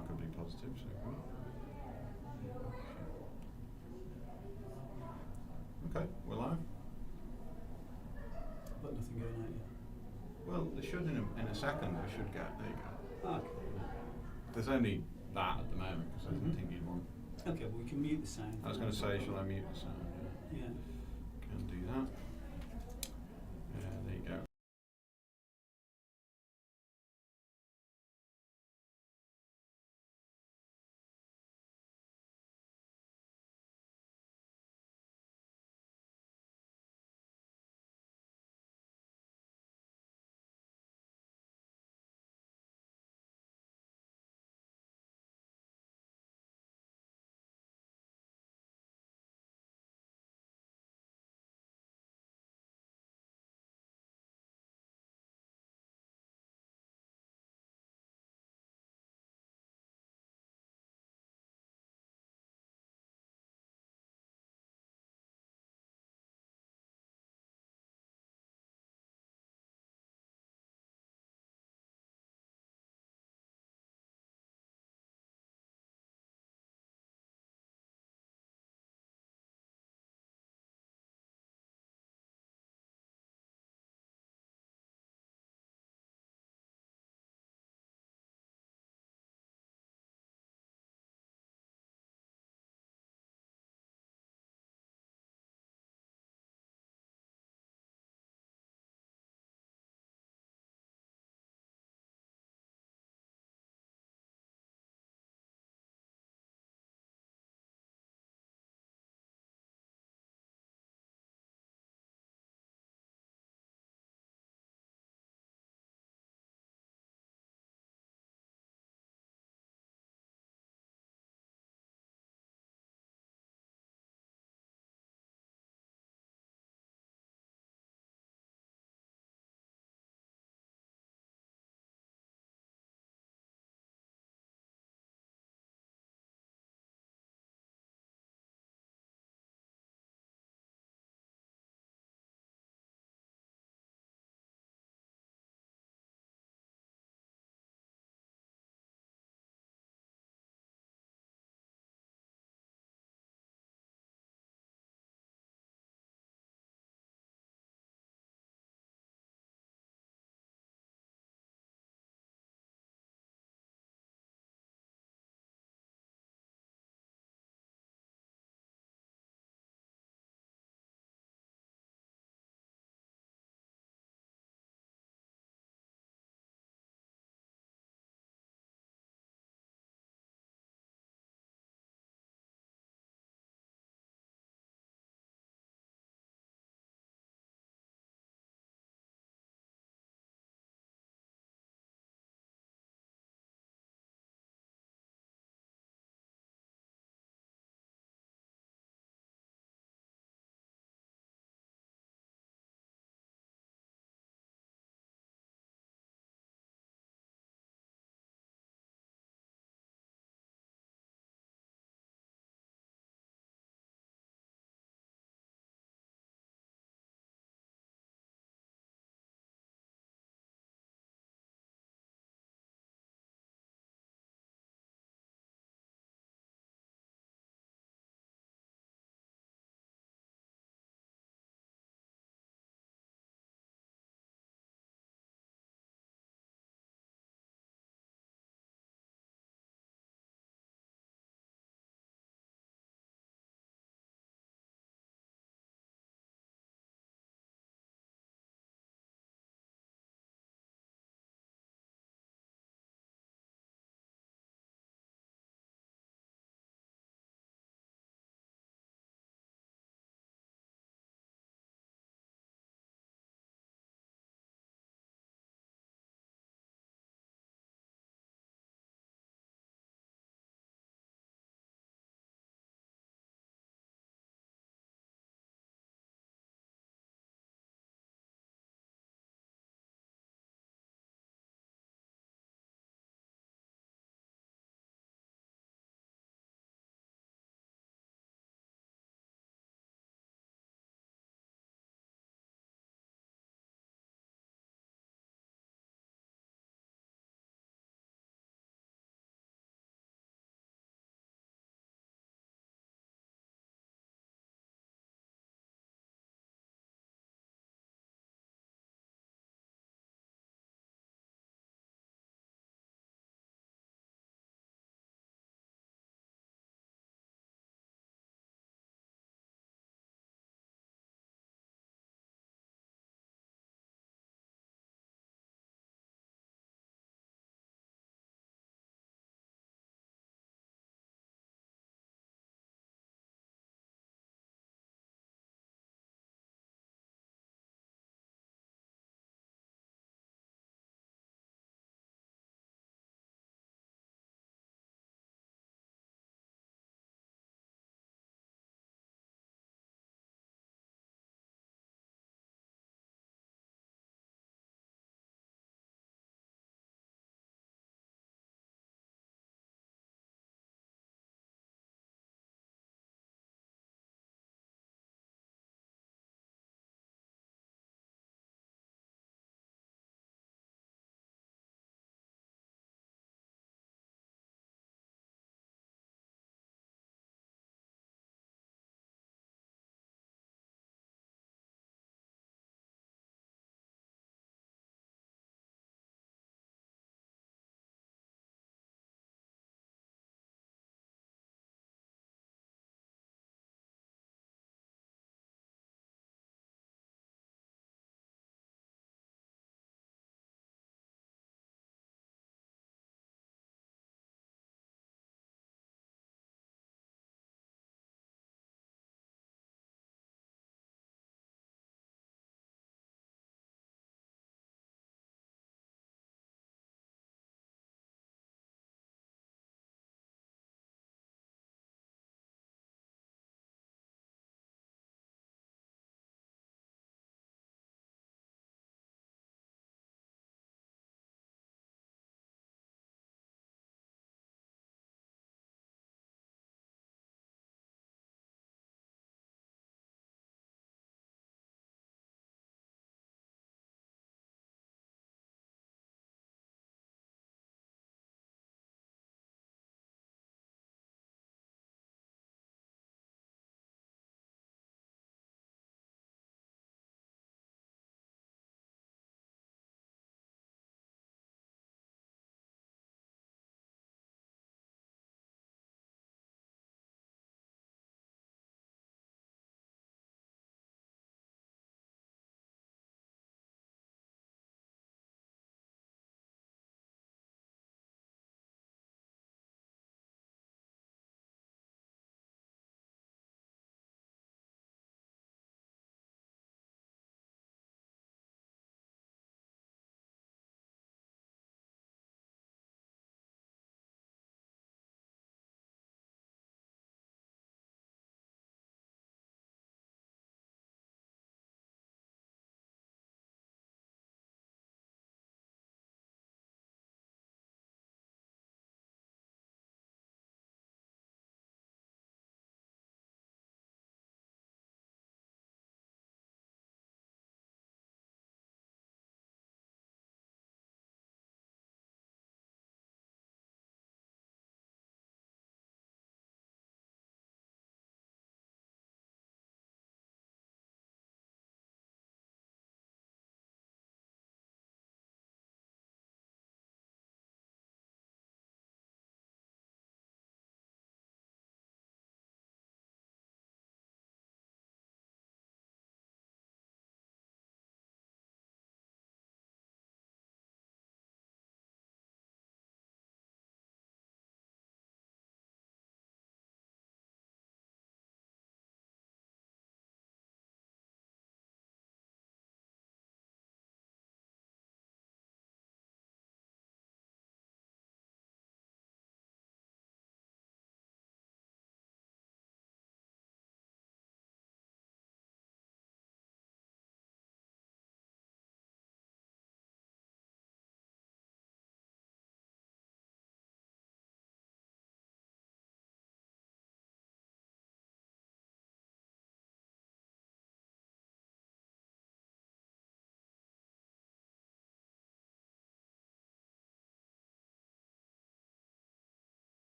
remarkably positive, so good. Okay, we're live. But nothing going out yet. Well, they should in a second. We should get. There you go. Okay. There's only that at the moment because I didn't think you'd want. Okay, well we can mute the sound. I was going to say, shall I mute the sound? Yeah. Can do that.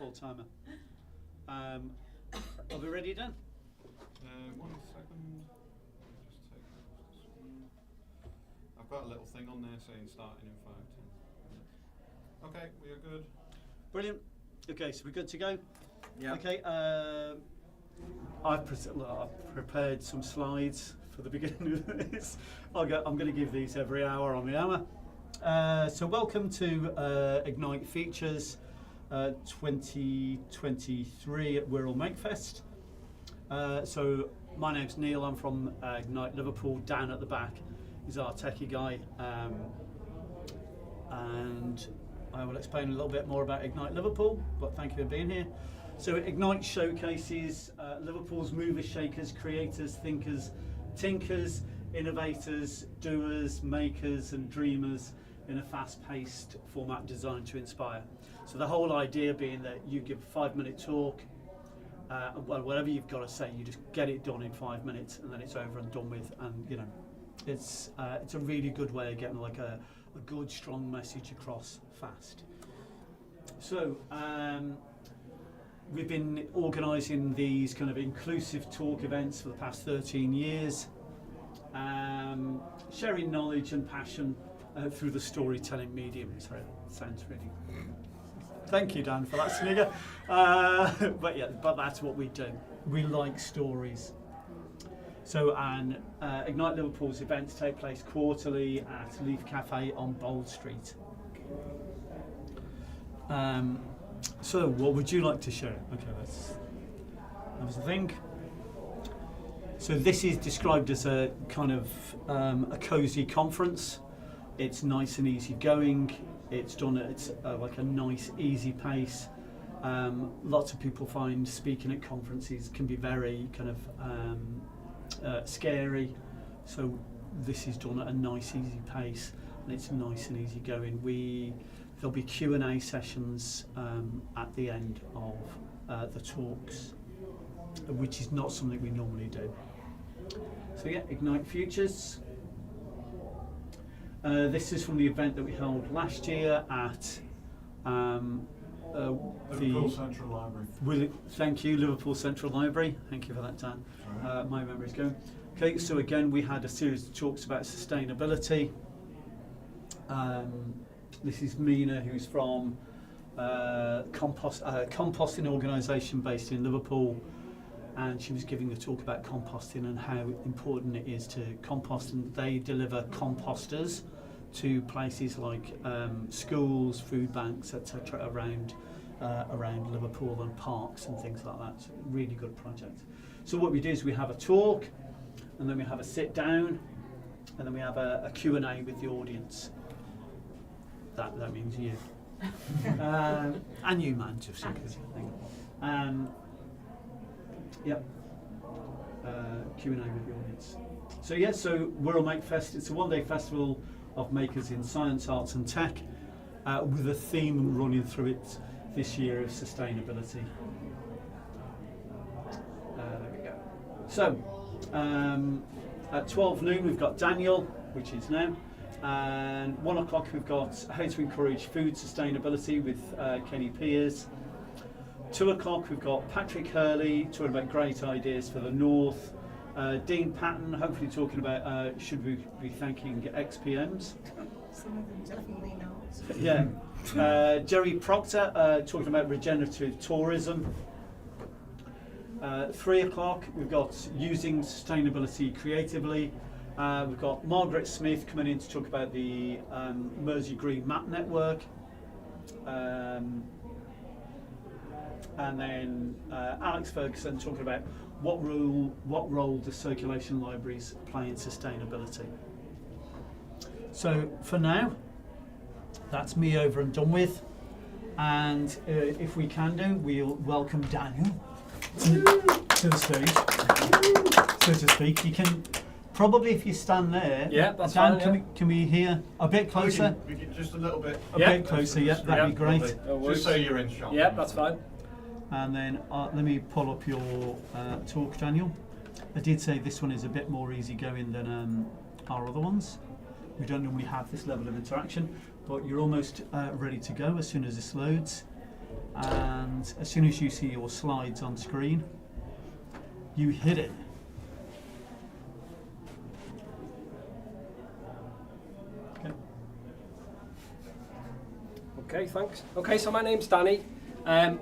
full-timer. Are we ready, Dan? 1 second. Just take this one. I've got a little thing on there saying starting in 5, 10 minutes. Okay, we are good. Brilliant. Okay, so we're good to go? Yeah. Okay, I've prepared some slides for the beginning of this. I'm going to give these every hour on the hour. So welcome to Ignite Features 2023 at Wirral MakeFest. So my name's Neil, I'm from Ignite Liverpool. Dan at the back is our techie guy, and I will explain a little bit more about Ignite Liverpool, but thank you for being here. So Ignite showcases Liverpool's movers, shakers, creators, thinkers, tinkers, innovators, doers, makers and dreamers in a fast-paced format designed to inspire. So the whole idea being that you give a 5-minute talk, whatever you've got to say, you just get it done in 5 minutes and then it's over and done with, and you know, it's a really good way of getting like a good strong message across fast. So we've been organising these kind of inclusive talk events for the past 13 years, sharing knowledge and passion through the storytelling medium. Sorry, that sounds really... Thank you, Dan, for that snigger. But that's what we do. We like stories. So, Ignite Liverpool's events take place quarterly at Leaf Cafe on Bold Street. So, what would you like to share? Okay, let's have a think. So, this is described as a kind of a cosy conference. It's nice and easy going. It's done at like a nice, easy pace. Lots of people find speaking at conferences can be very kind of scary. So this is done at a nice, easy pace, and it's nice and easy going. There'll be Q&A sessions at the end of the talks, which is not something we normally do. So yeah, Ignite Futures. This is from the event that we held last year at Liverpool Central Library. Thank you, Liverpool Central Library. Thank you for that, Dan. Right. My memory's going. Okay, so again, we had a series of talks about sustainability. This is Mina, who's from composting organisation based in Liverpool, and she was giving a talk about composting and how important it is to compost, and they deliver composters to places like schools, food banks, etc. around Liverpool, and parks and things like that. So really good project. So what we do is we have a talk, and then we have a sit down, and then we have a Q&A with the audience. That means you. And you, man, just yep. Q&A with the audience. So yeah, so Wirral MakeFest, it's a one-day festival of makers in science, arts and tech, with a theme running through it this year of sustainability. There we go. So, at 12 noon we've got Daniel, which is now, and 1 o'clock we've got How to Encourage Food Sustainability with Kenny Peers. 2 o'clock we've got Patrick Hurley talking about great ideas for the North. Dean Patton hopefully talking about should we be thanking XPMs. Some of them definitely not. Yeah. Jerry Proctor talking about regenerative tourism. 3 o'clock we've got using sustainability creatively. We've got Margaret Smith coming in to talk about the Mersey Green Map Network. And then Alex Ferguson talking about what role do circulation libraries play in sustainability. So for now, that's me over and done with. And if we can do, we'll welcome Daniel to the stage, so to speak. You can probably, if you stand there, yeah, that's Dan, fine, can we hear a bit closer? We can just a little bit. A bit closer, yeah, that'd be great. Just so you're in shot. Yeah, that's fine. And then let me pull up your talk, Daniel. I did say this one is a bit more easygoing than our other ones. We don't normally have this level of interaction, but you're almost ready to go as soon as this loads. and as soon as you see your slides on screen, you hit it. Okay, thanks. Okay, so my name's Danny, and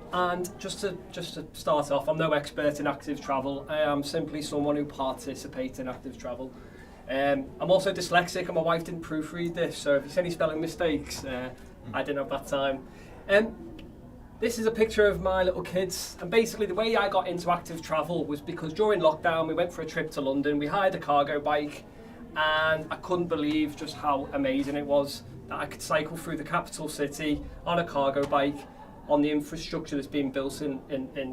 just to start off, I'm no expert in active travel. I am simply someone who participates in active travel. I'm also dyslexic, and my wife didn't proofread this, so if you see any spelling mistakes, I didn't have that time. This is a picture of my little kids, and basically the way I got into active travel was because during lockdown we went for a trip to London, we hired a cargo bike, and I couldn't believe just how amazing it was that I could cycle through the capital city on a cargo bike on the infrastructure that's being built in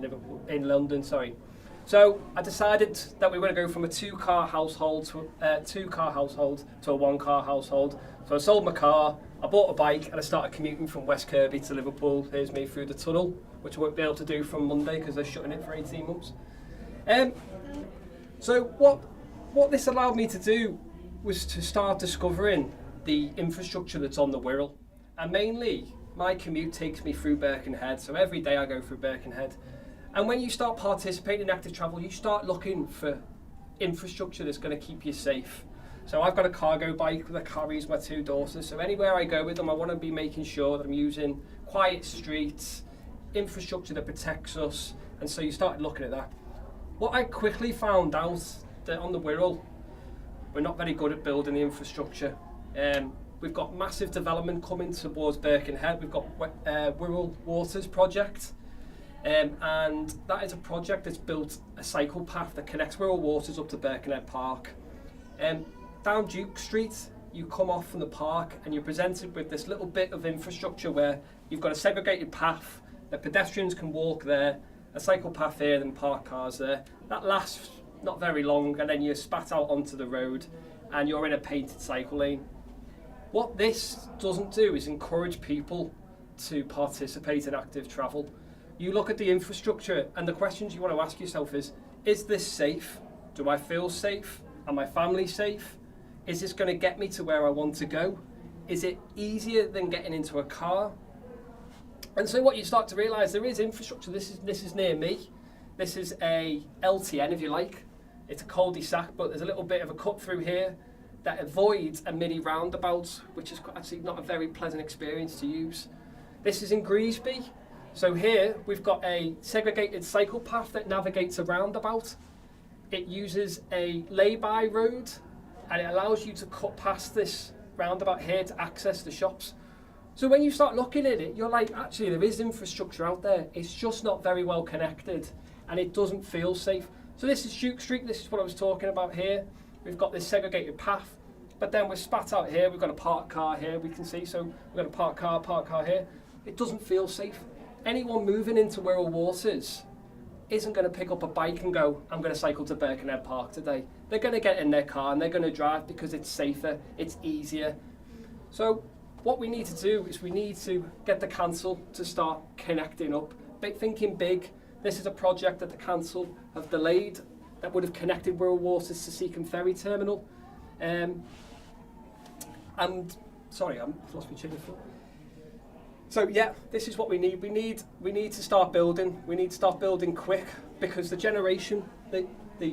Liverpool, in London. So I decided that we were going to go from a two-car household to a one-car household. So I sold my car, I bought a bike, and I started commuting from West Kirby to Liverpool. Here's me through the tunnel, which I won't be able to do from Monday because they're shutting it for 18 months. So what this allowed me to do was to start discovering the infrastructure that's on the Wirral. And mainly, my commute takes me through Birkenhead, so every day I go through Birkenhead. And when you start participating in active travel, you start looking for infrastructure that's going to keep you safe. So I've got a cargo bike that carries my two daughters, so anywhere I go with them, I want to be making sure that I'm using quiet streets, infrastructure that protects us, and so you start looking at that. What I quickly found out that on the Wirral, we're not very good at building the infrastructure. We've got massive development coming towards Birkenhead. We've got Wirral Waters project, and that is a project that's built a cycle path that connects Wirral Waters up to Birkenhead Park. Down Duke Street, you come off from the park and you're presented with this little bit of infrastructure where you've got a segregated path that pedestrians can walk there, a cycle path here, then park cars there. That lasts not very long, and then you're spat out onto the road and you're in a painted cycle lane. What this doesn't do is encourage people to participate in active travel. You look at the infrastructure and the questions you want to ask yourself is this safe? Do I feel safe? Am my family safe? Is this going to get me to where I want to go? Is it easier than getting into a car? And so what you start to realise, there is infrastructure. This is near me. This is a LTN, if you like. It's a cul-de-sac, but there's a little bit of a cut through here that avoids a mini roundabout, which is actually not a very pleasant experience to use. This is in Greasby. So here we've got a segregated cycle path that navigates a roundabout. It uses a lay-by road, and it allows you to cut past this roundabout here to access the shops. So when you start looking at it, you're like, actually there is infrastructure out there. It's just not very well connected, and it doesn't feel safe. So this is Duke Street. This is what I was talking about here. We've got this segregated path, but then we're spat out here. We've got a parked car here, we can see. So we've got a parked car here. It doesn't feel safe. Anyone moving into Wirral Waters isn't going to pick up a bike and go, I'm going to cycle to Birkenhead Park today. They're going to get in their car and they're going to drive because it's safer, it's easier. So what we need to do is we need to get the council to start connecting up, thinking big. This is a project that the council have delayed that would have connected Wirral Waters to Seacombe Ferry Terminal. Sorry, I've lost my chain of thought. So yeah, this is what we need. We need to start building. We need to start building quick, because the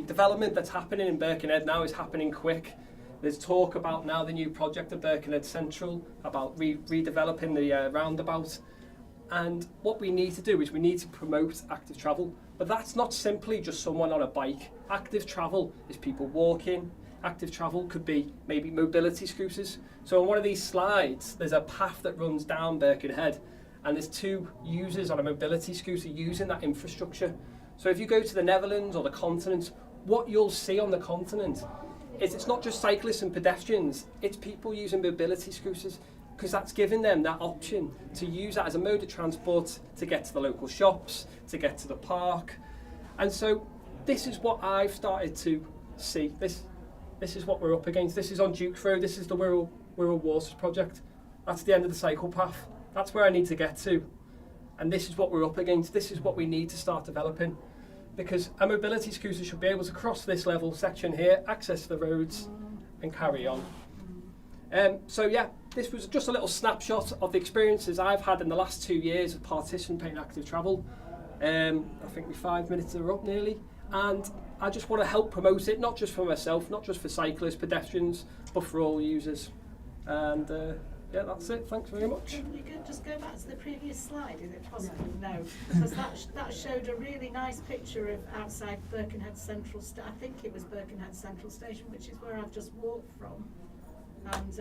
development that's happening in Birkenhead now is happening quick. There's talk about now the new project at Birkenhead Central about redeveloping the roundabout. And what we need to do is we need to promote active travel. But that's not simply just someone on a bike. Active travel is people walking. Active travel could be maybe mobility scooters. So on one of these slides, there's a path that runs down Birkenhead, and there's two users on a mobility scooter using that infrastructure. So if you go to the Netherlands or the continent, what you'll see on the continent is it's not just cyclists and pedestrians, it's people using mobility scooters, because that's giving them that option to use that as a mode of transport to get to the local shops, to get to the park. And so this is what I've started to see. This is what we're up against. This is on Duke's Road. This is the Wirral Waters project. That's the end of the cycle path. That's where I need to get to. And this is what we're up against. This is what we need to start developing. Because a mobility scooter should be able to cross this level section here, access the roads, and carry on. So yeah, this was just a little snapshot of the experiences I've had in the last 2 years of participating in active travel. I think my 5 minutes are up nearly, and I just want to help promote it, not just for myself, not just for cyclists, pedestrians, but for all users. And yeah, that's it. Thanks very much. Can you just go back to the previous slide? Is it possible? No, because that showed a really nice picture of outside Birkenhead Central. I think it was Birkenhead Central Station, which is where I've just walked from, and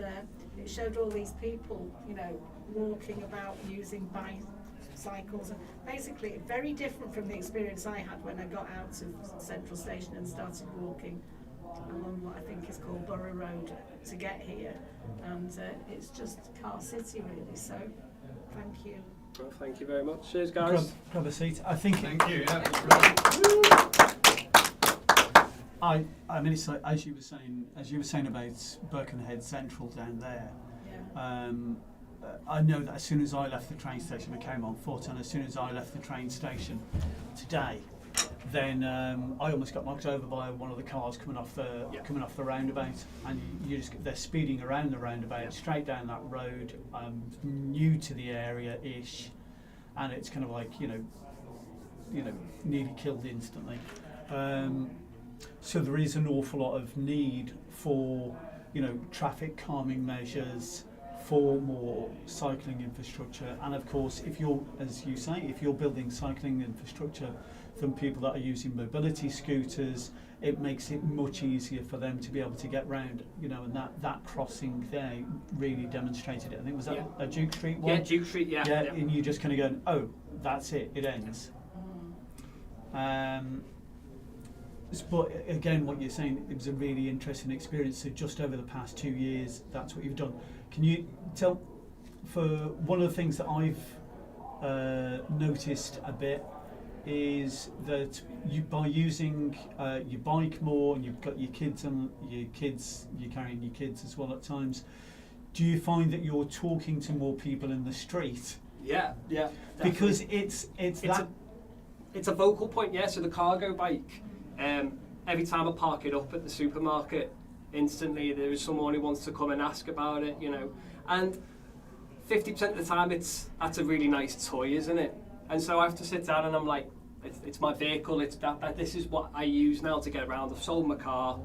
it showed all these people, you know, walking about using bicycles, and basically very different from the experience I had when I got out of Central Station and started walking along what I think is called Borough Road to get here, and it's just car city really, so thank you. Well, thank you very much. Cheers, guys. Grab a seat. I think. Thank you. Yeah. I mean, it's like, as you were saying about Birkenhead Central down there. Yeah. I know that as soon as I left the train station, I came on foot, and as soon as I left the train station today, then I almost got knocked over by one of the cars coming off the roundabout, and they're speeding around the roundabout, straight down that road. I'm new to the area-ish, and it's kind of like you know, nearly killed instantly. So there is an awful lot of need for traffic calming measures, for more cycling infrastructure, and of course, if you're building cycling infrastructure from people that are using mobility scooters, it makes it much easier for them to be able to get round, and that crossing there really demonstrated it. I think was that a Duke Street one? Yeah, Duke Street, yeah. And you just kind of go, oh, that's it ends. But again, what you're saying, it was a really interesting experience. So just over the past 2 years, that's what you've done. Can you tell, for one of the things that I've noticed a bit is that by using your bike more, and you've got your kids and you're carrying your kids as well at times, do you find that you're talking to more people in the street? Yeah. Because definitely. It's a vocal point, yeah. So the cargo bike, every time I park it up at the supermarket, instantly there is someone who wants to come and ask about it, and 50% of the time that's a really nice toy, isn't it? And so I have to sit down and I'm like, it's my vehicle, it's that this is what I use now to get around. I've sold my car,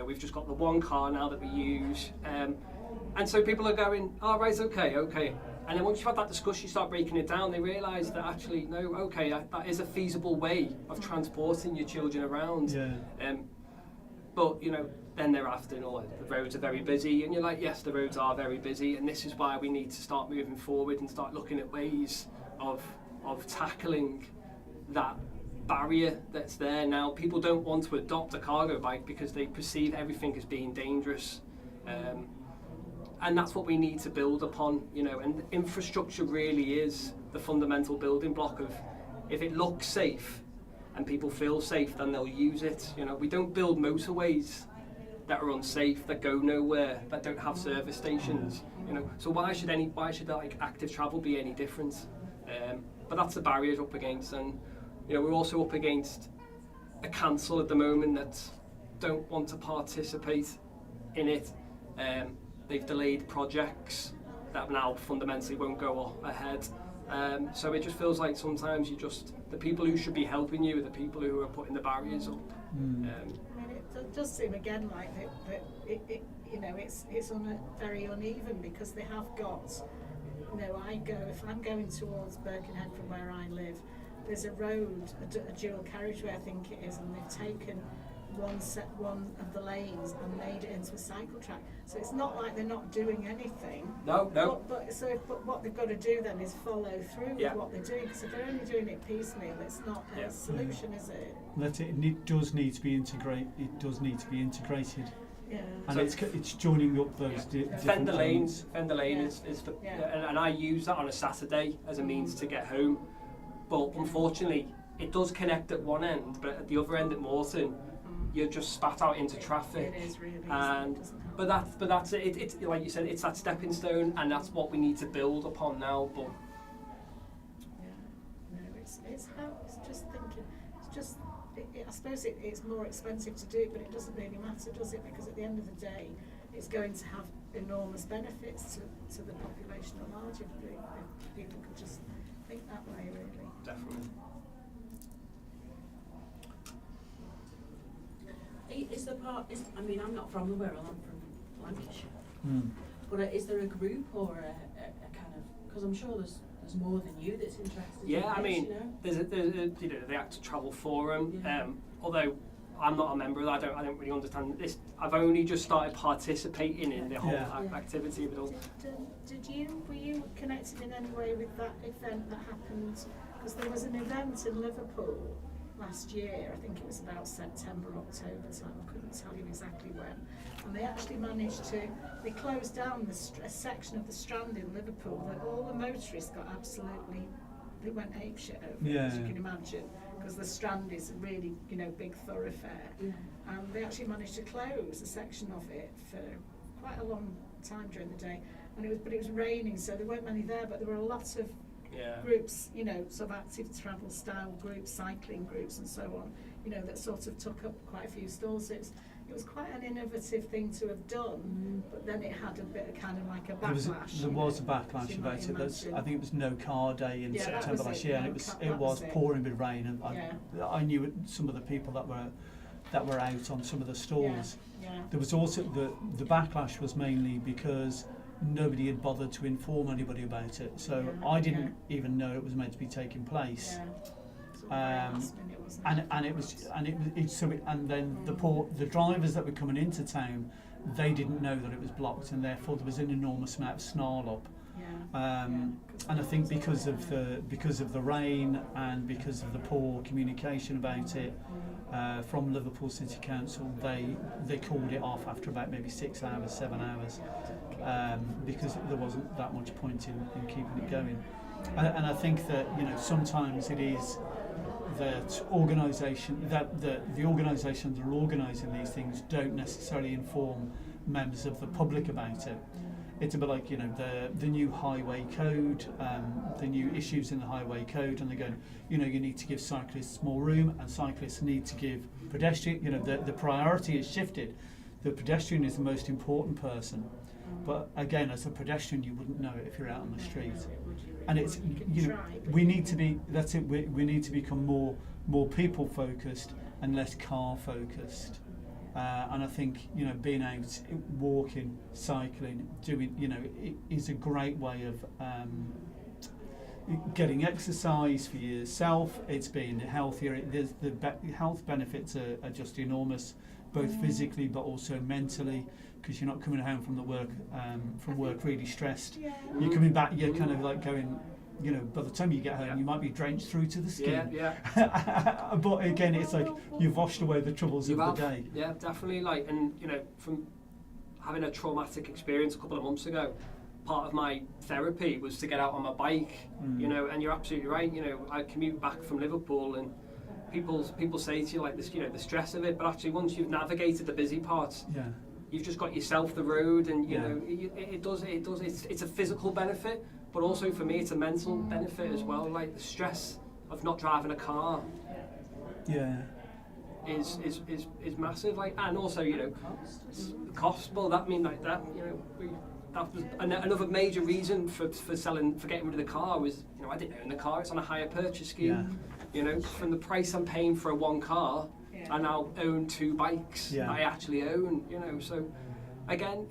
we've just got the one car now that we use, and so people are going, oh right, okay. And then once you've had that discussion, you start breaking it down, they realise that actually, no, okay, that is a feasible way of transporting your children around. Yeah. But, then they're after, the roads are very busy, and you're like, yes, the roads are very busy, and this is why we need to start moving forward and start looking at ways of tackling that barrier that's there now. People don't want to adopt a cargo bike because they perceive everything as being dangerous. And that's what we need to build upon, and infrastructure really is the fundamental building block of, if it looks safe and people feel safe, then they'll use it. We don't build motorways that are unsafe, that go nowhere, that don't have service stations. So why should like active travel be any different? But that's the barriers up against, and we're also up against a council at the moment that don't want to participate in it. They've delayed projects that now fundamentally won't go ahead. So it just feels like sometimes the people who should be helping you are the people who are putting the barriers up. It does seem again like that it's very uneven, because they have got, if I'm going towards Birkenhead from where I live, there's a road, a dual carriageway I think it is, and they've taken one of the lanes and made it into a cycle track. So it's not like they're not doing anything. No. But what they've got to do then is follow through with what they're doing. Because if they're only doing it piecemeal, it's not a solution, is it? It does need to be integrated. Yeah. And so it's joining up those different Fender lanes. lane is the, and I use that on a Saturday as a means to get home. But unfortunately, it does connect at one end, but at the other end at Morton, you're just spat out into traffic. It is really. But that's it. It's like you said, it's that stepping stone, and that's what we need to build upon now. But it's just thinking. It's just. I suppose it's more expensive to do, but it doesn't really matter, does it? Because at the end of the day, it's going to have enormous benefits to the population at large if people could just think that way, really. Definitely. Is there I mean, I'm not from the Wirral, I'm from Lancashire. Mm. But is there a group or a kind of, because I'm sure there's more than you that's interested in Yeah, this, I mean, you know? there's the Active Travel Forum. Yeah. Although I'm not a member of that, I don't really understand this. I've only just started participating in the whole Yeah. activity of it all. Were you connected in any way with that event that happened? Because there was an event in Liverpool last year, I think it was about September, October time, I couldn't tell you exactly when, and they actually managed to, they closed down a section of the Strand in Liverpool that all the motorists got absolutely, they went apeshit over, Yeah, as you yeah. can imagine, because the Strand is a really, big thoroughfare, Yeah. and they actually managed to close a section of it for quite a long time during the day, and it was raining, so there weren't many there, but there were a lot of Yeah. groups, sort of active travel style groups, cycling groups and so on, that sort of took up quite a few stalls. It was quite an innovative thing to have done, but then it had a bit of kind of like a backlash. There was a backlash as you about might it. imagine. I think it was No Car Day in Yeah, that September was last it, year, and no it was car- it that was was it. pouring with rain, and Yeah. I knew some of the people that were out on some of the stalls. Yeah. There was also the backlash was mainly because nobody had bothered to inform anybody about it, so Yeah, I didn't even know it was meant to be taking place. Yeah. Sort of very Um, last minute, wasn't it? And then the drivers that were coming into town, they didn't know that it was blocked, and therefore there was an enormous amount of snarl up. Yeah. And I think because of the rain and because of the poor communication about it from Liverpool City Council, they called it off after about maybe 6 hours, 7 hours, because there wasn't that much point in keeping it going. And I think that sometimes it is that the organisations that are organising these things don't necessarily inform members of the public about it. It's a bit like the new highway code, the new issues in the highway code, and they're going, you need to give cyclists more room, and cyclists need to give pedestrian. The priority is shifted. The pedestrian is the most important person, but again, as a pedestrian, you wouldn't know it if you're out on the street. And it's we need to be we need to become more people focused and less car focused. And I think being out, walking, cycling, doing it is a great way of getting exercise for yourself. It's being healthier. The health benefits are just enormous, both physically but also mentally, because you're not coming home from work really stressed. Yeah. You're coming back, you're kind of like going, by the time you get home, you might be drenched through to the skin. Yeah. But again, it's like you've washed away the troubles of the day. Yeah, definitely. And from having a traumatic experience a couple of months ago, part of my therapy was to get out on my bike. And you're absolutely right. I commute back from Liverpool, and people say to you like this, the stress of it. But actually, once you've navigated the busy parts, you've just got yourself the road, and it's a physical benefit. But also for me, it's a mental benefit as well. Like the stress of not driving a car is massive. Like, and also the cost. Well, that mean like that. That was another major reason for getting rid of the car was I didn't own the car. It's on a hire purchase scheme. From the price I'm paying for one car, I now own 2 bikes that I actually own. So again,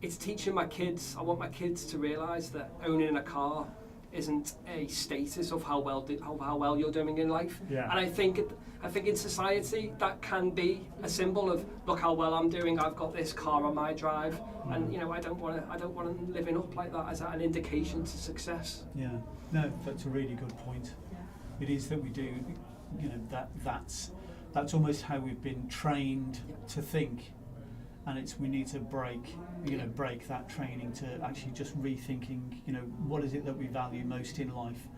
it's teaching my kids. I want my kids to realise that owning a car isn't a status of how well you're doing in life. And I think in society that can be a symbol of look how well I'm doing. I've got this car on my drive, and I don't want to living up like that as an indication to success. Yeah, no, that's a really good point. It is that we do, that's almost how we've been trained to think. And we need to break that training to actually just rethinking, what is it that we value most in life?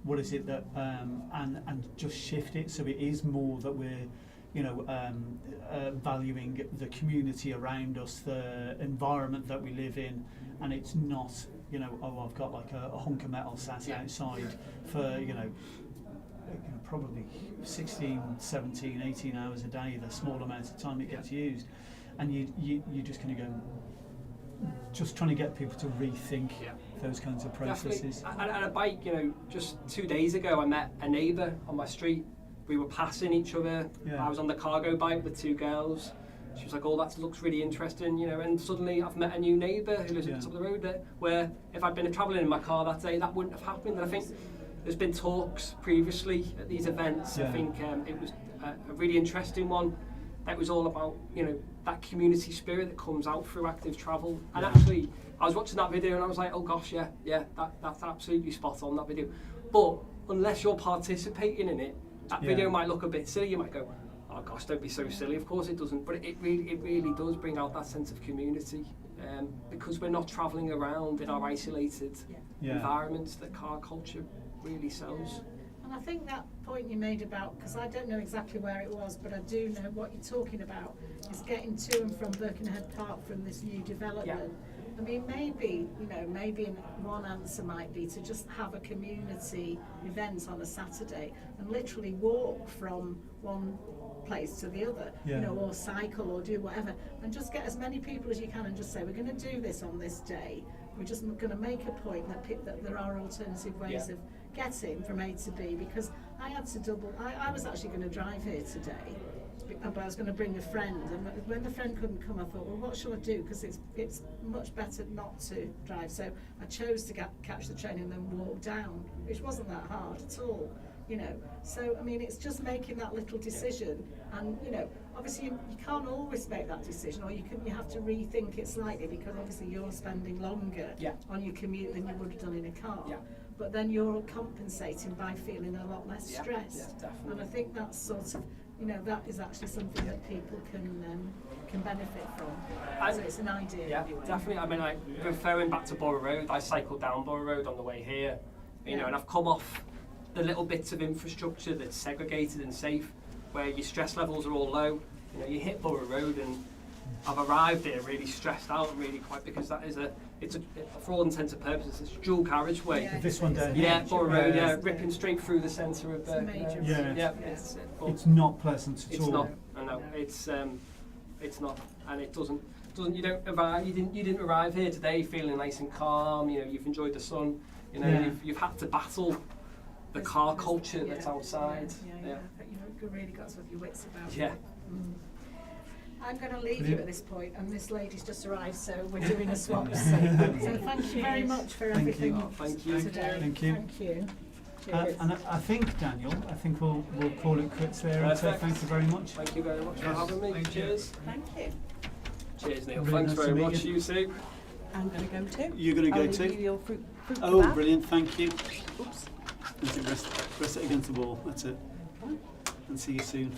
What is it that, and just shift it so it is more that we're, valuing the community around us, the environment that we live in, and it's not, I've got like a hunk of metal sat outside for, probably 16, 17, 18 hours a day, the small amount of time it gets used. And you just kind of go, just trying to get people to rethink Yeah. those kinds of Definitely. processes. And a bike, you know, just 2 days ago I met a neighbour on my street. We were passing each other. Yeah. I was on the cargo bike with 2 girls. She was like, oh, that looks really interesting, you know, and suddenly I've met a new neighbour who lives at the top of the road there, where if I'd been travelling in my car that day, that wouldn't have happened. And I think there's been talks previously at these events. Yeah. I think it was a really interesting one that was all about, you know, that community spirit that comes out through active travel. And actually, I was watching that video and I was like, oh gosh, that's absolutely spot on, that video. But unless you're participating in it, that video might look a bit silly. You might go, oh gosh, don't be so silly. Of course it doesn't, but it really does bring out that sense of community, because we're not travelling around in our isolated environments that car culture really sells. And I think that point you made about, because I don't know exactly where it was, but I do know what you're talking about, is getting to and from Birkenhead Park from this new development. I mean, maybe one answer might be to just have a community event on a Saturday and literally walk from one place to the other, you know, or cycle or do whatever, and just get as many people as you can and just say, we're going to do this on this day. We're just going to make a point that there are alternative ways of getting from A to B, because I had to I was actually going to drive here today, but I was going to bring a friend, and when the friend couldn't come I thought, well, what shall I do, because it's much better not to drive, so I chose to catch the train and then walk down, which wasn't that hard at all, you know. So I mean, it's just making that little decision, and you know, obviously you can't always make that decision, or you have to rethink it slightly, because obviously you're spending longer on your commute than you would have done in a car. But then you're compensating by feeling a lot less stressed. And I think that's sort of, you know, that is actually something that people can benefit from. So it's an idea. Yeah, anyway. definitely. I mean, like, referring back to Borough Road, I cycled down Borough Road on the way here, you know, and I've come off the little bits of infrastructure that's segregated and safe, where your stress levels are all low. You know, you hit Borough Road and I've arrived here really stressed out and really quite, because that is for all intents and purposes, it's a dual carriageway. Yeah, This one down Yeah, here. Borough Road, ripping straight through the centre of It's a major It's not pleasant at it's all. not. I know it's not, and it doesn't. You don't arrive. You didn't arrive here today feeling nice and calm. You know, you've enjoyed the sun. You know, you've had to battle the car culture that's outside. You've really got to have your wits about Yeah. you. I'm going to leave you at this point, and this lady's just arrived, so we're doing a swap. So thank you very much for everything Thank you. today. Thank you. Thank you. Cheers. And I think, Daniel, we'll call it quits there. And say Perfect. thank you very much. Thank you very much for having me. Thank you. Cheers. Thank you. Cheers, Neil. Really Thanks nice to very meet much. you. You too. I'm going to go too. You're going to go I'll too? leave you your fruit Oh, kebab. brilliant, thank you. Oops. Rest it against the wall, that's it. And see you soon.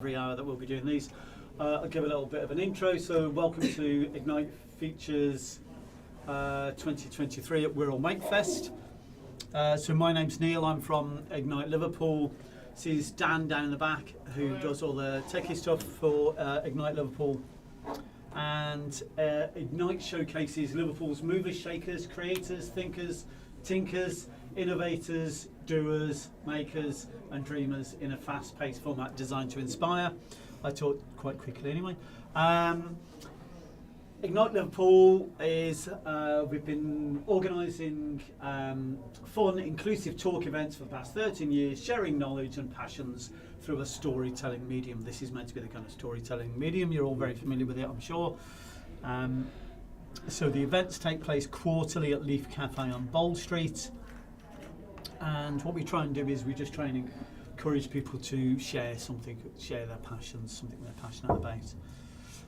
every hour that we'll be doing these. I'll give a little bit of an intro. So welcome to Ignite Features 2023 at Wirral MakeFest. So my name's Neil, I'm from Ignite Liverpool. This is Dan down in the back who does all the techie stuff for Ignite Liverpool. And Ignite showcases Liverpool's movers, shakers, creators, thinkers, tinkers, innovators, doers, makers and dreamers in a fast-paced format designed to inspire. I talk quite quickly anyway. Ignite Liverpool is, we've been organising fun, inclusive talk events for the past 13 years, sharing knowledge and passions through a storytelling medium. This is meant to be the kind of storytelling medium. You're all very familiar with it, I'm sure. So the events take place quarterly at Leaf Cafe on Bold Street. And what we try and do is we just try and encourage people to share something, share their passions, something they're passionate about.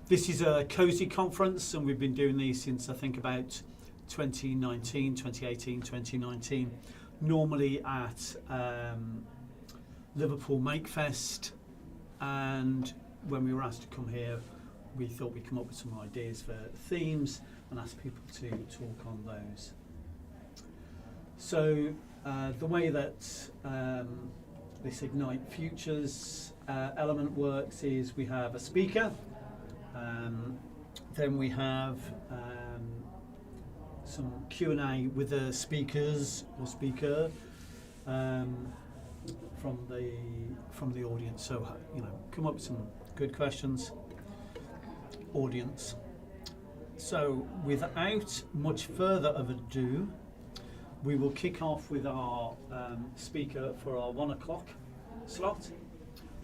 This is a cosy conference, and we've been doing these since I think about 2018, 2019, normally at Liverpool MakeFest. And when we were asked to come here, we thought we'd come up with some ideas for themes and ask people to talk on those. So the way that this Ignite Futures element works is we have a speaker, then we have some Q&A with the speakers or speaker from the audience. So come up with some good questions, audience. So without much further of ado, we will kick off with our speaker for our 1 o'clock slot,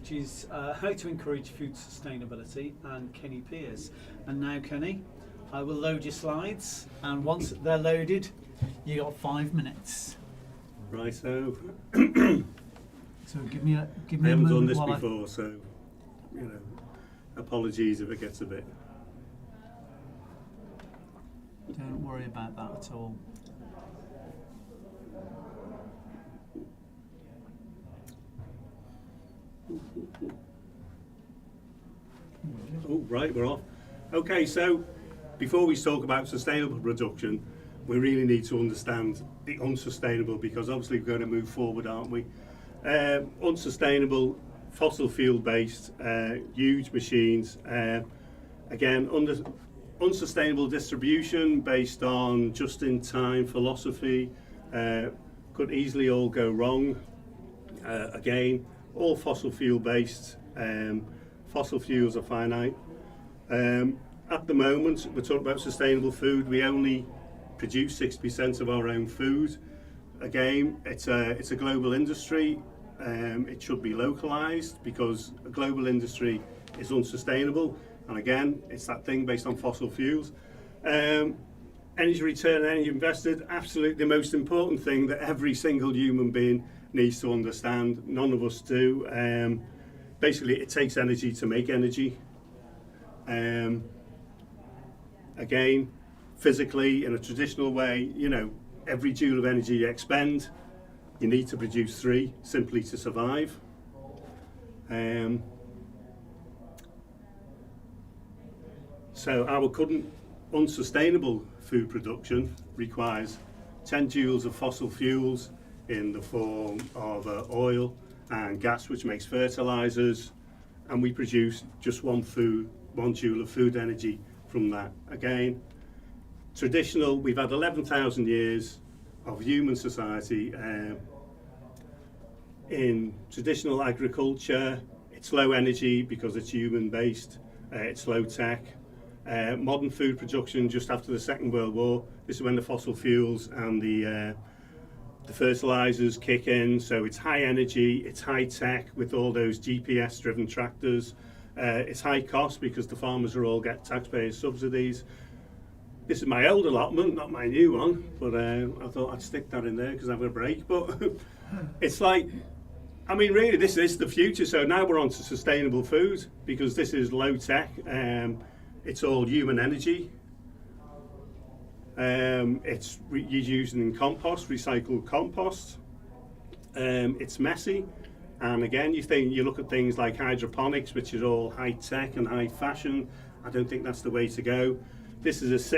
which is how to encourage food sustainability, and Kenny Pearce. And now, Kenny, I will load your slides, and once they're loaded, you got 5 minutes. Right, so So give me a I haven't done moment this while before, so apologies if it gets a bit. Don't worry about that at all. Oh, right, we're off. Okay, so before we talk about sustainable production, we really need to understand the unsustainable, because obviously we're going to move forward, aren't we? Unsustainable, fossil fuel based, huge machines. Again, unsustainable distribution based on just-in-time philosophy, could easily all go wrong. Again, all fossil fuel based. Fossil fuels are finite. At the moment, we're talking about sustainable food. We only produce 60% of our own food. Again, it's a global industry. It should be localized, because a global industry is unsustainable. And again, it's that thing based on fossil fuels. Energy return, energy invested, absolutely the most important thing that every single human being needs to understand. None of us do. Basically, it takes energy to make energy. Again, physically, in a traditional way, every joule of energy you expend, you need to produce 3 simply to survive. So our current unsustainable food production requires 10 joules of fossil fuels in the form of oil and gas, which makes fertilizers, and we produce just 1 joule of food energy from that. Again, traditional, we've had 11,000 years of human society. In traditional agriculture, it's low energy because it's human based, it's low tech. Modern food production just after the Second World War, this is when the fossil fuels and the fertilizers kick in, so it's high energy, it's high tech with all those GPS driven tractors. It's high cost because the farmers are all get taxpayers subsidies. This is my old allotment, not my new one, but I thought I'd stick that in there because I'm going to break. But it's like, really this is the future. So now we're on to sustainable food, because this is low tech. It's all human energy. It's using in compost, recycled compost. It's messy. And again, you look at things like hydroponics, which is all high tech and high fashion. I don't think that's the way to go. This is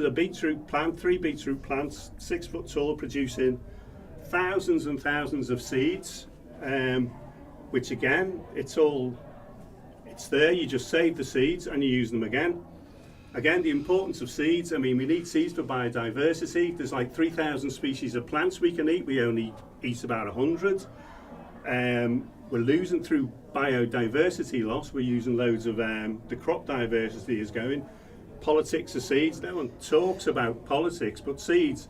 a beetroot plant, 3 beetroot plants, 6 foot tall, producing thousands and thousands of seeds, which again, it's there, you just save the seeds and you use them again. Again, the importance of seeds, I mean, we need seeds for biodiversity. There's like 3,000 species of plants we can eat, we only eat about 100. We're losing through biodiversity loss, we're using loads of, the crop diversity is going. Politics of seeds, no one talks about politics, but seeds,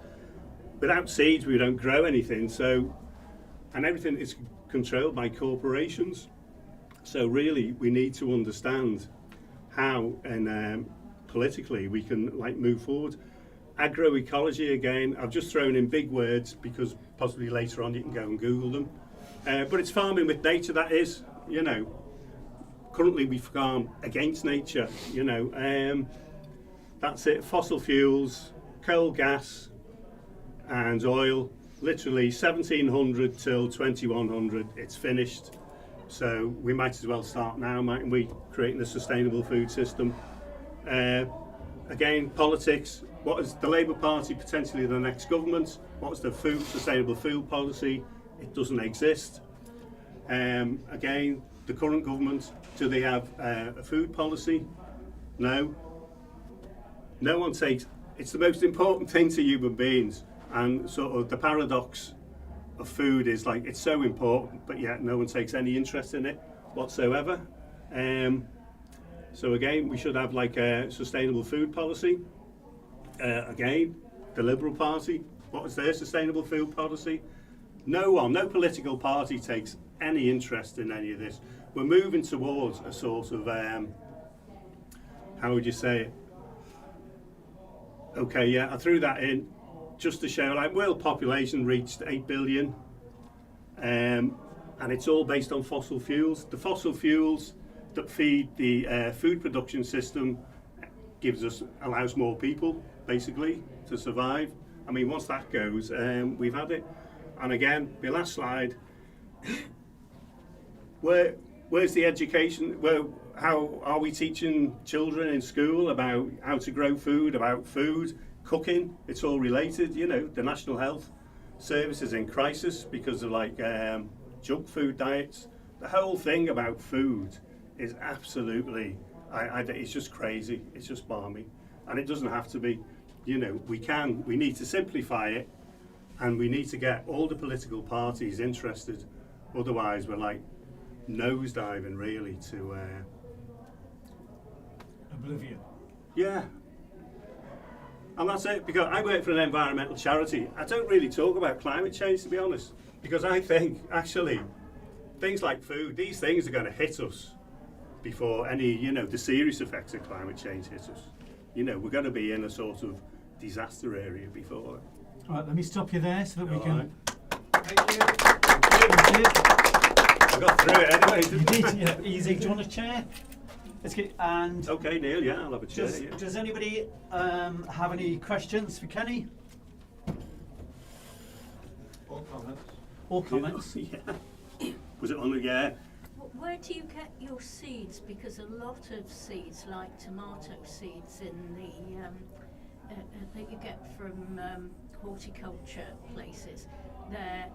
without seeds we don't grow anything, so, and everything is controlled by corporations. So really we need to understand how and politically we can like move forward. Agroecology, again, I've just thrown in big words because possibly later on you can go and Google them. But it's farming with nature, that is, you know. Currently we farm against nature, you know. That's it, fossil fuels, coal, gas and oil, literally 1700 till 2100, it's finished. So we might as well start now, mightn't we, creating a sustainable food system. Again, politics, what is the Labour Party potentially the next government? What's the sustainable food policy? It doesn't exist. Again, the current government, do they have a food policy? No. No one takes, it's the most important thing to human beings, and sort of the paradox of food is like, it's so important, but yet no one takes any interest in it whatsoever. So again, we should have like a sustainable food policy. Again, the Liberal Party, what is their sustainable food policy? No one, no political party takes any interest in any of this. We're moving towards a sort of, how would you say it? Okay, yeah, I threw that in just to show like world population reached 8 billion, and it's all based on fossil fuels. The fossil fuels that feed the food production system allows more people basically to survive. I mean, once that goes, we've had it. And again, the last slide. Where's the education? How are we teaching children in school about how to grow food, about food, cooking? It's all related, you know. The National Health Service is in crisis because of like junk food diets. The whole thing about food is absolutely, it's just crazy. It's just balmy, and it doesn't have to be. You know, we need to simplify it, and we need to get all the political parties interested. Otherwise, we're like nosediving really to oblivion. Yeah. And that's it, because I work for an environmental charity. I don't really talk about climate change, to be honest, because I think actually things like food, these things are going to hit us before any, you know, the serious effects of climate change hit us. You know, we're going to be in a sort of disaster area before. All right, let me stop you there so that we can. Right. Thank you. You did. I got through it anyway, You didn't did, yeah. Easy. Do you want a chair? Let's get and. Okay, Neil, yeah, I'll have a chair. Yeah. Does anybody have any questions for Kenny? All comments. Or comments? Yeah. Was it on the, yeah? Where do you get your seeds? Because a lot of seeds, like tomato seeds, in the that you get from horticulture places, they're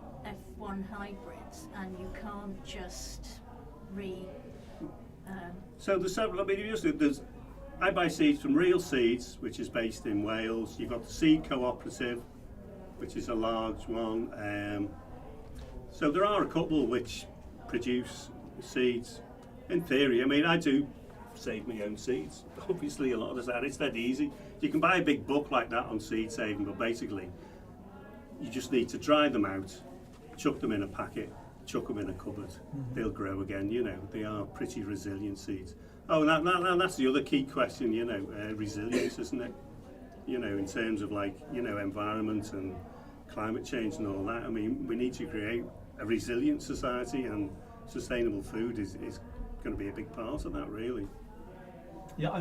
F1 hybrids, and you can't just So there's several. I mean, I buy seeds from Real Seeds, which is based in Wales. You've got the Seed Cooperative, which is a large one. So there are a couple which produce seeds. In theory, I mean, I do save my own seeds. Obviously, a lot of that, it's that easy. You can buy a big book like that on seed saving, but basically, you just need to dry them out, chuck them in a packet, chuck them in a cupboard. They'll grow again, you know. They are pretty resilient seeds. Oh, and that's the other key question, you know, resilience, isn't it? You know, in terms of like, you know, environment and climate change and all that. I mean, we need to create a resilient society, and sustainable food is going to be a big part of that, really. Yeah, I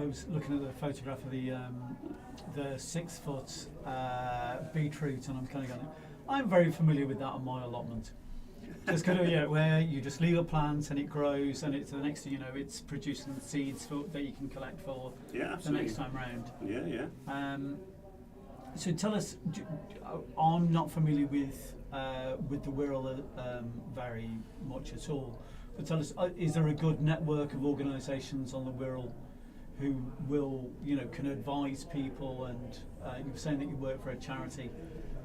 was looking at the photograph of the 6 foot beetroot, and I'm kind of going, I'm very familiar with that on my allotment. Just kind of where you just leave a plant and it grows, and it's the next thing you know, it's producing seeds that you can collect for the absolutely. next time round. Yeah. So tell us, I'm not familiar with the Wirral very much at all, but tell us, is there a good network of organisations on the Wirral who will, can advise people? And you were saying that you work for a charity.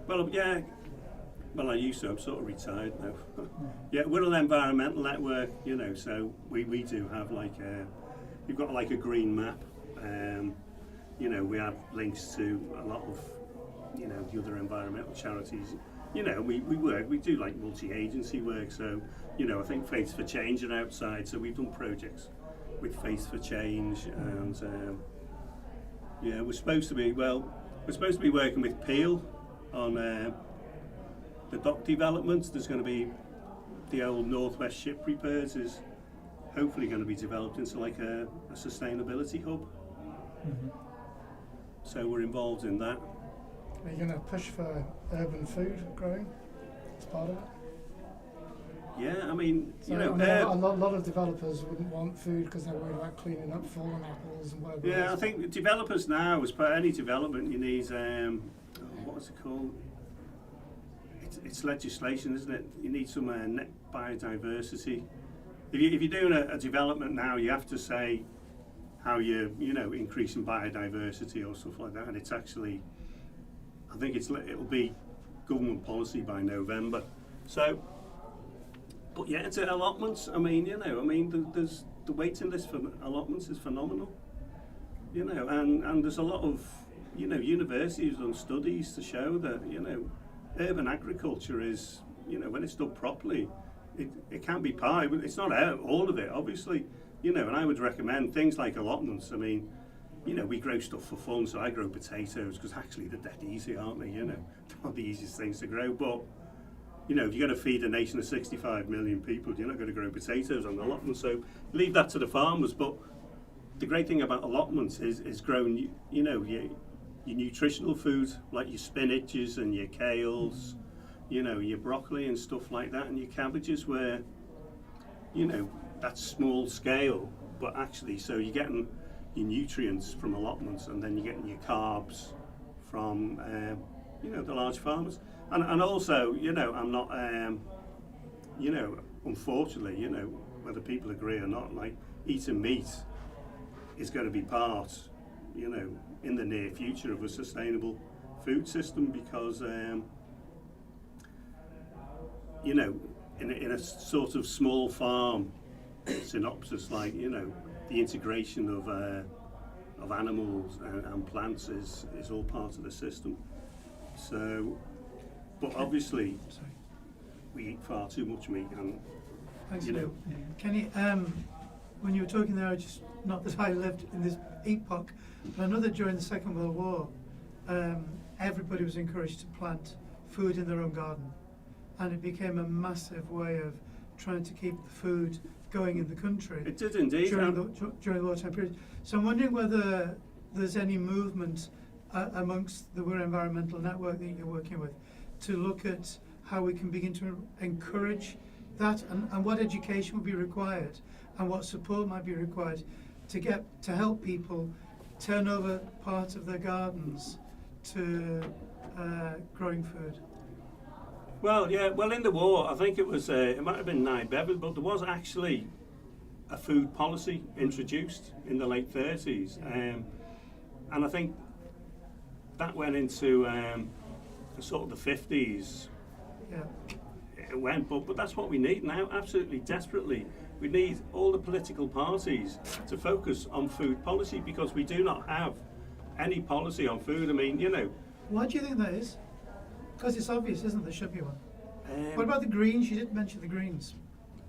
Well, yeah. Well, I used to. I'm sort of retired now. Yeah, Wirral Environmental Network. So we do have we've got like a green map. We have links to a lot of the other environmental charities. We do like multi-agency work. So I think Faith for Change are outside. So we've done projects with Faith for Change, and we're supposed to be working with Peel on the dock developments. There's going to be the old Northwest Ship Repairs is hopefully going to be developed into like a sustainability hub. Mm-hmm. So we're involved in that. Are you going to push for urban food growing as part of it? Yeah, I mean, So a lot of developers wouldn't want food because they're worried about cleaning up fallen apples and whatever. Yeah, I else. think developers now, as per any development, you need what's it called? It's legislation, isn't it? You need some net biodiversity. If you're doing a development now, you have to say how you're increasing biodiversity or stuff like that, and it's actually, I think it'll be government policy by November. So, but yeah, it's allotments. I mean, there's the waiting list for allotments is phenomenal. And there's a lot of universities done studies to show that urban agriculture is when it's done properly, it can be pie, but it's not all of it, obviously. And I would recommend things like allotments. I mean, we grow stuff for fun, so I grow potatoes because actually they're dead easy, aren't they? They're not the easiest things to grow, but if you're going to feed a nation of 65 million people, you're not going to grow potatoes on the allotment. So leave that to the farmers. But the great thing about allotments is growing, your nutritional food, like your spinaches and your kales, your broccoli and stuff like that, and your cabbages, where, that's small scale, but actually, so you're getting your nutrients from allotments, and then you're getting your carbs from, the large farmers. And also, I'm not, unfortunately, whether people agree or not, like eating meat is going to be part, in the near future of a sustainable food system, because, in a sort of small farm synopsis, like, the integration of animals and plants is all part of the system. So, but obviously, we eat far too much meat, and Thanks, Neil. Kenny, when you were talking there, not that I lived in this epoch, but I know that during the Second World War, everybody was encouraged to plant food in their own garden, and it became a massive way of trying to keep the food going in the country. It did indeed. During the wartime period. So I'm wondering whether there's any movement amongst the Wirral Environmental Network that you're working with to look at how we can begin to encourage that, and what education would be required and what support might be required to help people turn over part of their gardens to growing food. Well, yeah. Well, in the war, I think it was it might have been 9/11, but there was actually a food policy introduced in the late 30s, and I think that went into sort of the 50s. Yeah. It went, but that's what we need now, absolutely desperately. We need all the political parties to focus on food policy, because we do not have any policy on food. I mean, Why do you think that is? Because it's obvious, isn't it? There should be one. What about the Greens? You didn't mention the Greens.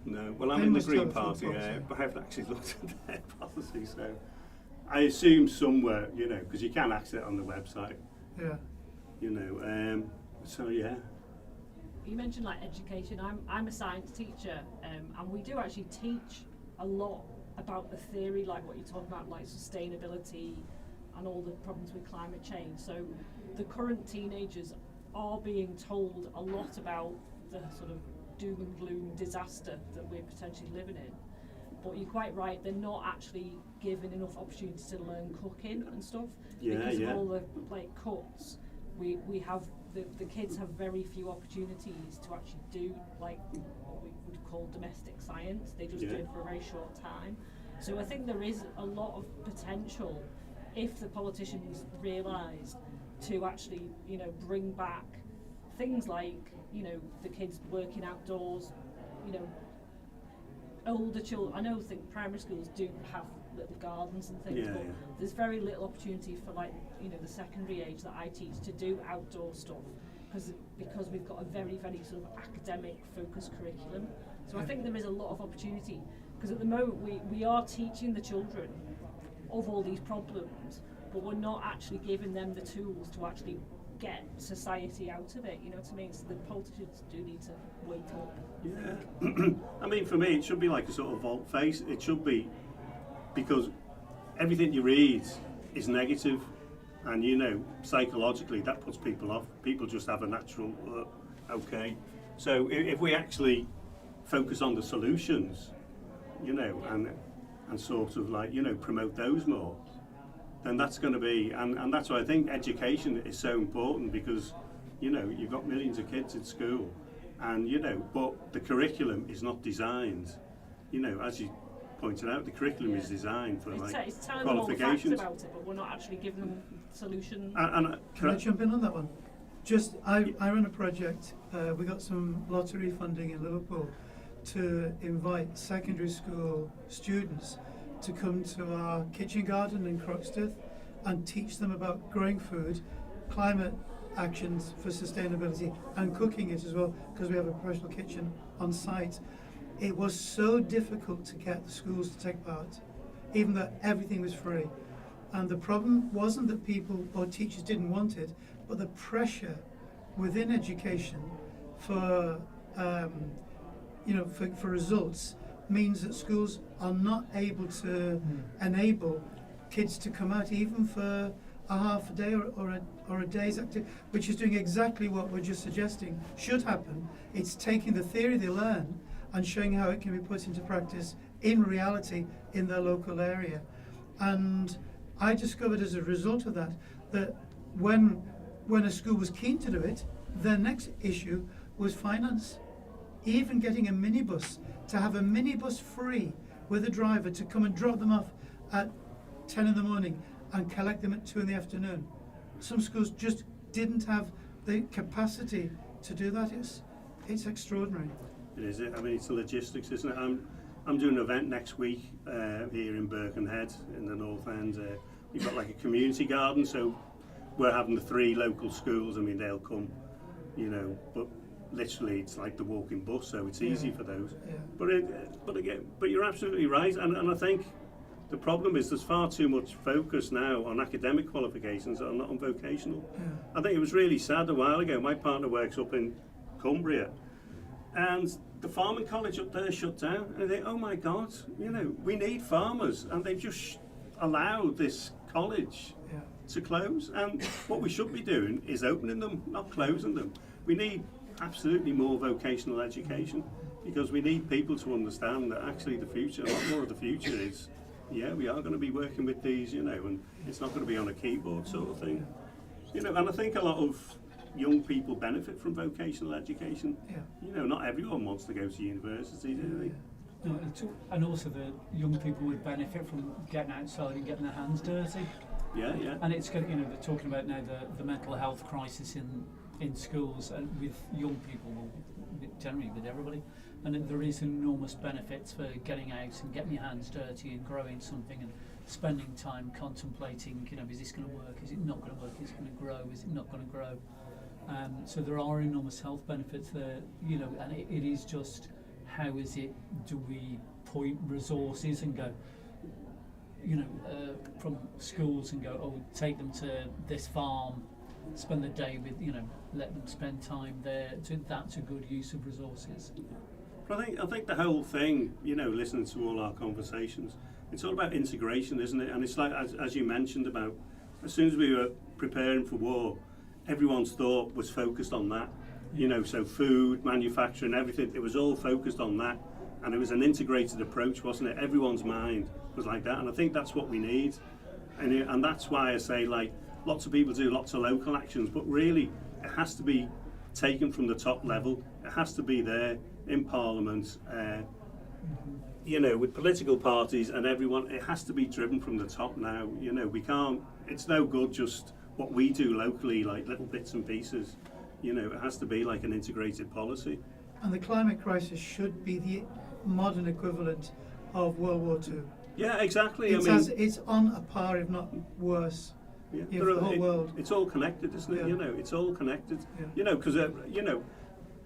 No, well, I'm They in the must Green have a food Party, policy. but I haven't actually looked at their policy, so I assume somewhere, because you can access it on the website, Yeah. So yeah. You mentioned like education. I'm a science teacher, and we do actually teach a lot about the theory, like what you're talking about, like sustainability and all the problems with climate change. So the current teenagers are being told a lot about the sort of doom and gloom disaster that we're potentially living in. But you're quite right, they're not actually given enough opportunity to learn cooking and stuff. Because of all the like cuts, we have the kids have very few opportunities to actually do like what we would call domestic science. They just do it for a very short time. So I think there is a lot of potential if the politicians realised to actually, you know, bring back things like, you know, the kids working outdoors, you know, older children. I think primary schools do have little gardens and things, but there's very little opportunity for, like, you know, the secondary age that I teach to do outdoor stuff because we've got a very, very sort of academic focused curriculum. So I think there is a lot of opportunity, because at the moment we are teaching the children of all these problems, but we're not actually giving them the tools to actually get society out of it, you know what I mean? So the politicians do need to wake up. Yeah. I mean, for me, it should be like a sort of vault face. It should be, because everything you read is negative, and, you know, psychologically that puts people off. People just have a natural, okay. So if we actually focus on the solutions, you know, and sort of like, you know, promote those more, then that's going to be, and that's why I think education is so important, because, you know, you've got millions of kids in school, and, you know, but the curriculum is not designed, you know, as you pointed out, the curriculum is designed for it's telling them all the facts about it, but we're not actually giving them solutions. Can I jump in on that one? Just, I run a project, we got some lottery funding in Liverpool to invite secondary school students to come to our kitchen garden in Croxteth and teach them about growing food, climate actions for sustainability, and cooking it as well, because we have a professional kitchen on site. It was so difficult to get the schools to take part, even though everything was free. And the problem wasn't that people or teachers didn't want it, but the pressure within education for for results means that schools are not able to enable kids to come out even for a half a day or a day's activity, which is doing exactly what we're just suggesting should happen. It's taking the theory they learn and showing how it can be put into practice in reality in their local area. And I discovered as a result of that when a school was keen to do it, their next issue was finance. Even getting a minibus, to have a minibus free with a driver to come and drop them off at 10 in the morning and collect them at 2 in the afternoon. Some schools just didn't have the capacity to do that. It's extraordinary. It is. I mean, it's the logistics, isn't it? I'm doing an event next week here in Birkenhead in the North End. We've got like a community garden, so we're having the 3 local schools. I mean, they'll come, you know, but literally it's like the walking bus, so it's easy for those. Yeah. But you're absolutely right, and I think the problem is there's far too much focus now on academic qualifications and not on vocational. Yeah. I think it was really sad a while ago. My partner works up in Cumbria, and the farming college up there shut down, and I think, oh my God, you know, we need farmers, and they've just allowed this college to close. And what we should be doing is opening them, not closing them. We need absolutely more vocational education, because we need people to understand that actually the future, a lot more of the future is, we are going to be working with these, you know, and it's not going to be on a keyboard sort of thing, you know. And I think a lot of young people benefit from vocational education. You know, not everyone wants to go to university, do they? No, and also the young people would benefit from getting outside and getting their hands dirty. Yeah. And it's good, you know, they're talking about now the mental health crisis in schools and with young people, generally with everybody, and there is enormous benefits for getting out and getting your hands dirty and growing something and spending time contemplating, you know, is this going to work, is it not going to work, is it going to grow, is it not going to grow. So there are enormous health benefits there, you know, and it is just how do we point resources and go, you know, from schools and go, oh, take them to this farm, spend the day with, you know, let them spend time there. That's a good use of resources. But I think the whole thing, you know, listening to all our conversations, it's all about integration, isn't it? And it's like, as you mentioned about, as soon as we were preparing for war, everyone's thought was focused on that. You know, so food, manufacturing, everything, it was all focused on that. And it was an integrated approach, wasn't it? Everyone's mind was like that. And I think that's what we need. And that's why I say, like, lots of people do lots of local actions, but really it has to be taken from the top level. It has to be there in Parliament, you know, with political parties and everyone. It has to be driven from the top now. You know, we can't, it's no good just what we do locally, like little bits and pieces. You know, it has to be like an integrated policy. And the climate crisis should be the modern equivalent of World War II. Yeah, exactly. It's on a par, if not worse, yeah, for the whole world. It's all connected, isn't it? Yeah. You know, it's all connected. Yeah. You know, because you know,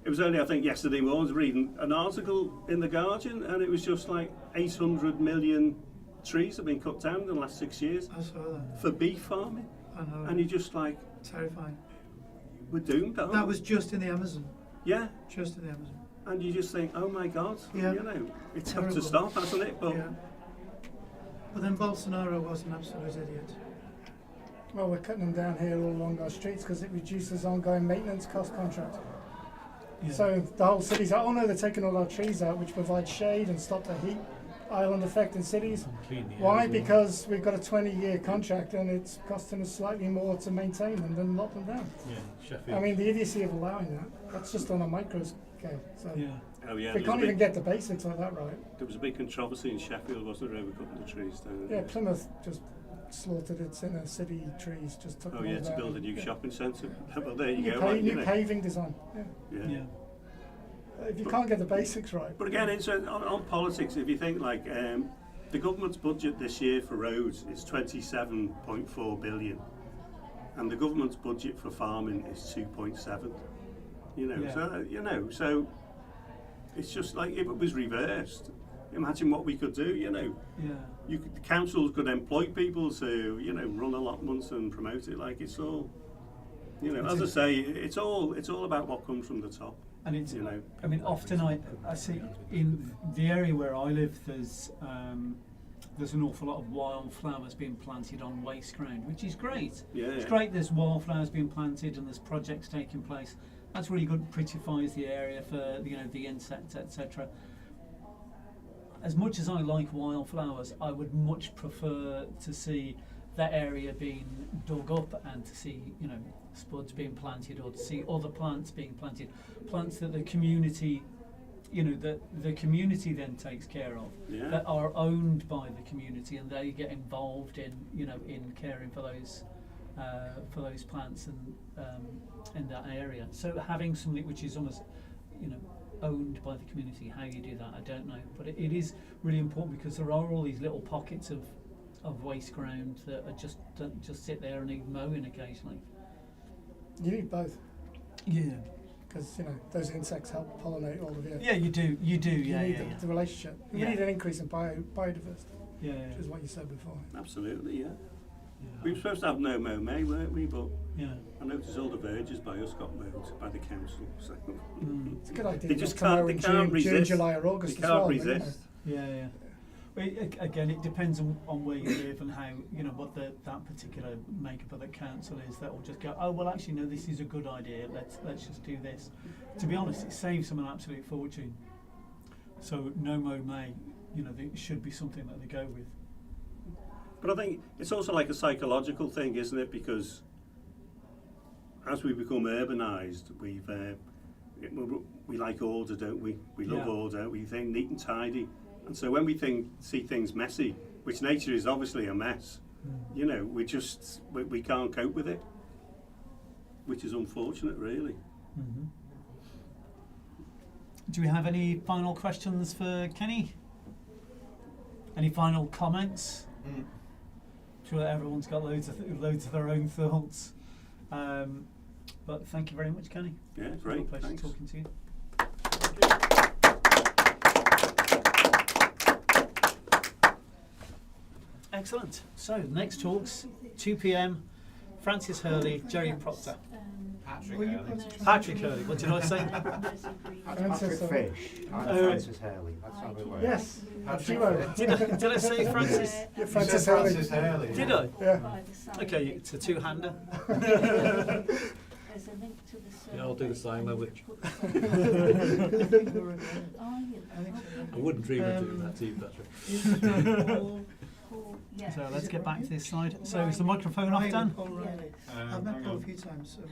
it was only, I think, yesterday morning I was reading an article in the Guardian, and it was just like 800 million trees have been cut down in the last 6 years I saw that. for beef farming, I know. and you're just like, Terrifying. we're doomed. Aren't That we? was just in the Amazon. Yeah, Just in the Amazon. and you just think, oh my God, Yeah. you know, it's Terrible. up to stop, hasn't it? But Yeah. But then Bolsonaro was an absolute idiot. Well, we're cutting them down here all along our streets because it reduces ongoing maintenance cost contract. Yeah. So the whole city's like, oh no, they're taking all our trees out, which provide shade and stop the heat island effect in cities. Why? Because we've got a 20-year contract and it's costing us slightly more to maintain them than knock them down. Yeah, Sheffield. I mean, the idiocy of allowing that, that's just on a micro scale. So Yeah. oh yeah, we there was can't a even big, get the basics like that right. there was a big controversy in Sheffield, wasn't there, over cutting the trees down? Yeah, Plymouth just slaughtered its inner city trees, just took Oh them yeah, all to down. build a new Yeah. shopping centre. Well, there you New, go. pa- like, you new know. paving design. Yeah. Yeah. Yeah. If you can't get the basics right. But again, it's on politics. If you think like the government's budget this year for roads is 27.4 billion, and the government's budget for farming is 2.7. You know, Yeah. so you know, so it's just like if it was reversed. Imagine what we could do. You know, Yeah. the councils could employ people to run allotments and promote it. Like it's all, as I say, it's all about what comes from the top. And it's, You know. I mean, often I see in the area where I live, there's an awful lot of wildflowers being planted on waste ground, which is great. Yeah, It's yeah. great there's wildflowers being planted and there's projects taking place. That's really good, prettifies the area for the insects, etc. As much as I like wildflowers, I would much prefer to see that area being dug up and to see spuds being planted, or to see other plants being planted, plants that the community that the community then takes care of, Yeah. that are owned by the community, and they get involved in in caring for those plants and in that area. So having something which is almost owned by the community, how you do that I don't know, but it is really important, because there are all these little pockets of waste ground that are don't just sit there and need mowing occasionally. You need both, Yeah. because those insects help pollinate all of you. Yeah, you do. You need need the relationship. We Yeah. need an increase in biodiversity, Yeah. which is what you said before. Absolutely, yeah. We were supposed to have no mow May, weren't we? But Yeah. I noticed all the verges by us got mowed by the council. So It's a good idea. They not just to mow can't. They in can't June, resist. June, July, or August. They as can't well, resist. Yeah. Well, again, it depends on where you live and how what that particular makeup of the council is. That will just go, oh well, actually no, this is a good idea. Let's just do this. To be honest, it saves them an absolute fortune. So no mow May, it should be something that they go with. But I think it's also like a psychological thing, isn't it? Because as we become urbanised, we like order, don't we? We love Yeah. order. We think neat and tidy, and so when we see things messy, which nature is obviously a mess, we can't cope with it, which is unfortunate, really. Mm-hmm. Do we have any final questions for Kenny? Any final comments? Sure that everyone's got loads of their own thoughts. But thank you very much, Kenny. Yeah, It's been a great. pleasure Thanks. talking to you. Excellent. So next talks, 2 p.m. Francis Hurley, Jerry Proctor. Patrick Hurley. What did I say? Francis, Fish. I'm Francis Hurley. That's how it works. Yes, Patrick duo. Did I say Francis? Yeah, Francis Hurley. Hurley. Did I? Yeah. Okay, it's a two-hander. There's a link to the survey. Yeah, I'll do the same, I and would. put the photos. Are you? I wouldn't dream of doing that to you, Patrick. Yeah. So let's Is it get back to Ryan? this slide. So is the microphone off, Dan? Paul Riley. I've met hang Paul a on. few times. So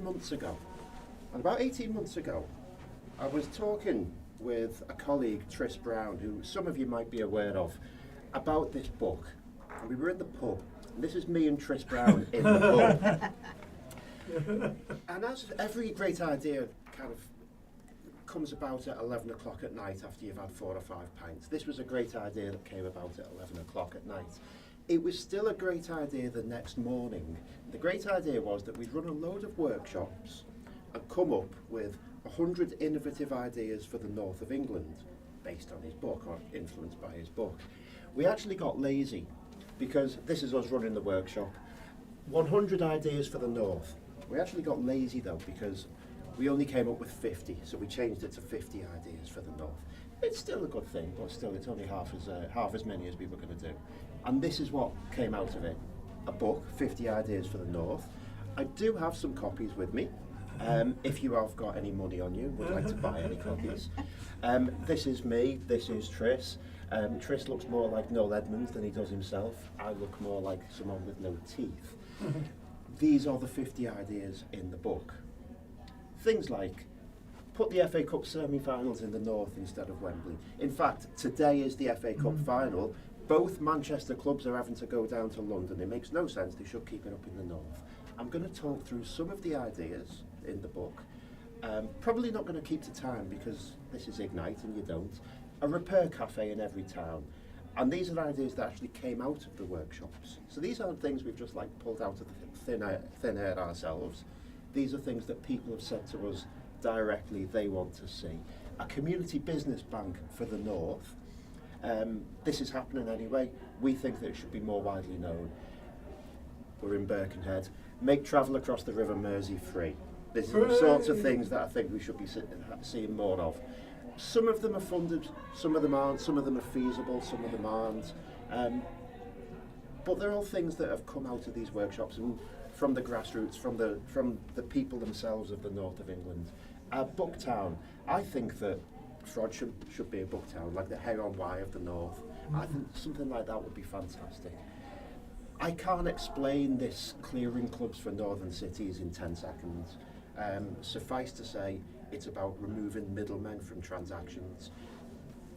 months ago. And about 18 months ago, I was talking with a colleague, Tris Brown, who some of you might be aware of, about this book. And we were in the pub, and this is me and Tris Brown in the pub. And as every great idea kind of comes about at 11 o'clock at night after you've had 4 or 5 pints, this was a great idea that came about at 11 o'clock at night. It was still a great idea the next morning. The great idea was that we'd run a load of workshops and come up with 100 innovative ideas for the north of England, based on his book or influenced by his book. We actually got lazy, because this is us running the workshop. 100 ideas for the north. We actually got lazy though, because we only came up with 50, so we changed it to 50 ideas for the north. It's still a good thing, but still it's only half as many as we were going to do. And this is what came out of it. A book, 50 ideas for the north. I do have some copies with me. If you have got any money on you, would like to buy any copies. This is me, this is Tris. Tris looks more like Noel Edmonds than he does himself. I look more like someone with no teeth. These are the 50 ideas in the book. Things like, put the FA Cup semi-finals in the north instead of Wembley. In fact, today is the FA Cup final. Both Manchester clubs are having to go down to London. It makes no sense, they should keep it up in the north. I'm going to talk through some of the ideas in the book. Probably not going to keep to time because this is Ignite and you don't. A repair cafe in every town. And these are ideas that actually came out of the workshops. So these aren't things we've just like pulled out of the thin air ourselves. These are things that people have said to us directly they want to see. A community business bank for the north. This is happening anyway. We think that it should be more widely known. We're in Birkenhead. Make travel across the River Mersey free. These are the sorts of things that I think we should be seeing more of. Some of them are funded, some of them aren't, some of them are feasible, some of them aren't. But they're all things that have come out of these workshops and from the grassroots, from the people themselves of the north of England. Booktown. I think that Frodsham should be a book town, like the Hay-on-Wye of the north. I think something like that would be fantastic. I can't explain this clearing clubs for northern cities in 10 seconds. Suffice to say, it's about removing middlemen from transactions.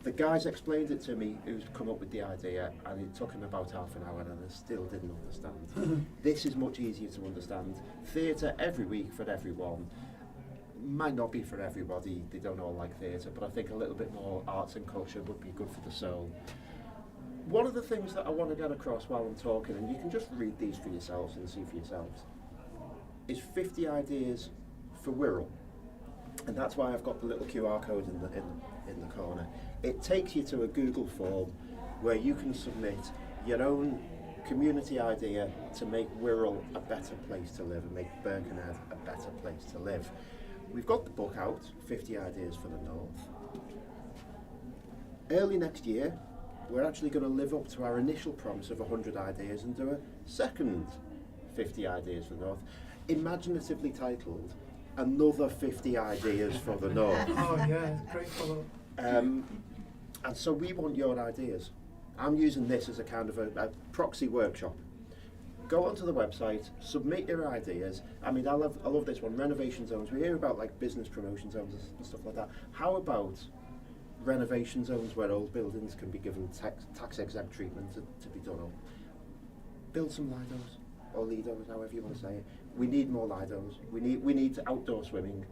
The guys explained it to me who's come up with the idea, and it took him about half an hour and I still didn't understand. This is much easier to understand. Theatre every week for everyone. Might not be for everybody, they don't all like theatre, but I think a little bit more arts and culture would be good for the soul. One of the things that I want to get across while I'm talking, and you can just read these for yourselves and see for yourselves, is 50 ideas for Wirral. And that's why I've got the little QR code in the corner. It takes you to a Google form where you can submit your own community idea to make Wirral a better place to live and make Birkenhead a better place to live. We've got the book out, 50 Ideas for the North. Early next year, we're actually going to live up to our initial promise of 100 ideas and do a second 50 Ideas for the North, imaginatively titled Another 50 Ideas for the North. Oh yeah, great follow-up. And so we want your ideas. I'm using this as a kind of a proxy workshop. Go onto the website, submit your ideas. I mean, I love this one, renovation zones. We hear about like business promotion zones and stuff like that. How about renovation zones where old buildings can be given tax exempt treatment to be done up? Build some Lidos, or Lidos, however you want to say it. We need more Lidos. We need outdoor swimming.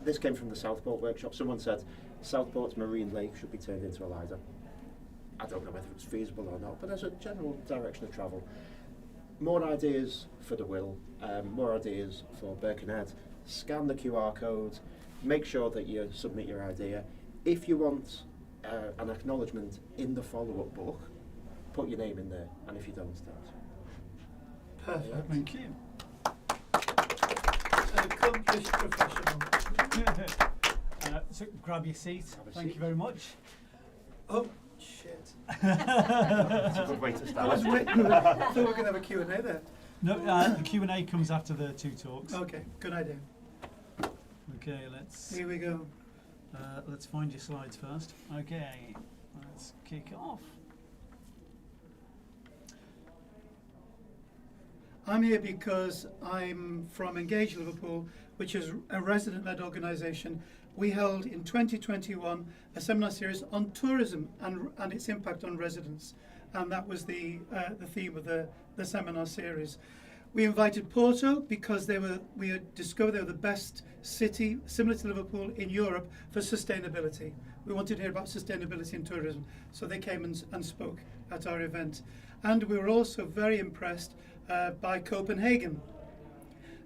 This came from the Southport workshop. Someone said Southport's Marine Lake should be turned into a Lido. I don't know whether it's feasible or not, but there's a general direction of travel. More ideas for the Wirral, more ideas for Birkenhead. Scan the QR code, make sure that you submit your idea. If you want an acknowledgement in the follow-up book, put your name in there, and if you don't, don't. Perfect. Thank you. Accomplished professional. So grab your seat. Thank you very much. Oh, shit. That's a good way to start. I thought we were going to have a Q&A there. No, the Q&A comes after the two talks. Okay, good idea. Okay, let's. Here we go. Let's find your slides first. Okay, let's kick off. I'm here because I'm from Engage Liverpool, which is a resident-led organisation. We held in 2021 a seminar series on tourism and its impact on residents, and that was the theme of the seminar series. We invited Porto because we had discovered they were the best city, similar to Liverpool, in Europe for sustainability. We wanted to hear about sustainability in tourism, so they came and spoke at our event. And we were also very impressed by Copenhagen,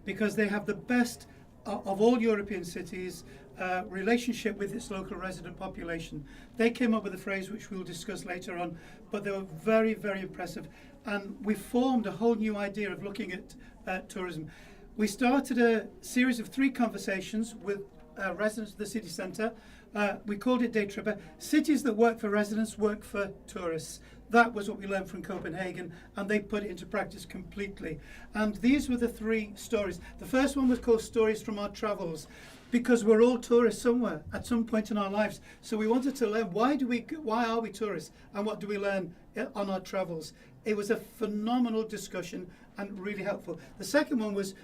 because they have the best of all European cities relationship with its local resident population. They came up with a phrase which we'll discuss later on, but they were very, very impressive. And we formed a whole new idea of looking at tourism. We started a series of 3 conversations with residents of the city centre. We called it Day Tripper. Cities that work for residents work for tourists. That was what we learned from Copenhagen, and they put it into practice completely. And these were the 3 stories. The first one was called Stories from Our Travels, because we're all tourists somewhere at some point in our lives. So we wanted to learn why are we tourists, and what do we learn on our travels. It was a phenomenal discussion and really helpful. The second one was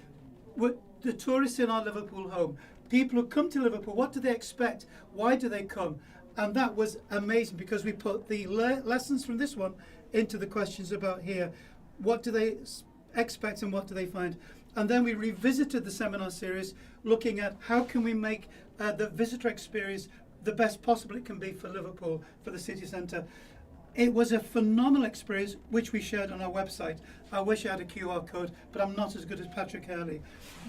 the tourists in our Liverpool home. People who come to Liverpool, what do they expect? Why do they come? And that was amazing, because we put the lessons from this one into the questions about here. What do they expect and what do they find? And then we revisited the seminar series, looking at how can we make the visitor experience the best possible it can be for Liverpool, for the city centre. It was a phenomenal experience, which we shared on our website. I wish I had a QR code, but I'm not as good as Patrick Hurley.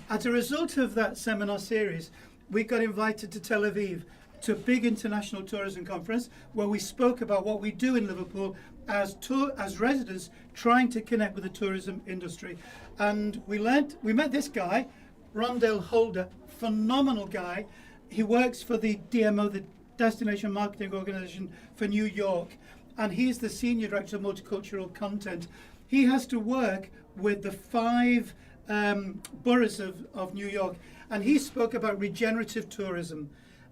As a result of that seminar series, we got invited to Tel Aviv to a big international tourism conference, where we spoke about what we do in Liverpool as residents trying to connect with the tourism industry. And we met this guy, Rondale Holder, phenomenal guy. He works for the DMO, the Destination Marketing Organization for New York, and he's the Senior Director of Multicultural Content. He has to work with the 5 boroughs of New York, and he spoke about regenerative tourism.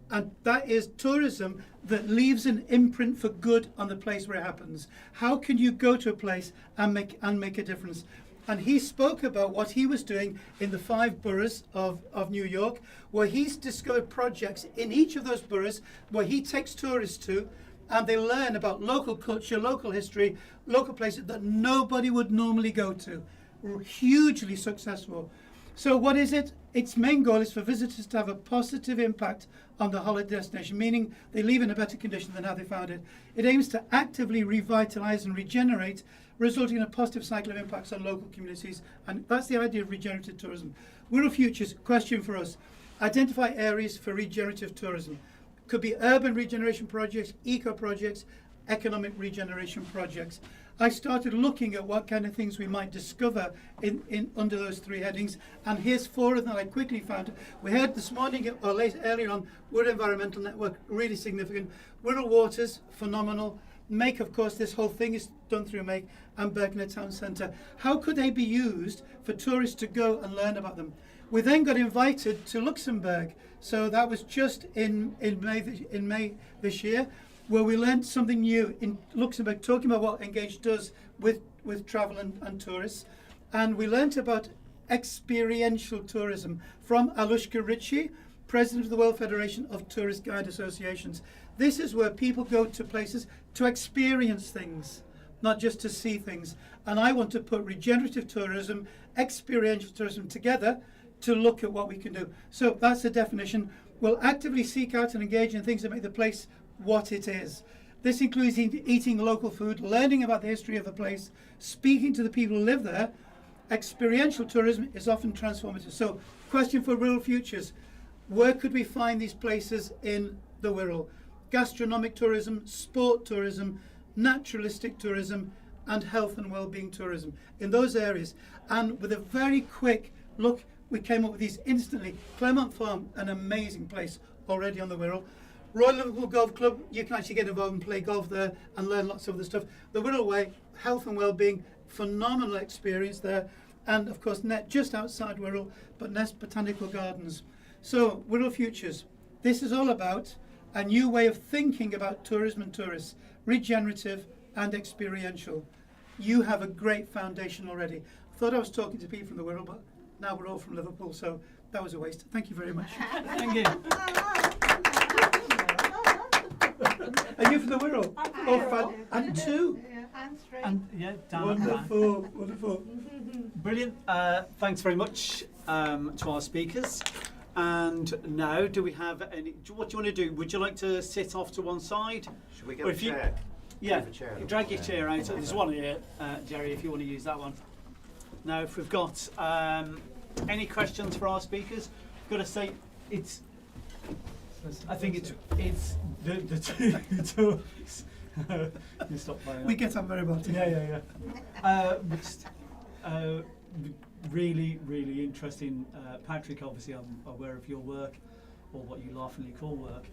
And that is tourism that leaves an imprint for good on the place where it happens. How can you go to a place and make a difference? And he spoke about what he was doing in the 5 boroughs of New York, where he's discovered projects in each of those boroughs where he takes tourists to, and they learn about local culture, local history, local places that nobody would normally go to. Hugely successful. So what is it? Its main goal is for visitors to have a positive impact on the holiday destination, meaning they leave in a better condition than how they found it. It aims to actively revitalise and regenerate, resulting in a positive cycle of impacts on local communities. And that's the idea of regenerative tourism. Wirral Futures, question for us. Identify areas for regenerative tourism. Could be urban regeneration projects, eco projects, economic regeneration projects. I started looking at what kind of things we might discover in under those 3 headings, and here's 4 of them that I quickly found. We heard this morning, or earlier on, Wirral Environmental Network, really significant. Wirral Waters, phenomenal. Make, of course, this whole thing is done through Make, and Birkenhead Town Centre. How could they be used for tourists to go and learn about them? We then got invited to Luxembourg, so that was just in May this year, where we learned something new in Luxembourg, talking about what Engage does with travel and tourists. And we learned about experiential tourism from Alushka Ritchie, President of the World Federation of Tourist Guide Associations. This is where people go to places to experience things, not just to see things. And I want to put regenerative tourism, experiential tourism together to look at what we can do. So that's the definition. We'll actively seek out and engage in things that make the place what it is. This includes eating local food, learning about the history of the place, speaking to the people who live there. Experiential tourism is often transformative. So, question for Wirral Futures. Where could we find these places in the Wirral? Gastronomic tourism, sport tourism, naturalistic tourism, and health and well-being tourism. In those areas. And with a very quick look, we came up with these instantly. Claremont Farm, an amazing place already on the Wirral. Royal Liverpool Golf Club, you can actually get involved and play golf there and learn lots of other stuff. The Wirral Way, health and well-being, phenomenal experience there. And of course, just outside Wirral, but Nest Botanical Gardens. So, Wirral Futures, this is all about a new way of thinking about tourism and tourists, regenerative and experiential. You have a great foundation already. thought I was talking to people from the Wirral, but now we're all from Liverpool, so that was a waste. Thank you very much. Thank you. Are you from the Wirral? I'm from Oh, Wirral. and two. Yeah, and three. And yeah, down at the back. Wonderful, wonderful. Brilliant. Thanks very much to our speakers. And now, do we have any? What do you want to do? Would you like to sit off to one side? Should we get Or a if you- chair? Yeah, Have a chair. drag your chair out. There's one here, Jerry, if you want to use that one. Now, if we've got any questions for our speakers, I've got to say it's. I think it's the two. You stop playing. We get on very well together. Yeah. Really, really interesting. Patrick, obviously, I'm aware of your work, or what you laughingly call work.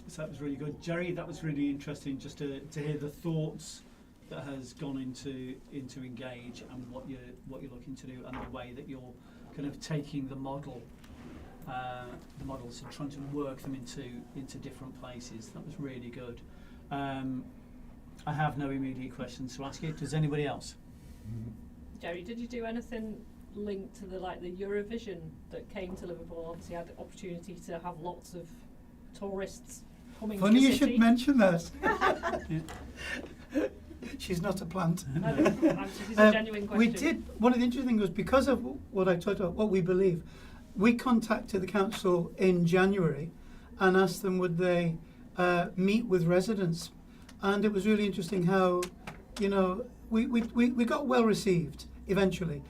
So that was really good. Jerry, that was really interesting just to hear the thoughts that has gone into Engage and what you're looking to do, and the way that you're kind of taking the models and trying to work them into different places. That was really good. I have no immediate questions to ask you. Does anybody else? Jerry, did you do anything linked to the Eurovision that came to Liverpool? Obviously, had the opportunity to have lots of tourists coming Funny to the you city. should mention that. She's not a plant. No, this is a genuine question. We did. One of the interesting things was because of what I talked about, what we believe. We contacted the council in January and asked them would they meet with residents, and it was really interesting how, we got well received eventually,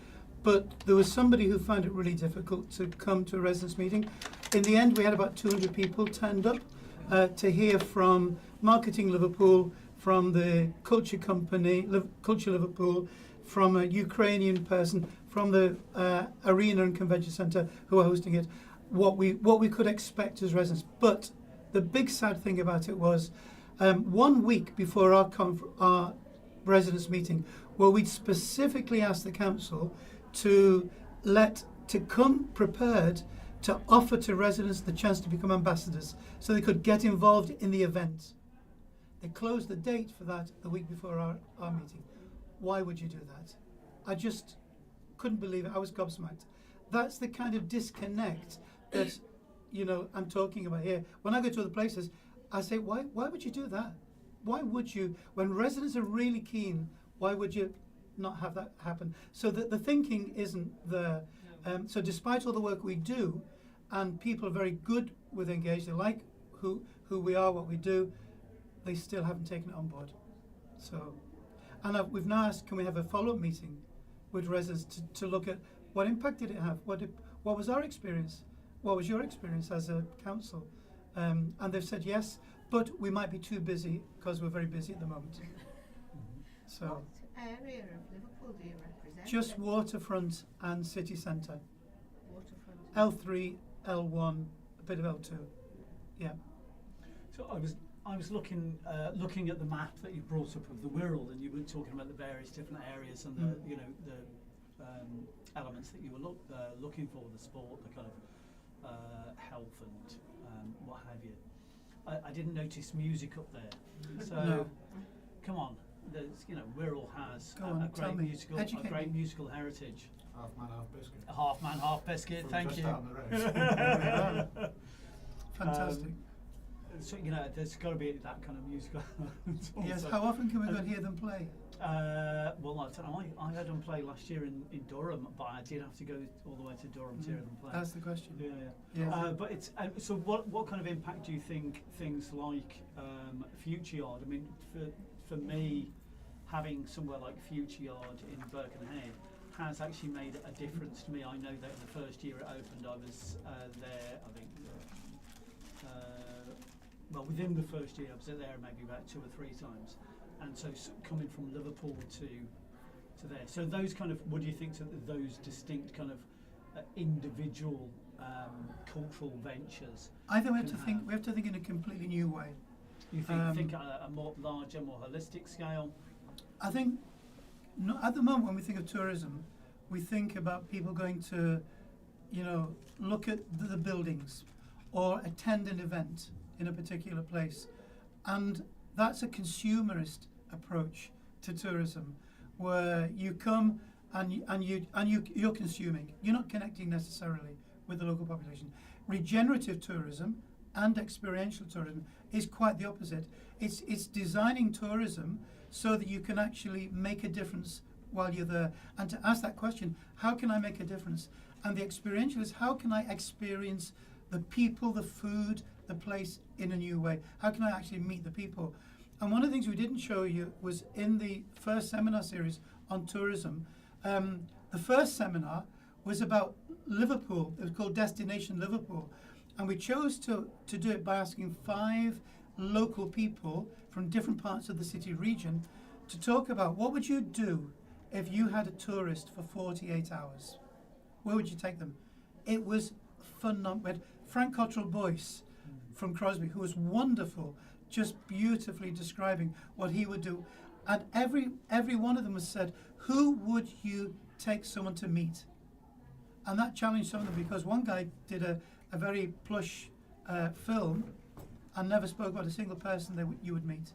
but there was somebody who found it really difficult to come to a residents meeting. In the end, we had about 200 people turned up to hear from Marketing Liverpool, from the culture company, Culture Liverpool, from a Ukrainian person, from the Arena and Convention Centre who are hosting it, what we could expect as residents. But the big sad thing about it was 1 week before our residents meeting, where we'd specifically asked the council to come prepared to offer to residents the chance to become ambassadors so they could get involved in the event. They closed the date for that the week before our meeting. Why would you do that? I just couldn't believe it. I was gobsmacked. That's the kind of disconnect that I'm talking about here. When I go to other places, I say, why would you do that? Why would you, when residents are really keen, why would you not have that happen? So the thinking isn't there. So despite all the work we do, and people are very good with Engage, they like who we are, what we do, they still haven't taken it on board. So, and we've now asked, can we have a follow-up meeting with residents to look at what impact did it have? What was our experience? What was your experience as a council? And they've said yes, but we might be too busy because we're very busy at the moment. So, what area of Liverpool do you represent? just waterfront and city centre. Waterfront. L3, L1, a bit of L2. Yeah. So I was looking at the map that you brought up of the Wirral, and you were talking about the various different areas and the elements that you were looking for, the sport, the kind of health and what have you. I didn't notice music up there, so No. come on. There's, Wirral has Go on, a tell me. Educate great me. musical heritage. Half man, half biscuit. A half man, half biscuit. From Thank just you. down the road. Fantastic. So there's got to be that kind of musical. Yes, how often can we go and hear them play? Well, I don't know. I heard them play last year in Durham, but I did have to go all the way to Durham to hear them play. That's the question. Yeah. But it's so. What kind of impact do you think things like Future Yard? I mean, for me, having somewhere like Future Yard in Birkenhead has actually made a difference to me. I know that the first year it opened, I was there. I think. Well, within the first year, I was there maybe about 2 or 3 times, and so coming from Liverpool to there. So those kind of, what do you think to those distinct kind of individual cultural ventures? I think we have to think in a completely new way. You think at a more larger, more holistic scale? I think at the moment when we think of tourism, we think about people going to, look at the buildings or attend an event in a particular place, and that's a consumerist approach to tourism, where you come you're consuming. You're not connecting necessarily with the local population. Regenerative tourism and experiential tourism is quite the opposite. It's designing tourism so that you can actually make a difference while you're there. And to ask that question, how can I make a difference? And the experiential is, how can I experience the people, the food, the place in a new way? How can I actually meet the people? And one of the things we didn't show you was in the first seminar series on tourism. The first seminar was about Liverpool. It was called Destination Liverpool. And we chose to do it by asking 5 local people from different parts of the city region to talk about what would you do if you had a tourist for 48 hours. Where would you take them? It was phenomenal. We had Frank Cottrell Boyce from Crosby, who was wonderful, just beautifully describing what he would do. And every one of them was said, who would you take someone to meet? And that challenged some of them, because one guy did a very plush film and never spoke about a single person that you would meet.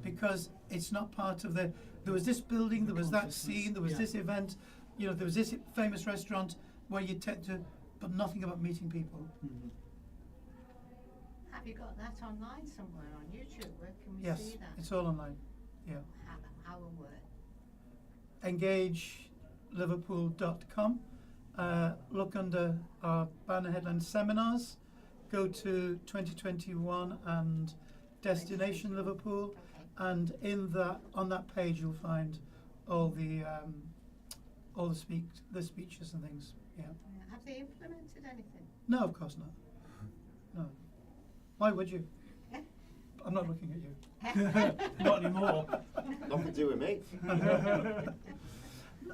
Because it's not part of there was this building, there was that scene, there was this event, there was this famous restaurant where you tend to, but nothing about meeting people. Have you got that online somewhere on YouTube? Where can we Yes, see that? it's all online. Yeah. How and where? EngageLiverpool.com. Look under our banner headline seminars. Go to 2021 and Destination Liverpool, and on that page you'll find all the speeches and things. Yeah. Have they implemented anything? No, of course not. No. Why would you? I'm not looking at you. Not anymore. Nothing to do with me.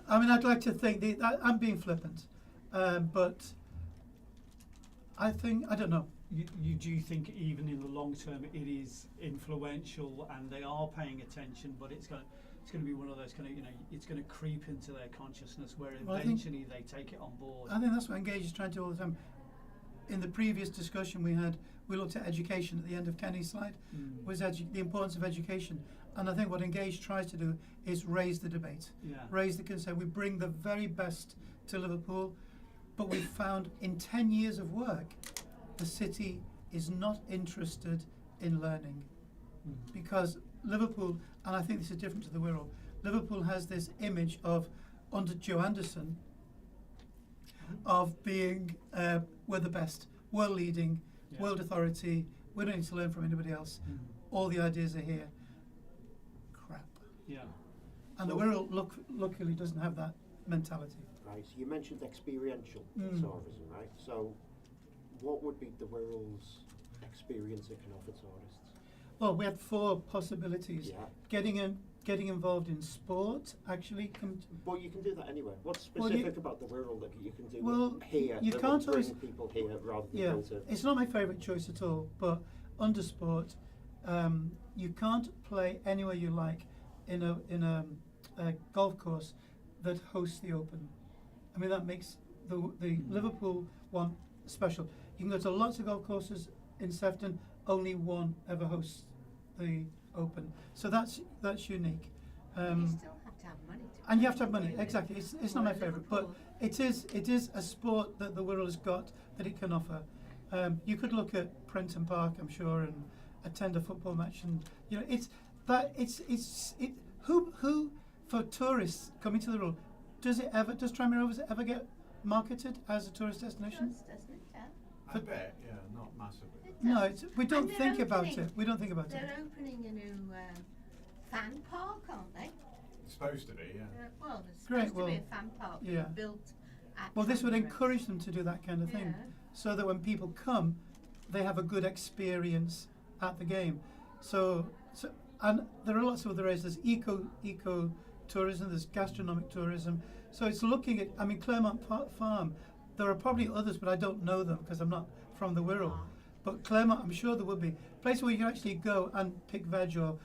I mean, I'd like to think I'm being flippant, but I don't know. Do you think even in the long term it is influential and they are paying attention, but it's going to be one of those kind of, it's going to creep into their consciousness where eventually they take it on board? I think that's what Engage is trying to do all the time. In the previous discussion we looked at education at the end of Kenny's slide, was the importance of education. And I think what Engage tries to do is raise the debate, raise the concern. We bring the very best to Liverpool, but we've found in 10 years of work, the city is not interested in learning. Because Liverpool, and I think this is different to the Wirral, Liverpool has this image of, under Joe Anderson, of being we're the best, world leading, world authority, we don't need to learn from anybody else, all the ideas are here. Crap. Yeah. And the Wirral luckily doesn't have that mentality. Right, so you mentioned experiential tourism, right? So what would be the Wirral's experience it can offer tourists? Well, we had 4 possibilities. Yeah. Getting involved in sport, actually. But you can do that anywhere. What's specific about the Wirral that you can do here? You that can't would bring always people here rather than go to. It's not my favourite choice at all. But under sport, you can't play anywhere you like in a golf course that hosts the Open. I mean, that makes the Liverpool one special. You can go to lots of golf courses in Sefton. Only one ever hosts the Open, so that's unique. You still have to have money to and you have to have money, exactly. It's not my favourite, but it is a sport that the Wirral has got that it can offer. You could look at Prenton Park, I'm sure, and attend a football match, and who for tourists coming to the Wirral, does Tranmere Rovers ever get marketed as a tourist destination? Doesn't it? Yeah. I bet, yeah, not massively. No, we don't think about it. We don't think about it. They're opening a new fan park, aren't they? It's supposed to be, yeah. Well, it's supposed to be a fan park being built at Well, this would Tranmere. encourage them to do that kind of thing, so that when people come, they have a good experience at the game. So and there are lots of other areas. There's eco tourism, there's gastronomic tourism. So it's looking at, I mean, Claremont Farm. There are probably others, but I don't know them because I'm not from the Wirral. But Claremont, I'm sure there would be a place where you can actually go and pick veg, or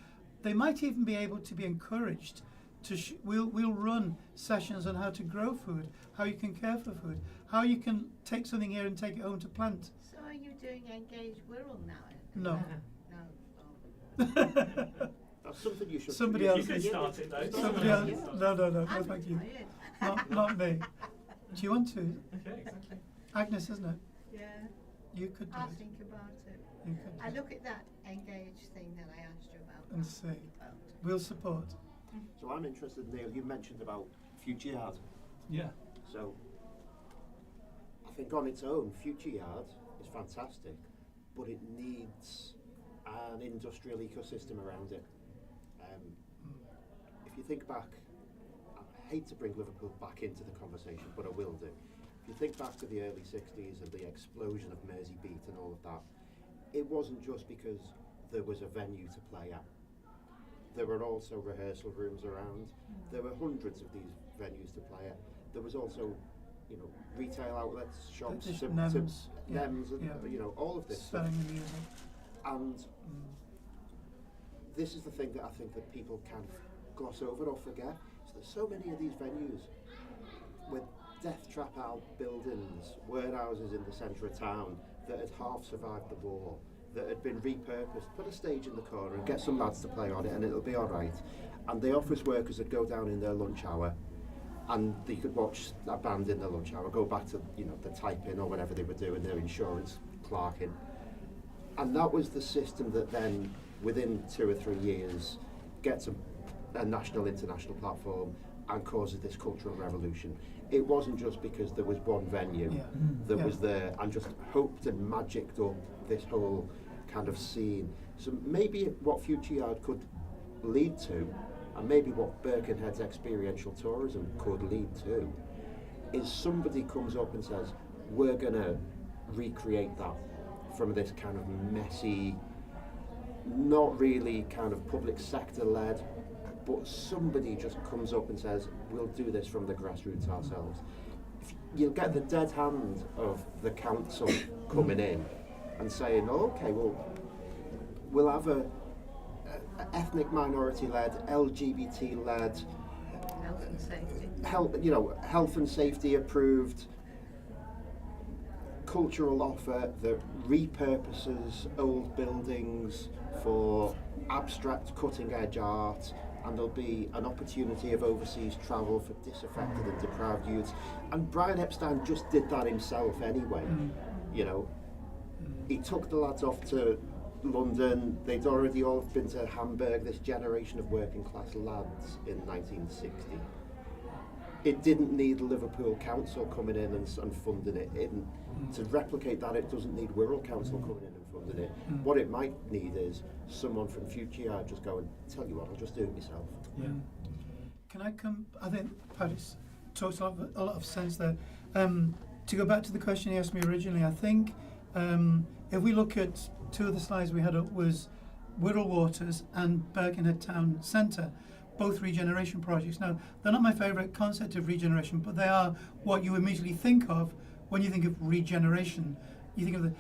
they might even be able to be encouraged to. We'll run sessions on how to grow food, how you can care for food, how you can take something here and take it home to plant. So are you doing Engage Wirral now? No. That's something you should. Somebody else. You can start it though. Somebody else. No, thank you. not me. Do you want to? Okay, exactly. Agnes, isn't it? Yeah, You could do I'll it. think about it. You could I do it. look at that engage thing that I asked you about. And see. We'll support. So I'm interested, Neil, you mentioned about Future Yard. Yeah. So I think on its own, Future Yard is fantastic, but it needs an industrial ecosystem around it. If you think back, I hate to bring Liverpool back into the conversation, but I will do. If you think back to the early 60s and the explosion of Mersey Beat and all of that, it wasn't just because there was a venue to play at. There were also rehearsal rooms around. There were hundreds of these venues to play at. There was also, you know, retail outlets, shops, NEMS, NEMS, and yeah. you know, all of this stuff. Selling the music. And this is the thing that I think that people kind of gloss over or forget. So there's so many of these venues with death trap out buildings, warehouses in the centre of town that had half survived the war, that had been repurposed. Put a stage in the corner and get some lads to play on it and it'll be all right. And the office workers would go down in their lunch hour and they could watch a band in their lunch hour, go back to, you know, the typing or whatever they were doing, their insurance clerking. And that was the system that then, within 2 or 3 years, gets a national, international platform and causes this cultural revolution. It wasn't just because there was one venue that was there and just hoped and magicked up this whole kind of scene. So maybe what Future Yard could lead to, and maybe what Birkenhead's experiential tourism could lead to, is somebody comes up and says, we're going to recreate that from this kind of messy, not really kind of public sector led, but somebody just comes up and says, we'll do this from the grassroots ourselves. You'll get the dead hand of the council coming in and saying, oh, okay, well, we'll have a ethnic minority led, LGBT led, Health and safety. Health and safety approved cultural offer that repurposes old buildings for abstract cutting edge art, and there'll be an opportunity of overseas travel for disaffected and deprived youths. And Brian Epstein just did that himself anyway. You know, he took the lads off to London. They'd already all been to Hamburg, this generation of working class lads in 1960. It didn't need Liverpool Council coming in and funding it. To replicate that, it doesn't need Wirral Council coming in and funding it. What it might need is someone from Future Yard just going, tell you what, I'll just do it myself. Yeah. Can I come? I think Paddy's talks a lot of sense there. To go back to the question he asked me originally, I think if we look at two of the slides we had up was Wirral Waters and Birkenhead Town Centre, both regeneration projects. Now, they're not my favourite concept of regeneration, but they are what you immediately think of when you think of regeneration. You think of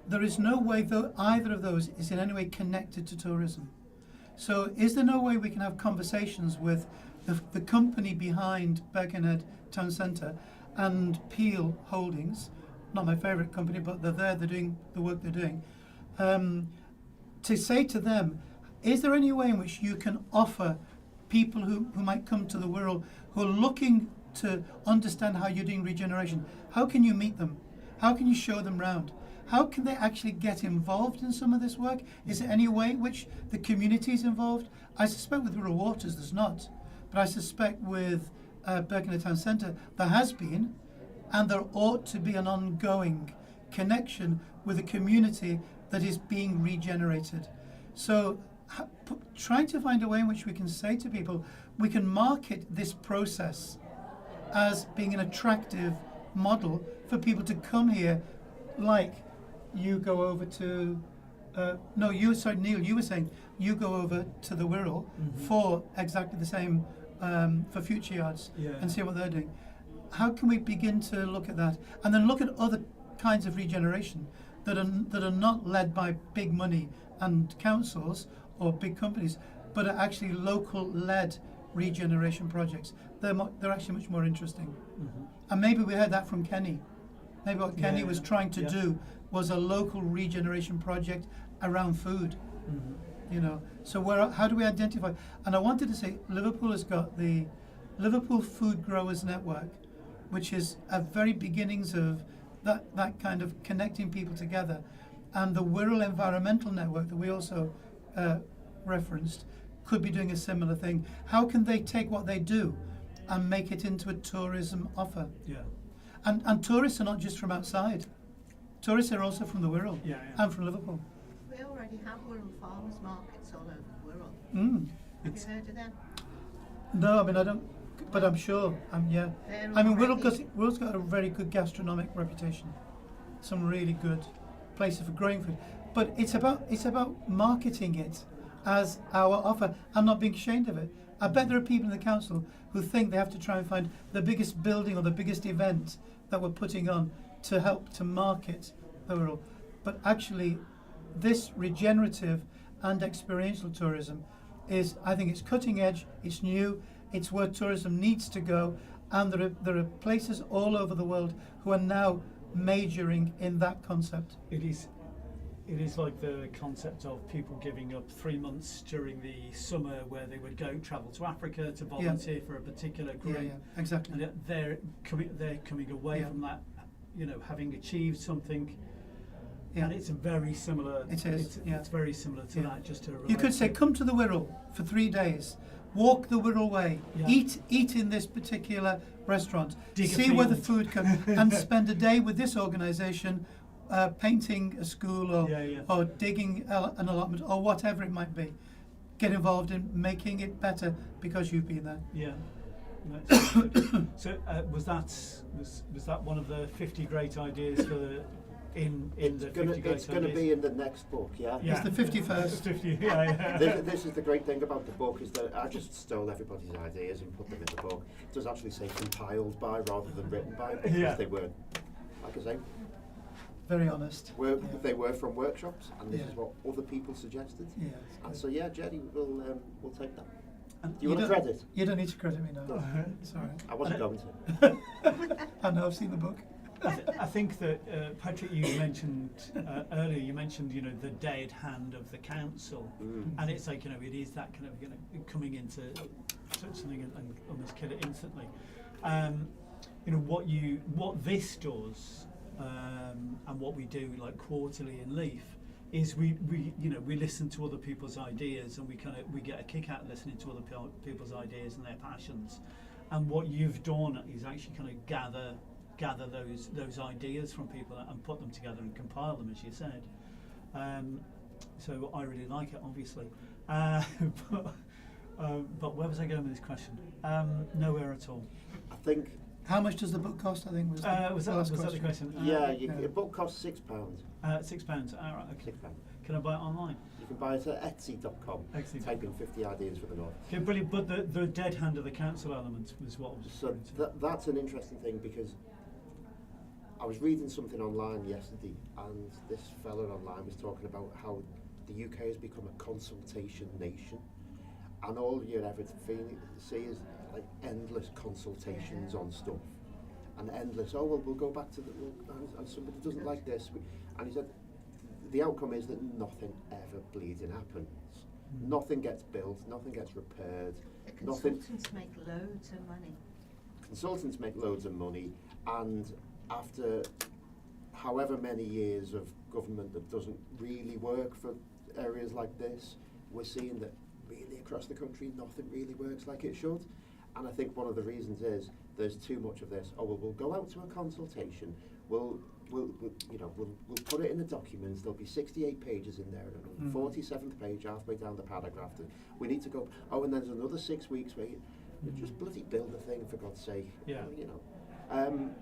there is no way though either of those is in any way connected to tourism. So is there no way we can have conversations with the company behind Birkenhead Town Centre and Peel Holdings, not my favourite company, but they're there, they're doing the work they're doing, to say to them, is there any way in which you can offer people who might come to the Wirral who are looking to understand how you're doing regeneration, how can you meet them? How can you show them round? How can they actually get involved in some of this work? Is there any way in which the community is involved? I suspect with Wirral Waters there's not, but I suspect with Birkenhead Town Centre there has been, and there ought to be an ongoing connection with a community that is being regenerated. So trying to find a way in which we can say to people, we can market this process as being an attractive model for people to come here, like you go over to, Neil, you were saying you go over to the Wirral for exactly the same, for Future Yards and see what they're doing. How can we begin to look at that and then look at other kinds of regeneration that are not led by big money and councils or big companies, but are actually local-led regeneration projects? They're actually much more interesting. And maybe we heard that from Kenny. Maybe what Kenny was trying to do was a local regeneration project around food. You know, so how do we identify? And I wanted to say Liverpool has got the Liverpool Food Growers Network, which is at very beginnings of that kind of connecting people together, and the Wirral Environmental Network that we also referenced could be doing a similar thing. How can they take what they do and make it into a tourism offer? Yeah. And tourists are not just from outside. Tourists are also from the Wirral and from Liverpool. We already have Wirral farmers markets all over Wirral. Have you heard of them? No, I mean I don't, but I'm sure. Yeah. They're I mean already- Wirral's got a very good gastronomic reputation. Some really good places for growing food. But it's about marketing it as our offer and not being ashamed of it. I bet there are people in the council who think they have to try and find the biggest building or the biggest event that we're putting on to help to market the Wirral. But actually, this regenerative and experiential tourism is, I think it's cutting edge, it's new, it's where tourism needs to go, and there are places all over the world who are now majoring in that concept. It is like the concept of people giving up 3 months during the summer where they would go travel to Africa to volunteer for a particular group. Yeah, exactly. And they're coming away from that, having achieved something. Yeah. And it's very similar. It is. It's very similar to that. Just to You could say, come to the Wirral for 3 days, walk the Wirral way, eat in this particular restaurant, see where the food comes, and spend a day with this organisation, painting a school or digging an allotment or whatever it might be. Get involved in making it better because you've been there. Yeah. So was that one of the 50 great ideas for the It's going to be in the next book, yeah. It's the 51st. 50, This is the great thing about the book, is that I just stole everybody's ideas and put them in the book. It does actually say compiled by rather than written by, because they were, like I say, very honest. They were from workshops, and this is what other people suggested. And so Jenny will take that. Do you want credit? You don't need to credit me now. Sorry. I wasn't going to. I know, I've seen the book. I think that Patrick, you mentioned earlier. You mentioned, the dead hand of the council, and it's like it is that kind of coming into touch something and almost kill it instantly. What this does, and what we do like quarterly in Leaf, is we listen to other people's ideas, and we get a kick out of listening to other people's ideas and their passions. And what you've done is actually kind of gather those ideas from people and put them together and compile them, as you said. So I really like it, obviously. But where was I going with this question? Nowhere at all. I think. How much does the book cost? I think was that the question? The book costs £6. £6. All right. Okay. £6. Can I buy it online? You can buy it at Etsy.com. Type in 50 ideas for the North. Okay, brilliant. But the dead hand of the council element was what was. So that's an interesting thing, because I was reading something online yesterday, and this fella online was talking about how the UK has become a consultation nation, and all you ever see is like endless consultations on stuff, and endless. Oh well, we'll go back to and somebody doesn't like this, and he said the outcome is that nothing ever bleeding happens. Nothing gets built, nothing gets repaired. The consultants make loads of money. Consultants make loads of money, and after however many years of government that doesn't really work for areas like this, we're seeing that really across the country nothing really works like it should. And I think one of the reasons is there's too much of this. Oh well, we'll go out to a consultation. We'll put it in the documents. There'll be 68 pages in there, and 47th page halfway down the paragraph. We need to go. Oh, and there's another 6 weeks where you just bloody build a thing, for God's sake. Yeah. And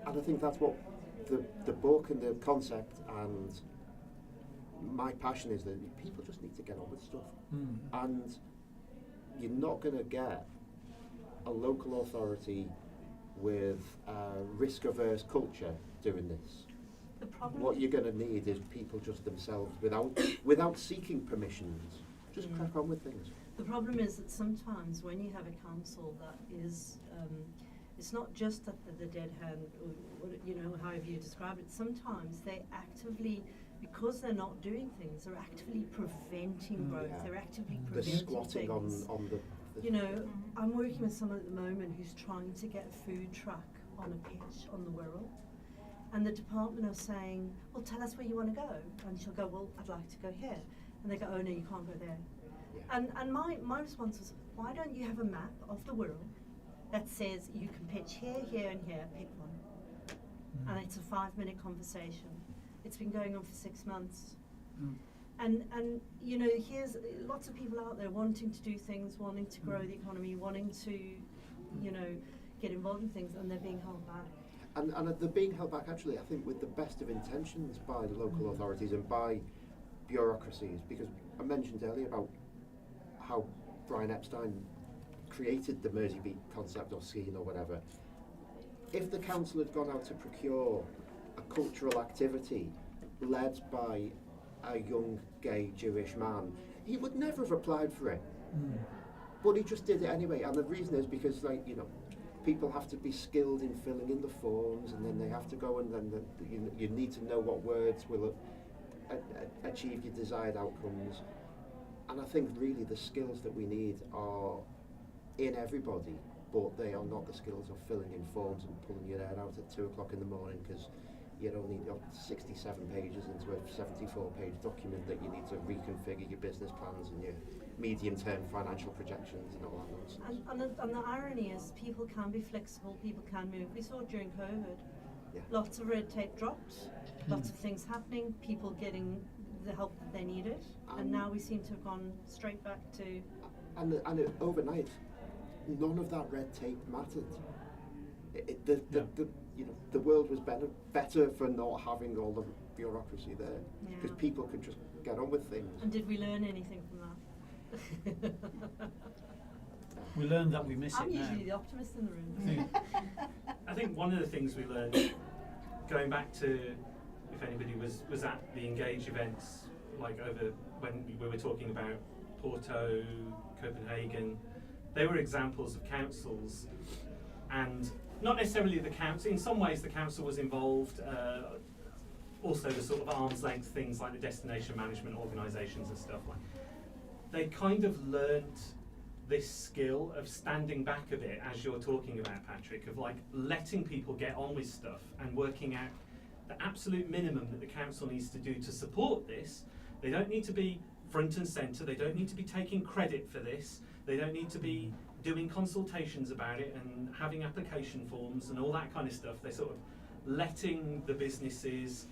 I think that's what the book and the concept and my passion is, that people just need to get on with stuff. And you're not going to get a local authority with a risk-averse culture doing this. What you're going to need is people just themselves, without seeking permissions, just crack on with things. The problem is that sometimes when you have a council that is, it's not just that the dead hand, or however you describe it. Sometimes they actively, because they're not doing things, they're actively preventing growth. They're actively preventing squatting things. on the You know, I'm working with someone at the moment who's trying to get a food truck on a pitch on the Wirral. And the department are saying, well, tell us where you want to go. And she'll go, well, I'd like to go here. And they go, oh, no, you can't go there. Yeah. And my response was, why don't you have a map of the Wirral that says you can pitch here, here, and here, pick one. And it's a 5-minute conversation. It's been going on for 6 months. And you know, here's lots of people out there wanting to do things, wanting to grow the economy, wanting to, you know, get involved in things, and they're being held back. And they're being held back, actually, I think, with the best of intentions by local authorities and by bureaucracies, because I mentioned earlier about how Brian Epstein created the Mersey Beat concept or scene or whatever. If the council had gone out to procure a cultural activity led by a young gay Jewish man, he would never have applied for it. But he just did it anyway, and the reason is because, like, you know, people have to be skilled in filling in the forms, and then they have to go and then you need to know what words will achieve your desired outcomes. And I think really the skills that we need are in everybody, but they are not the skills of filling in forms and pulling your hair out at 2 o'clock in the morning because you're only 67 pages into a 74-page document that you need to reconfigure your business plans and your medium-term financial projections and all that nonsense. And the irony is people can be flexible, people can move. We saw during COVID, Yeah. lots of red tape dropped, lots of things happening, people getting the help that they needed, and now we seem to have gone straight back to... And overnight, none of that red tape mattered. You know, the world was better for not having all the bureaucracy there, because people could just get on with things. And did we learn anything from that? We learned that we miss I'm it now. usually the optimist in the room. I think one of the things we learned, going back to, if anybody was at the Engage events, like over when we were talking about Porto, Copenhagen, they were examples of councils, and not necessarily the council. In some ways, the council was involved. Also, the sort of arm's length things like the destination management organisations and stuff like. They kind of learnt this skill of standing back a bit, as you're talking about, Patrick, of like letting people get on with stuff and working out the absolute minimum that the council needs to do to support this. They don't need to be front and centre. They don't need to be taking credit for this. They don't need to be doing consultations about it and having application forms and all that kind of stuff. They're sort of letting the businesses,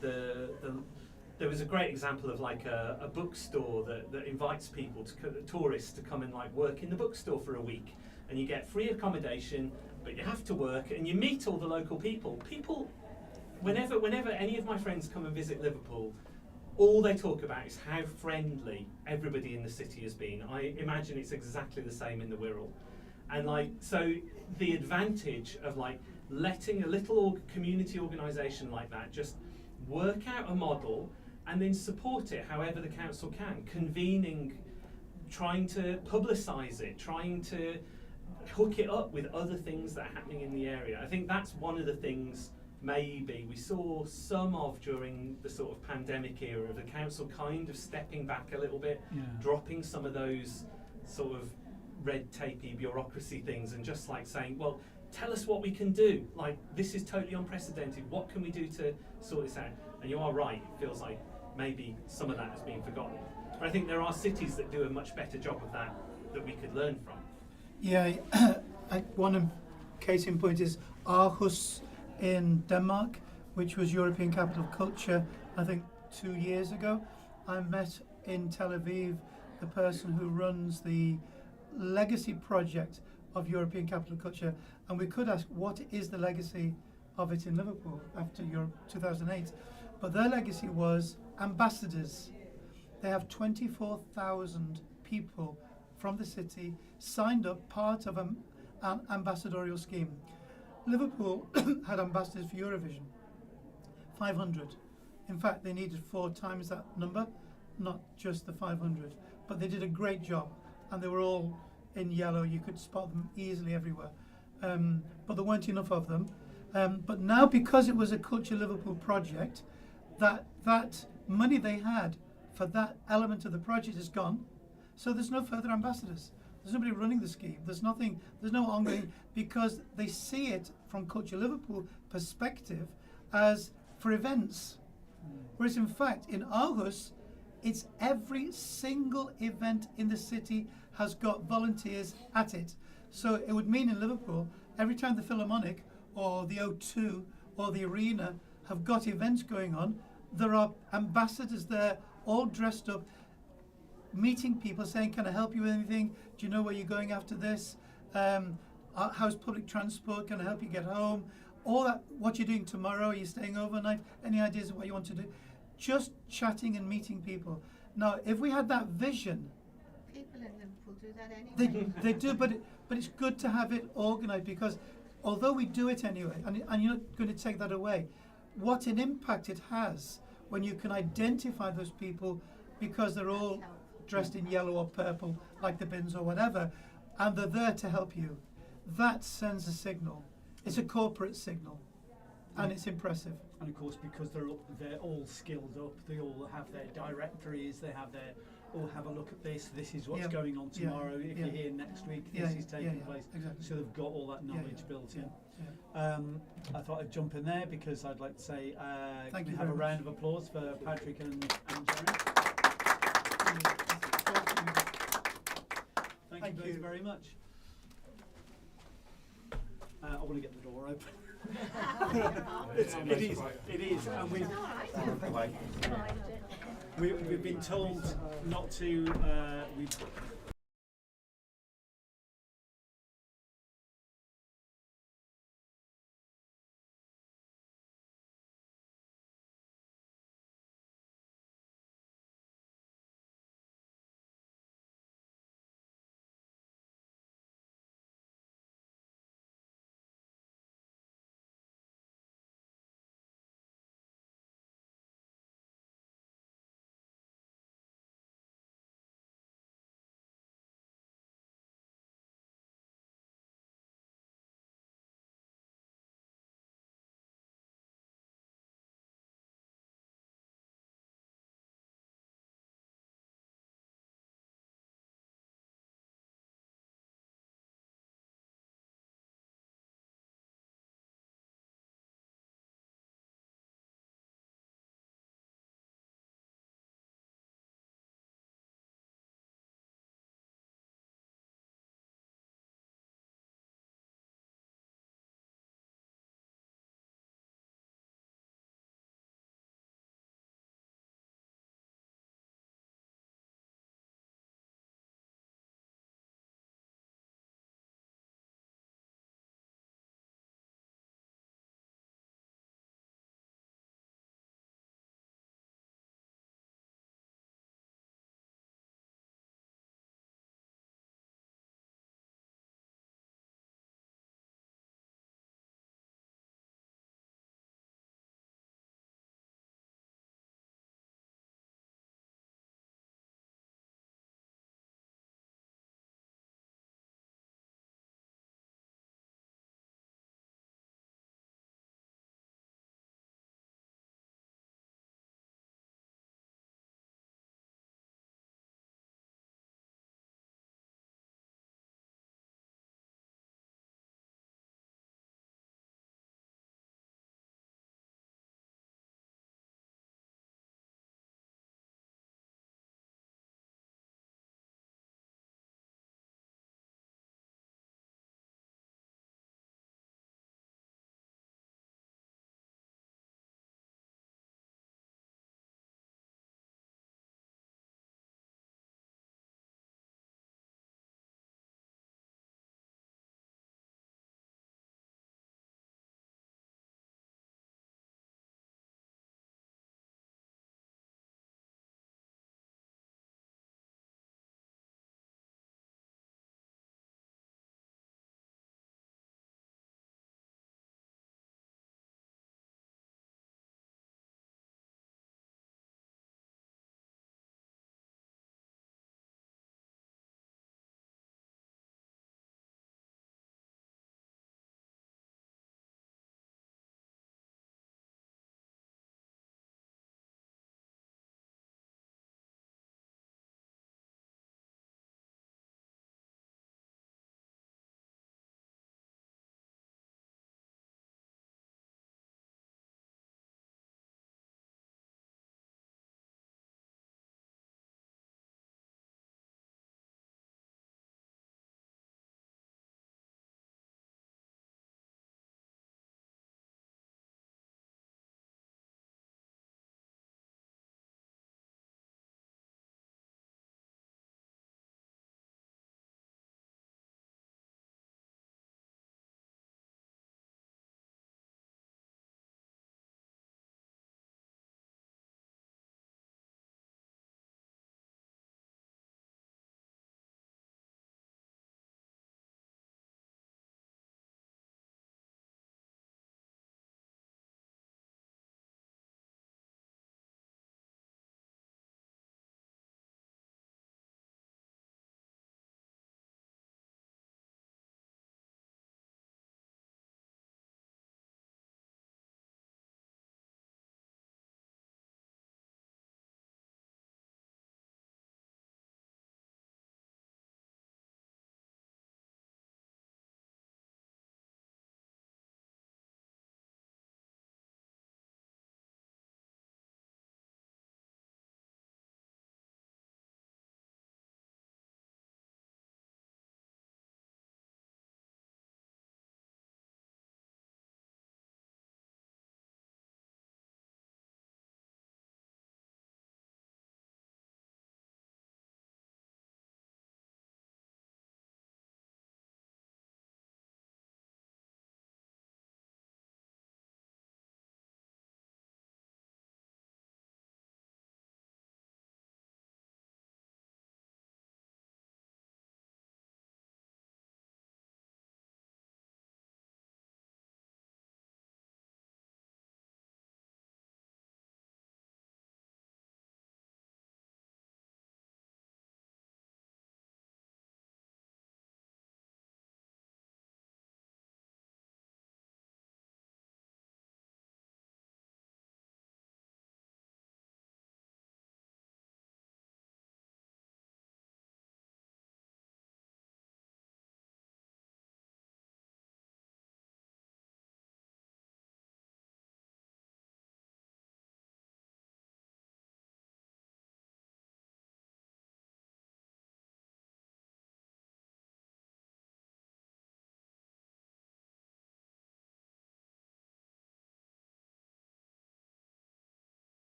there was a great example of like a bookstore that invites people, tourists, to come and like work in the bookstore for a week, and you get free accommodation, but you have to work and you meet all the local people. Whenever any of my friends come and visit Liverpool, all they talk about is how friendly everybody in the city has been. I imagine it's exactly the same in the Wirral. And like, so the advantage of like letting a little community organisation like that just work out a model and then support it however the council can, convening, trying to publicise it, trying to hook it up with other things that are happening in the area. I think that's one of the things maybe we saw some of during the sort of pandemic era of the council kind of stepping back a little bit, dropping some of those sort of red tapey bureaucracy things and just like saying, well, tell us what we can do. Like, this is totally unprecedented. What can we do to sort this out? And you are right, it feels like maybe some of that has been forgotten. But I think there are cities that do a much better job of that we could learn from. Yeah, one case in point is Aarhus in Denmark, which was European Capital of Culture, I think 2 years ago. I met in Tel Aviv the person who runs the legacy project of European Capital of Culture, and we could ask what is the legacy of it in Liverpool after 2008. But their legacy was ambassadors. They have 24,000 people from the city signed up, part of an ambassadorial scheme. Liverpool had ambassadors for Eurovision, 500. In fact, they needed 4 times that number, not just the 500. But they did a great job, and they were all in yellow. You could spot them easily everywhere. But there weren't enough of them. But now, because it was a Culture Liverpool project, that money they had for that element of the project is gone. So there's no further ambassadors. There's nobody running the scheme. There's nothing. There's no ongoing, because they see it from Culture Liverpool perspective as for events. Whereas in fact in Aarhus, it's every single event in the city has got volunteers at it. So it would mean in Liverpool, every time the Philharmonic or the O2 or the Arena have got events going on, there are ambassadors there, all dressed up, meeting people, saying, can I help you with anything? Do you know where you're going after this? How's public transport? Can I help you get home? All that, what you're doing tomorrow, are you staying overnight? Any ideas of what you want to do? Just chatting and meeting people. Now, if we had that vision, People in Liverpool do that anyway. they do, but it's good to have it organised, because although we do it anyway, and you're not going to take that away, what an impact it has when you can identify those people because they're all dressed in yellow or purple, like the bins or whatever, and they're there to help you. That sends a signal. It's a corporate signal, and it's impressive. And of course, because they're all skilled up, they all have their directories, they have their, have a look at this, this is what's going on tomorrow, if you're here next week, this is taking place. Exactly. So they've got all that knowledge built in. Yeah. I thought I'd jump in there because I'd like to say, Thank can you we have a very round much. of applause for Patrick and Jeremy? Thank you both very much. I want to get the door open. It is, and we've been told not to.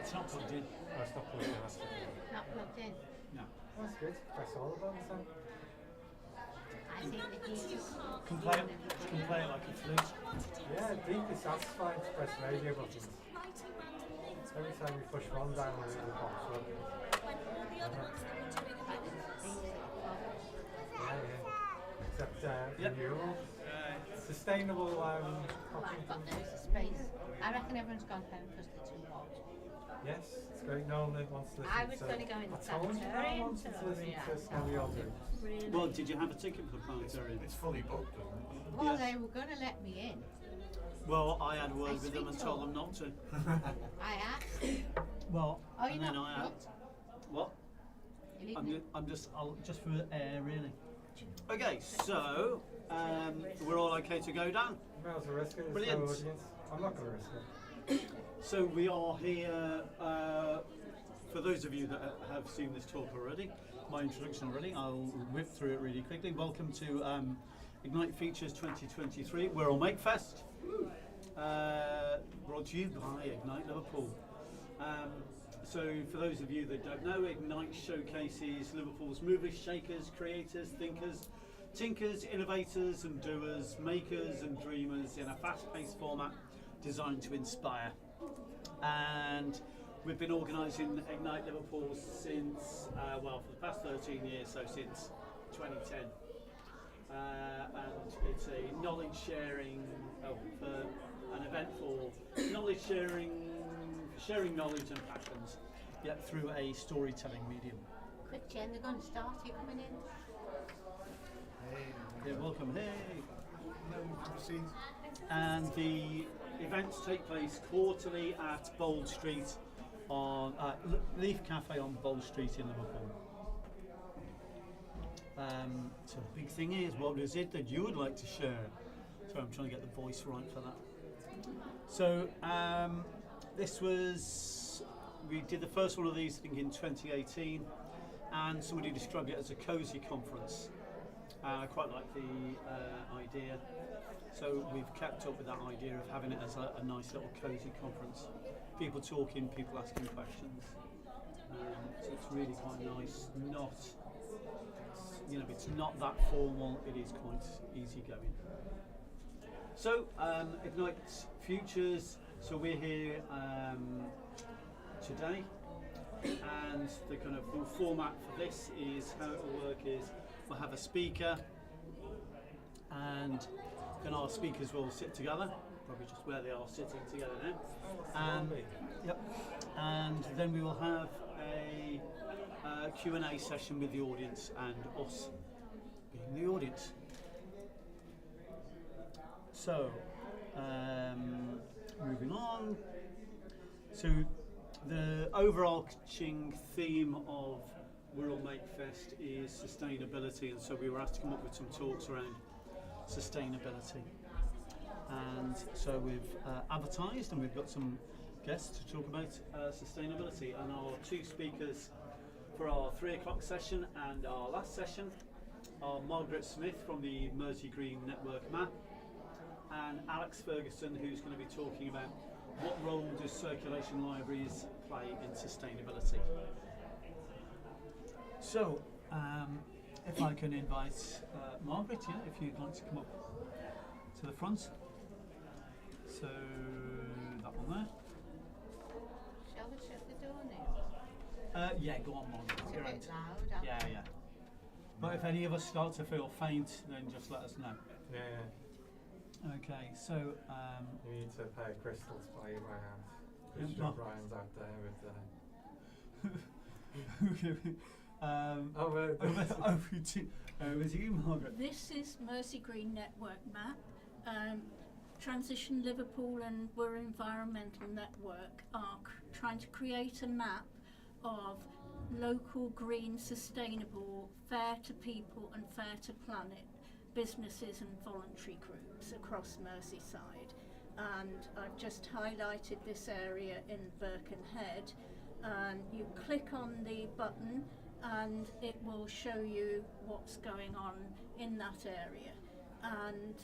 It's not plugged in. Oh, it's not plugged in, that's okay. Not plugged in. No. That's good. Press all the buttons then. I think the Jesus. Can play it like a flute. Yeah, deeply satisfying to press radio buttons. Every time you push one down, it pops up. Yeah. Except renewable. Sustainable. Right, but there's a space. I reckon everyone's gone home because they're too hot. Yes, it's great. No one wants to listen I was going to go in the planetarium. No one wants to listen to Scally Aldrin. Really? Well, did you have a ticket for the planetarium? It's fully booked, isn't it? Well, Yes. they were going to let me in. Well, I had a word I with them and speak told to them not to. I asked. Well, Oh, you're and then not I had. not? What? You leaving it? I'm just for air, really. Okay, so we're all okay to go, Dan? You might as well risk it. There's Brilliant. no audience. I'm not going to risk it. So we are here, for those of you that have seen this talk already, my introduction already, I'll whip through it really quickly. Welcome to Ignite Features 2023. We're on MakeFest, brought to you by Ignite Liverpool. So for those of you that don't know, Ignite showcases Liverpool's movers, shakers, creators, thinkers, tinkers, innovators and doers, makers and dreamers in a fast-paced format designed to inspire. And we've been organising Ignite Liverpool since, for the past 13 years, so since 2010. And it's a knowledge sharing, an event for knowledge sharing knowledge and passions, yet through a storytelling medium. Quick, Jen, they're going to start. Are you coming in? Yeah, welcome. Hey. And the events take place quarterly at Bold Street on Leaf Cafe on Bold Street in Liverpool. So the big thing is, what is it that you would like to share? Sorry, I'm trying to get the voice right for that. So we did the first one of these, I think, in 2018, and somebody described it as a cosy conference. I quite like the idea. So we've kept up with that idea of having it as a nice little cosy conference. People talking, people asking questions. So it's really quite nice. It's not that formal. It is quite easygoing. So Ignite Futures. So we're here today, and the kind of full format for this is how it will work is we'll have a speaker, and then our speakers will sit together, probably just where they are sitting together now. And then we will have a Q&A session with the audience and us being the audience. So, moving on. So, the overarching theme of Wirral MakeFest is sustainability, and so we were asked to come up with some talks around sustainability. And so we've advertised, and we've got some guests to talk about sustainability. And our two speakers for our 3 o'clock session and our last session are Margaret Smith from the Mersey Green Network MAP, and Alex Ferguson, who's going to be talking about what role does circulation libraries play in sustainability. So, if I can invite Margaret, if you'd like to come up to the front. So, that one there. Shall we shut the door now? Yeah, go on, Margaret. It's a You're bit right. loud. Yeah. But if any of us start to feel faint, then just let us know. Yeah. Okay, so you need to pay crystals by hand. Because Brian's out there with over to you, Margaret. This is Mersey Green Network Map. Transition Liverpool and Wirral Environmental Network are trying to create a map of local, green, sustainable, fair to people and fair to planet businesses and voluntary groups across Merseyside. And I've just highlighted this area in Birkenhead, and you click on the button and it will show you what's going on in that area. And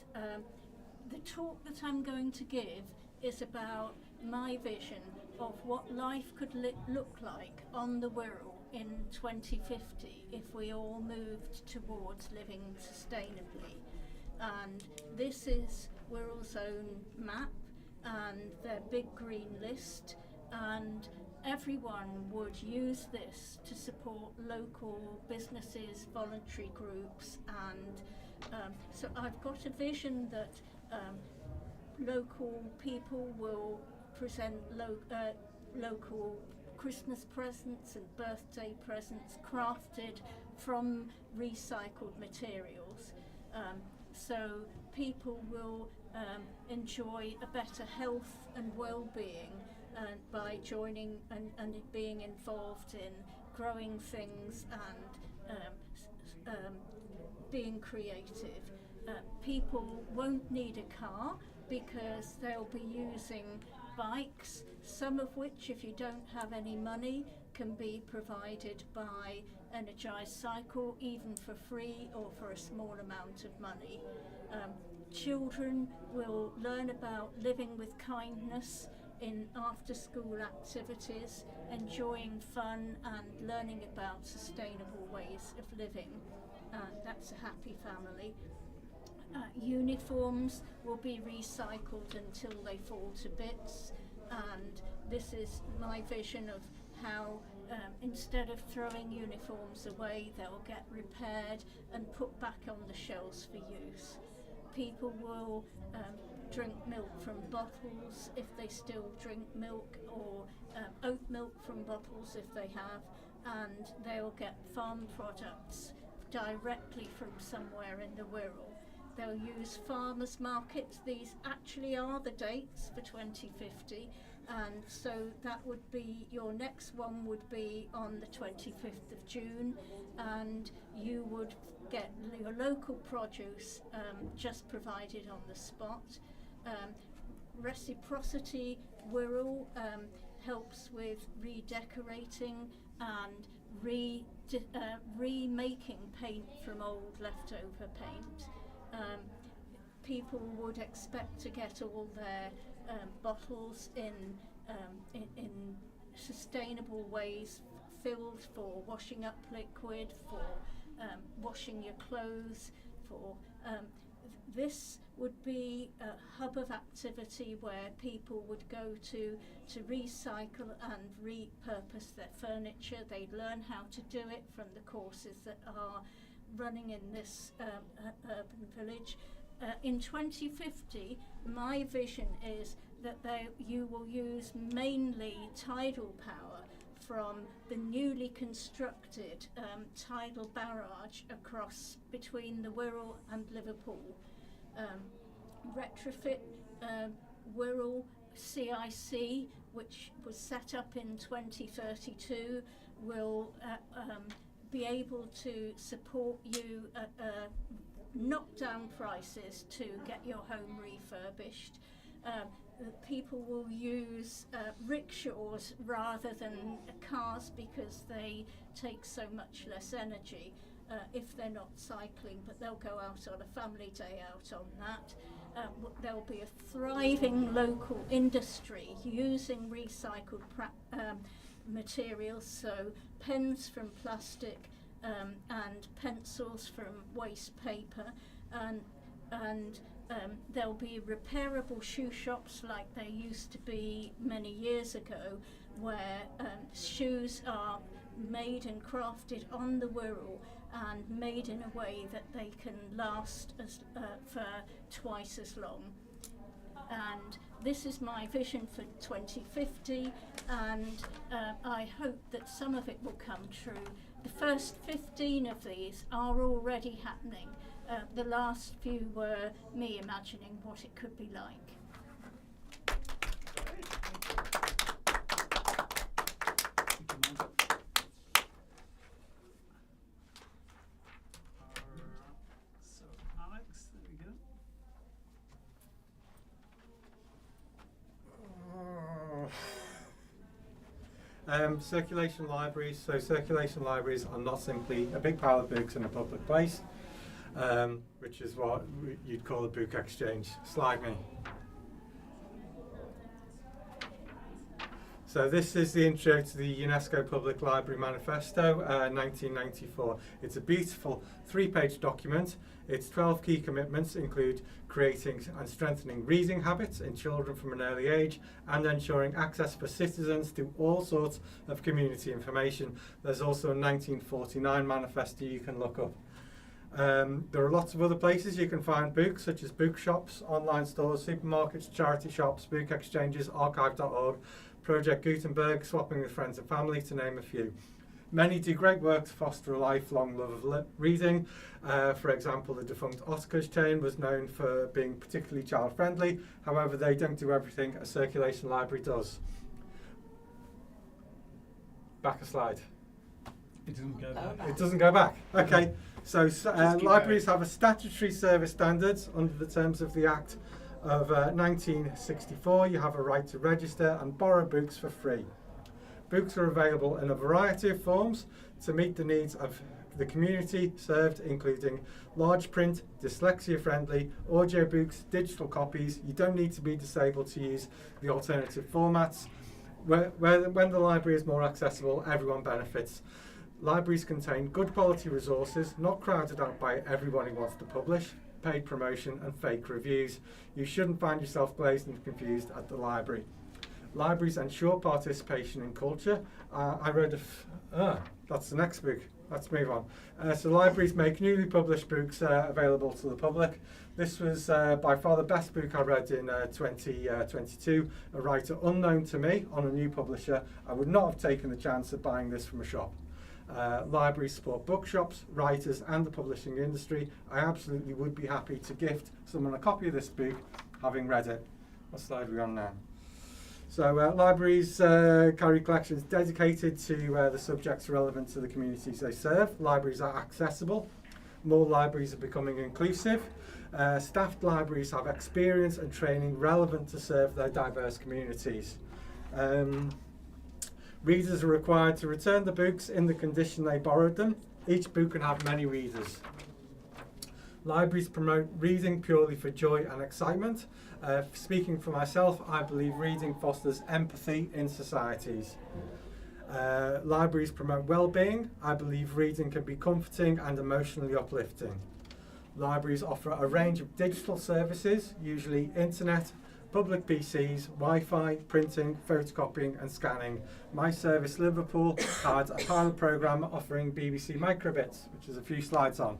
the talk that I'm going to give is about my vision of what life could look like on the Wirral in 2050 if we all moved towards living sustainably. And this is Wirral's own map and their big green list, and everyone would use this to support local businesses, voluntary groups, and so I've got a vision that local people will present local Christmas presents and birthday presents crafted from recycled materials. So people will enjoy a better health and well-being by joining and being involved in growing things and being creative. People won't need a car because they'll be using bikes, some of which, if you don't have any money, can be provided by Energised Cycle, even for free or for a small amount of money. Children will learn about living with kindness in after-school activities, enjoying fun and learning about sustainable ways of living. That's a happy family. Uniforms will be recycled until they fall to bits, and this is my vision of how instead of throwing uniforms away, they'll get repaired and put back on the shelves for use. People will drink milk from bottles if they still drink milk, or oat milk from bottles if they have, and they'll get farm products directly from somewhere in the Wirral. They'll use farmers markets. These actually are the dates for 2050, and so that would be, your next one would be on the 25th of June, and you would get your local produce just provided on the spot. Reciprocity Wirral helps with redecorating and remaking paint from old leftover paint. People would expect to get all their bottles in sustainable ways, filled for washing up liquid, for washing your clothes, for this would be a hub of activity where people would go to recycle and repurpose their furniture. They'd learn how to do it from the courses that are running in this urban village. In 2050, my vision is that you will use mainly tidal power from the newly constructed tidal barrage across between the Wirral and Liverpool. Retrofit Wirral CIC, which was set up in 2032, will be able to support you at knock-down prices to get your home refurbished. People will use rickshaws rather than cars because they take so much less energy if they're not cycling, but they'll go out on a family day out on that. There'll be a thriving local industry using recycled materials, so pens from plastic and pencils from waste paper, and there'll be repairable shoe shops like there used to be many years ago, where shoes are made and crafted on the Wirral and made in a way that they can last for twice as long. And this is my vision for 2050, and I hope that some of it will come true. The first 15 of these are already happening. The last few were me imagining what it could be like. So Alex, there we go. Circulation libraries. So circulation libraries are not simply a big pile of books in a public place, which is what you'd call a book exchange. Slide me. So this is the intro to the UNESCO Public Library Manifesto, 1994. It's a beautiful 3-page document. Its 12 key commitments include creating and strengthening reading habits in children from an early age and ensuring access for citizens to all sorts of community information. There's also a 1949 manifesto you can look up. There are lots of other places you can find books, such as bookshops, online stores, supermarkets, charity shops, book exchanges, archive.org, Project Gutenberg, Swapping with Friends and Family, to name a few. Many do great work to foster a lifelong love of reading. For example, the defunct Oscars chain was known for being particularly child-friendly. However, they don't do everything a circulation library does. Back a slide. It doesn't go back. It doesn't go back. Okay. So libraries have a statutory service standards under the terms of the Act of 1964. You have a right to register and borrow books for free. Books are available in a variety of forms to meet the needs of the community served, including large print, dyslexia-friendly, audiobooks, digital copies. You don't need to be disabled to use the alternative formats. When the library is more accessible, everyone benefits. Libraries contain good quality resources, not crowded out by everyone who wants to publish, paid promotion and fake reviews. You shouldn't find yourself glazed and confused at the library. Libraries ensure participation in culture. That's the next book. Let's move on. So libraries make newly published books available to the public. This was by far the best book I read in 2022, a writer unknown to me on a new publisher. I would not have taken the chance of buying this from a shop. Libraries support bookshops, writers and the publishing industry. I absolutely would be happy to gift someone a copy of this book, having read it. What slide are we on now? So libraries carry collections dedicated to the subjects relevant to the communities they serve. Libraries are accessible. More libraries are becoming inclusive. Staffed libraries have experience and training relevant to serve their diverse communities. Readers are required to return the books in the condition they borrowed them. Each book can have many readers. Libraries promote reading purely for joy and excitement. Speaking for myself, I believe reading fosters empathy in societies. Libraries promote well-being. I believe reading can be comforting and emotionally uplifting. Libraries offer a range of digital services, usually internet, public PCs, Wi-Fi, printing, photocopying and scanning. My service, Liverpool, had a pilot programme offering BBC microbits, which is a few slides on.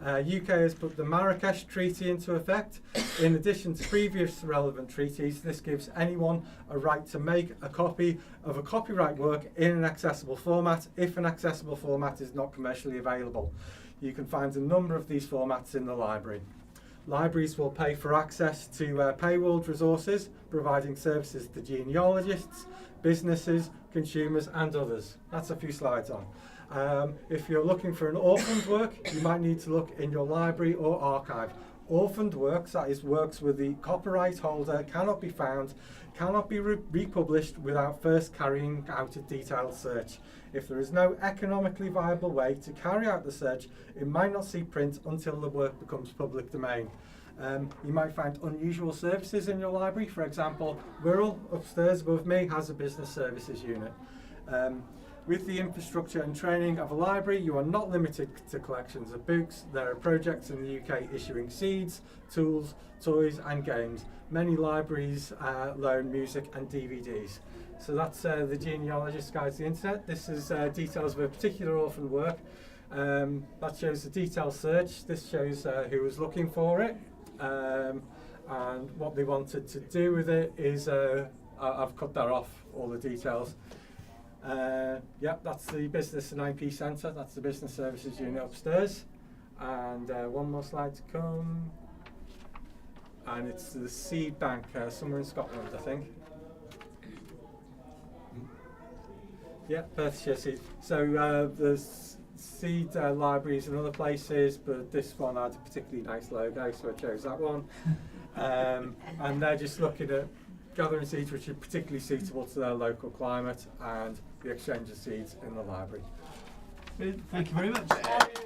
UK has put the Marrakesh Treaty into effect. In addition to previous relevant treaties, this gives anyone a right to make a copy of a copyright work in an accessible format if an accessible format is not commercially available. You can find a number of these formats in the library. Libraries will pay for access to paywalled resources, providing services to genealogists, businesses, consumers and others. That's a few slides on. If you're looking for an orphaned work, you might need to look in your library or archive. Orphaned works, that is works where the copyright holder cannot be found, cannot be republished without first carrying out a detailed search. If there is no economically viable way to carry out the search, it might not see print until the work becomes public domain. You might find unusual services in your library. For example, Wirral, upstairs above me, has a business services unit. With the infrastructure and training of a library, you are not limited to collections of books. There are projects in the UK issuing seeds, tools, toys and games. Many libraries loan music and DVDs. So that's the Genealogist Guide to the Internet. This is details of a particular orphan work. That shows the detailed search. This shows who was looking for it. And what they wanted to do with it is, I've cut that off, all the details. Yep, that's the Business and IP Centre. That's the Business Services Unit upstairs. And one more slide to come. And it's the Seed Bank, somewhere in Scotland, I think. Yeah, Perthshire Seed. So there's seed libraries in other places, but this one had a particularly nice logo, so I chose that one. And they're just looking at gathering seeds which are particularly suitable to their local climate and the exchange of seeds in the library. Thank you very much. Thank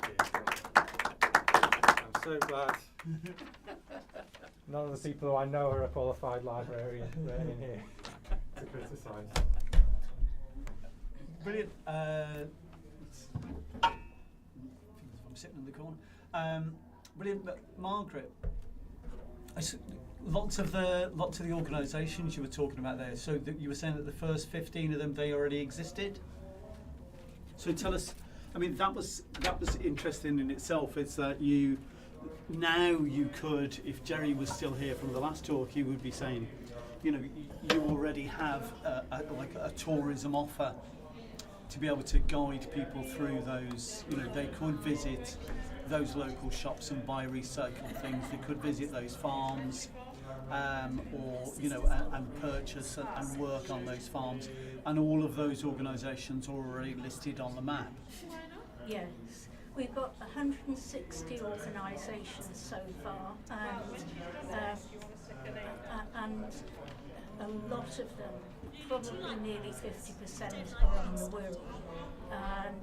you. I'm so glad. None of the people who I know are a qualified librarian in here to criticise. Brilliant. I'm sitting in the corner. Brilliant. But Margaret, lots of the organisations you were talking about there. So you were saying that the first 15 of them, they already existed. So tell us. I mean, that was interesting in itself. It's that you could, if Jerry was still here from the last talk, he would be saying, you already have a tourism offer to be able to guide people through those. They could visit those local shops and buy recycled things. They could visit those farms, and purchase and work on those farms. And all of those organisations are already listed on the map. Yes, we've got 160 organisations so far, and a lot of them, probably nearly 50%, are on the Wirral. And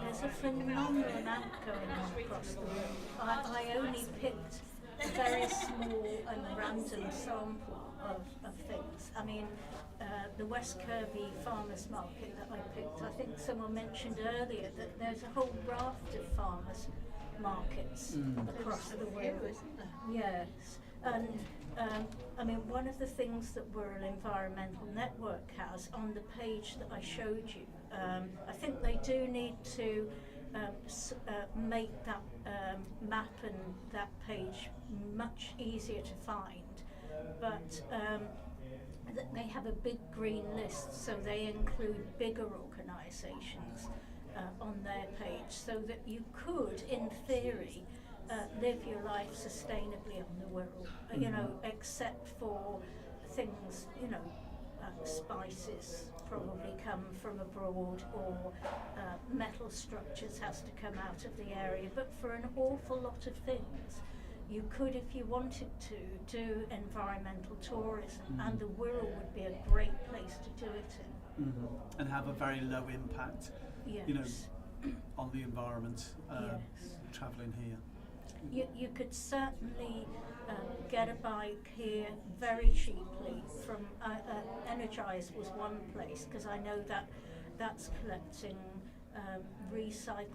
there's a phenomenal amount going on across the Wirral. I only picked a very small and random sample of things. I mean, the West Kirby Farmers Market that I picked, I think someone mentioned earlier that there's a whole raft of farmers markets across the Wirral. Yes, and I mean, one of the things that Wirral Environmental Network has on the page that I showed you, I think they do need to make that map and that page much easier to find, but they have a big green list, so they include bigger organisations on their page, so that you could, in theory, live your life sustainably on the Wirral, except for things, spices probably come from abroad, or metal structures has to come out of the area, but for an awful lot of things you could, if you wanted to, do environmental tourism, and the Wirral would be a great place to do it in. And have a very low impact, on the environment, travelling here. You could certainly get a bike here very cheaply from Energize was one place, because I know that that's collecting recycled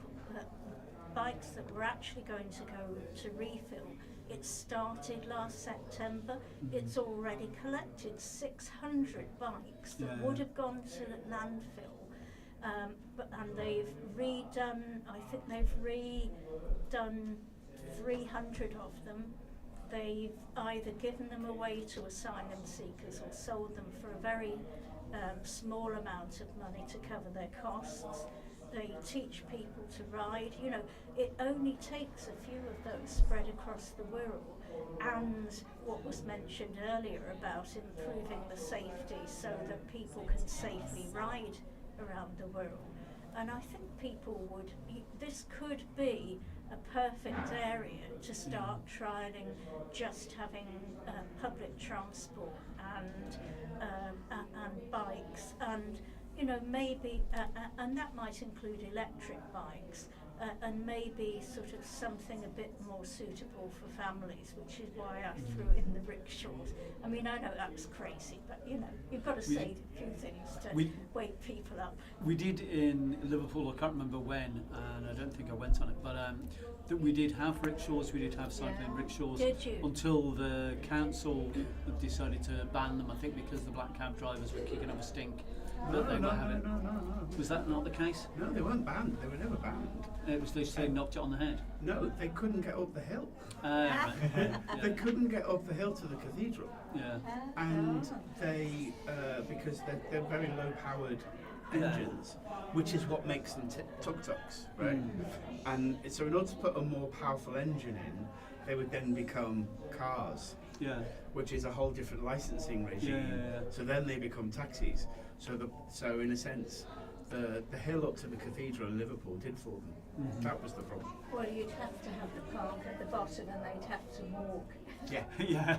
bikes that were actually going to go to refill. It started last September. It's already collected 600 bikes that would have gone to the landfill. And they've redone, I think they've redone 300 of them. They've either given them away to asylum seekers or sold them for a very small amount of money to cover their costs. They teach people to ride. It only takes a few of those spread across the Wirral, and what was mentioned earlier about improving the safety so that people can safely ride around the Wirral. And I think people would, this could be a perfect area to start trialling just having public transport and bikes, and maybe, and that might include electric bikes, and maybe sort of something a bit more suitable for families, which is why I threw in the rickshaws. I mean, I know that's crazy, but you've got to say a few things to wake people up. We did in Liverpool, I can't remember when, and I don't think I went on it, but that we did have rickshaws, we did have cycling rickshaws. Did you? Until the council decided to ban them, I think because the black cab drivers were kicking up a stink. No. Was that not the case? No, they weren't banned. They were never banned. It was they knocked it on the head. No, they couldn't get up the hill. Right. They couldn't get up the hill to the cathedral. Yeah. And they, because they're very low-powered engines, which is what makes them tuk-tuks, right? And so in order to put a more powerful engine in, they would then become cars. Yeah. Which is a whole different licensing regime. Yeah. So then they become taxis. So in a sense, the hill up to the cathedral in Liverpool did for them. That was the problem. Well, you'd have to have the park at the bottom, and they'd have to walk. Yeah. Yeah.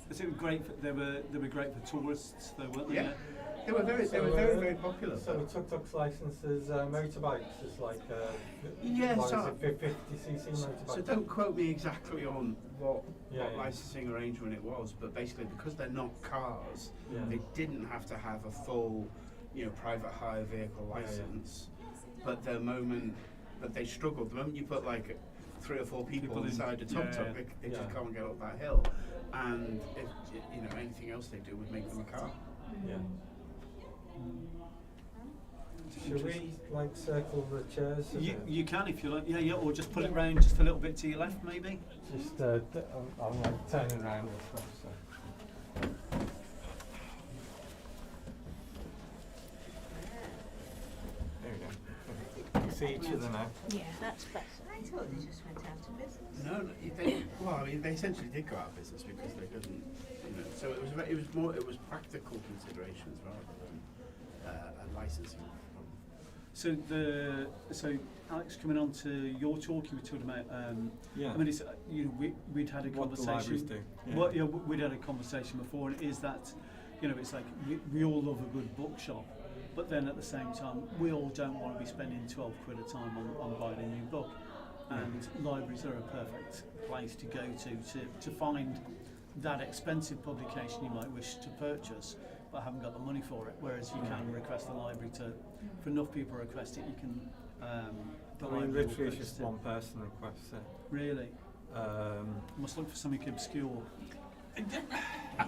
They were great for tourists, though, weren't they? Yeah. They were very popular. So tuk-tuks licenses motorbikes is like Yeah, what so- is it, 50cc motorbike. So don't quote me exactly on what Yeah, yeah. licensing arrangement it was, but basically because they're not cars, Yeah. they didn't have to have a full, private hire vehicle Yeah, yeah. license. But they struggled. The moment you put like 3 or 4 people inside a tuk-tuk, yeah. they just Yeah. can't get up that hill. And if anything else they do would make them a car. Yeah. Should we like circle the chairs? a bit? You can if you like, yeah, or just pull it round just a little bit to your left, maybe. Just I'm like turning around and stuff. So. There we go. You see each other now. Yeah, that's better. I thought they just went out of business. No, they essentially did go out of business because they couldn't, So it was practical considerations rather than a licensing problem. So Alex, coming on to your talk, you were talking about. Yeah. I mean, it's we'd had a What the conversation. libraries do. Yeah. Well, we'd had a conversation before, and it is that it's like we all love a good bookshop, but then at the same time, we all don't want to be spending 12 quid a time on buying a new book. And libraries are a perfect place to go to find that expensive publication you might wish to purchase but haven't got the money for it, whereas you can request the library to, if enough people request it, you can the I mean, library will literally it's purchase just it. one person requests it. Really? Must look for something obscure. I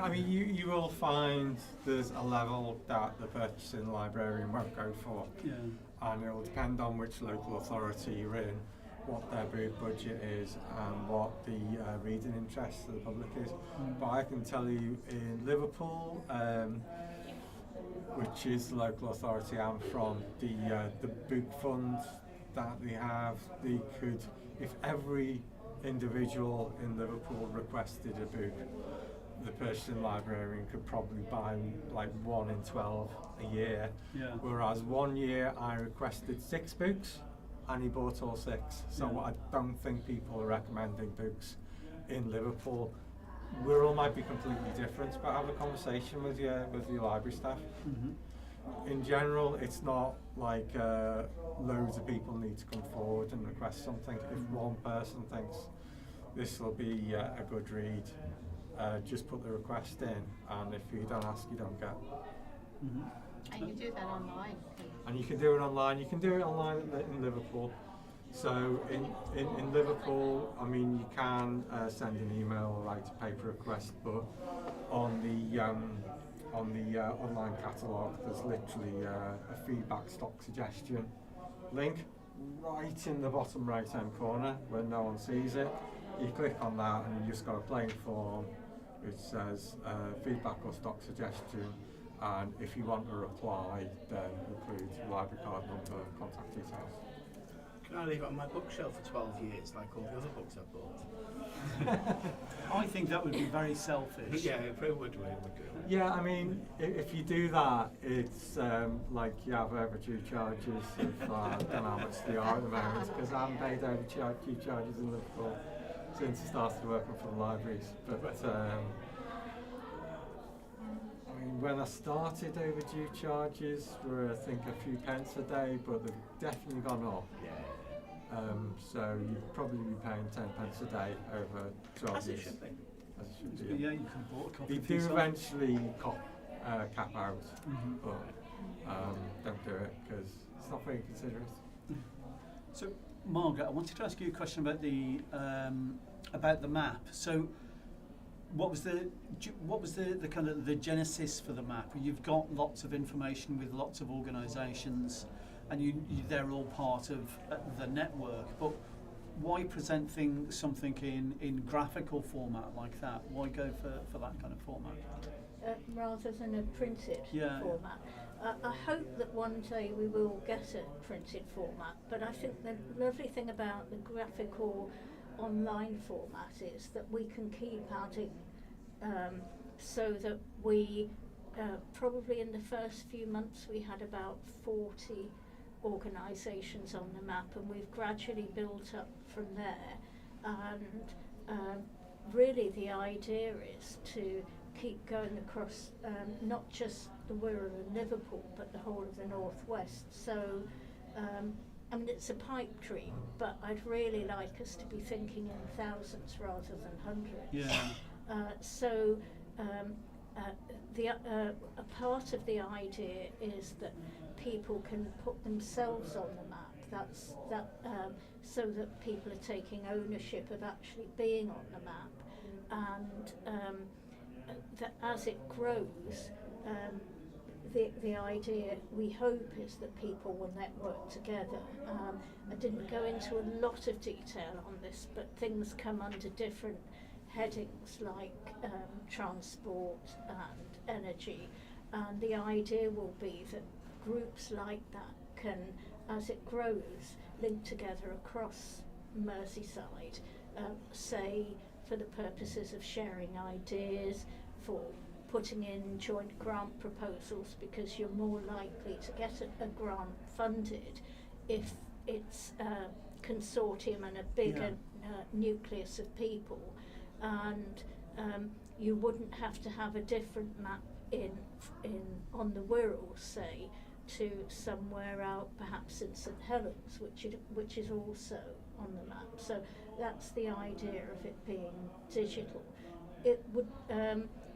mean, you will find there's a level that the purchasing librarian won't go for. Yeah. And it will depend on which local authority you're in, what their booth budget is, and what the reading interest of the public is. But I can tell you in Liverpool, which is the local authority I'm from, the book fund that they have, they could, if every individual in Liverpool requested a book, the purchasing librarian could probably buy like 1 in 12 a year. Yeah. Whereas one year I requested 6 books and he bought all 6. So Yeah. I don't think people are recommending books in Liverpool. Wirral might be completely different, but have a conversation with your library staff. Mm-hmm. In general, it's not like loads of people need to come forward and request something. If one person thinks this will be a good read, just put the request in, and if you don't ask, you don't get. Mm-hmm. And you do that online. And you can do it online. You can do it online in Liverpool. So in Liverpool, I mean, you can send an email or write a paper request, but on the online catalogue, there's literally a feedback stock suggestion link right in the bottom right-hand corner where no one sees it. You click on that and you just got a plain form which says feedback or stock suggestion, and if you want a reply, then include library card number, contact details. Can I leave it on my bookshelf for 12 years like all the other books I've bought? I think that would be very selfish. Yeah, it probably would do. Yeah, I mean, if you do that, it's like you have overdue charges of, I don't know how much they are at the moment, because I haven't paid overdue charges in Liverpool since I started working for the libraries. But I mean, when I started, overdue charges were, I think, a few pence a day, but they've definitely gone up. Yeah. So you'd probably be paying 10 pence a day over 12 As years. it should be. As it should be. Yeah, you could have bought a copy They for do yourself. eventually cap out, Mhm. but don't do it because it's not very considerate. So, Margaret, I wanted to ask you a question about the map. So, what was the kind of the genesis for the map? You've got lots of information with lots of organisations, and they're all part of the network. But why present something in graphical format like that? Why go for that kind of format? Rather than a printed format. I hope that one day we will get a printed format, but I think the lovely thing about the graphical online format is that we can keep adding, so that we probably in the first few months we had about 40 organisations on the map, and we've gradually built up from there, and really the idea is to keep going across not just the Wirral and Liverpool, but the whole of the northwest. So, I mean, it's a pipe dream, but I'd really like us to be thinking in thousands rather than hundreds. Yeah. So, a part of the idea is that people can put themselves on the map. That's so that people are taking ownership of actually being on the map, and that as it grows, the idea we hope is that people will network together. I didn't go into a lot of detail on this, but things come under different headings like transport and energy, and the idea will be that groups like that can, as it grows, link together across Merseyside, say for the purposes of sharing ideas, for putting in joint grant proposals, because you're more likely to get a grant funded if it's a consortium and a bigger nucleus of people, and you wouldn't have to have a different map in on the Wirral, say, to somewhere out perhaps in St Helens, which is also on the map. So that's the idea of it being digital. It would.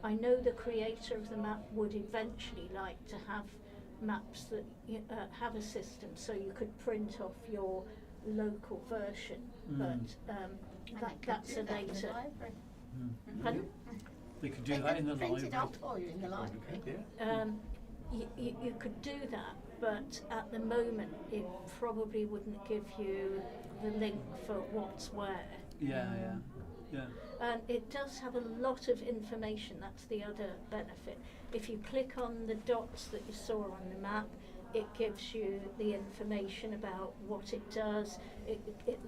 I know the creator of the map would eventually like to have maps that have a system so you could print off your local version, but that's a later. Pardon? We could do that in the library. Print it out for you in the library. You could do that, but at the moment it probably wouldn't give you the link for what's where. Yeah. And it does have a lot of information. That's the other benefit. If you click on the dots that you saw on the map, it gives you the information about what it does.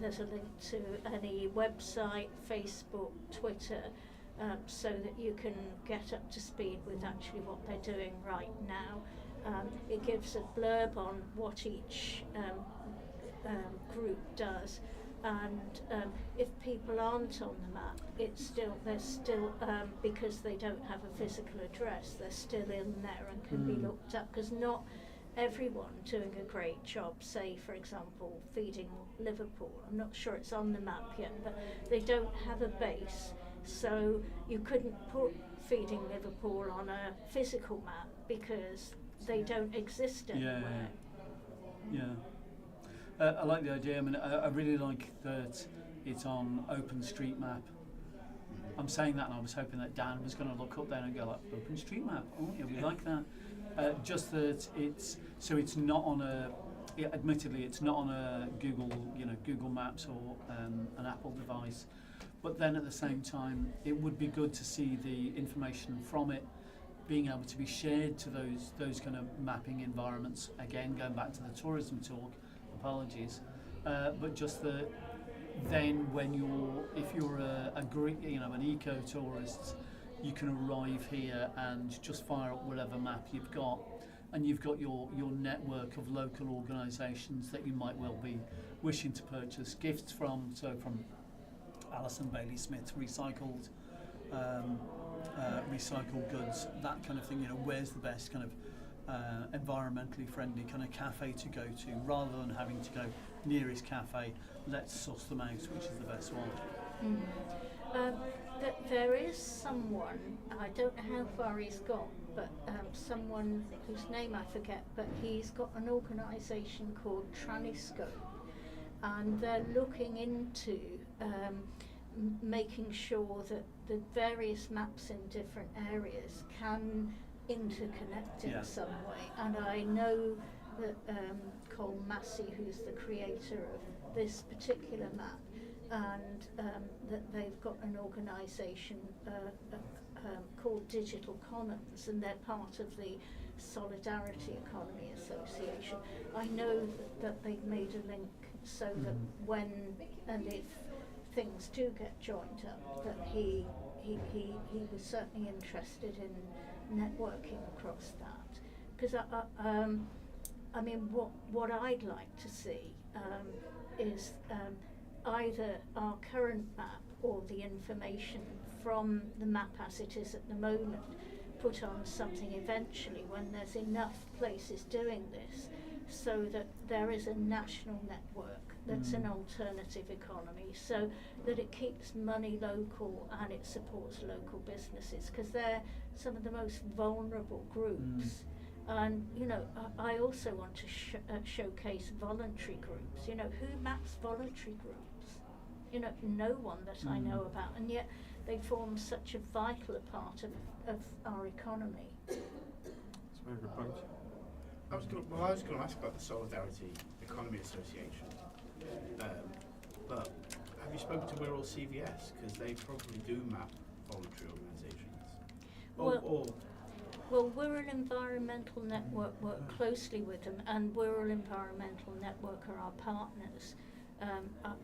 There's a link to any website, Facebook, Twitter, so that you can get up to speed with actually what they're doing right now. It gives a blurb on what each group does. And if people aren't on the map, they're still because they don't have a physical address, they're still in there and can be looked up, because not everyone doing a great job, say for example feeding Liverpool, I'm not sure it's on the map yet, but they don't have a base, so you couldn't put feeding Liverpool on a physical map because they don't exist anywhere. Yeah. I like the idea. I mean, I really like that it's on OpenStreetMap. I'm saying that, and I was hoping that Dan was going to look up there and go like, OpenStreetMap. Oh yeah, we like that. Just that it's not on a. Admittedly, it's not on a Google Maps or an Apple device. But then at the same time, it would be good to see the information from it being able to be shared to those kind of mapping environments. Again, going back to the tourism talk. Apologies, but just that then if you're an eco-tourist, you can arrive here and just fire up whatever map you've got, and you've got your network of local organisations that you might well be wishing to purchase gifts from. So from Alison Bailey Smith's recycled goods, that kind of thing. Where's the best kind of environmentally friendly kind of cafe to go to, rather than having to go nearest cafe, let's suss them out which is the best one. There is someone, I don't know how far he's got, but someone whose name I forget, but he's got an organisation called Traniscope, and they're looking into making sure that the various maps in different areas can interconnect in some way. And I know that Cole Massey, who's the creator of this particular map, and that they've got an organisation called Digital Commons, and they're part of the Solidarity Economy Association. I know that they've made a link so that when and if things do get joined up, that he was certainly interested in networking across that, because I mean what I'd like to see is either our current map or the information from the map as it is at the moment put on something eventually when there's enough places doing this, so that there is a national network that's an alternative economy, so that it keeps money local and it supports local businesses, because they're some of the most vulnerable groups. And you know, I also want to showcase voluntary groups. You know, who maps voluntary groups? You know, no one that I know about, and yet they form such a vital part of our economy. That's a very good point. I was going to ask about the Solidarity Economy Association, but have you spoken to Wirral CVS, because they probably do map voluntary organisations? Well, Wirral Environmental Network work closely with them, and Wirral Environmental Network are our partners.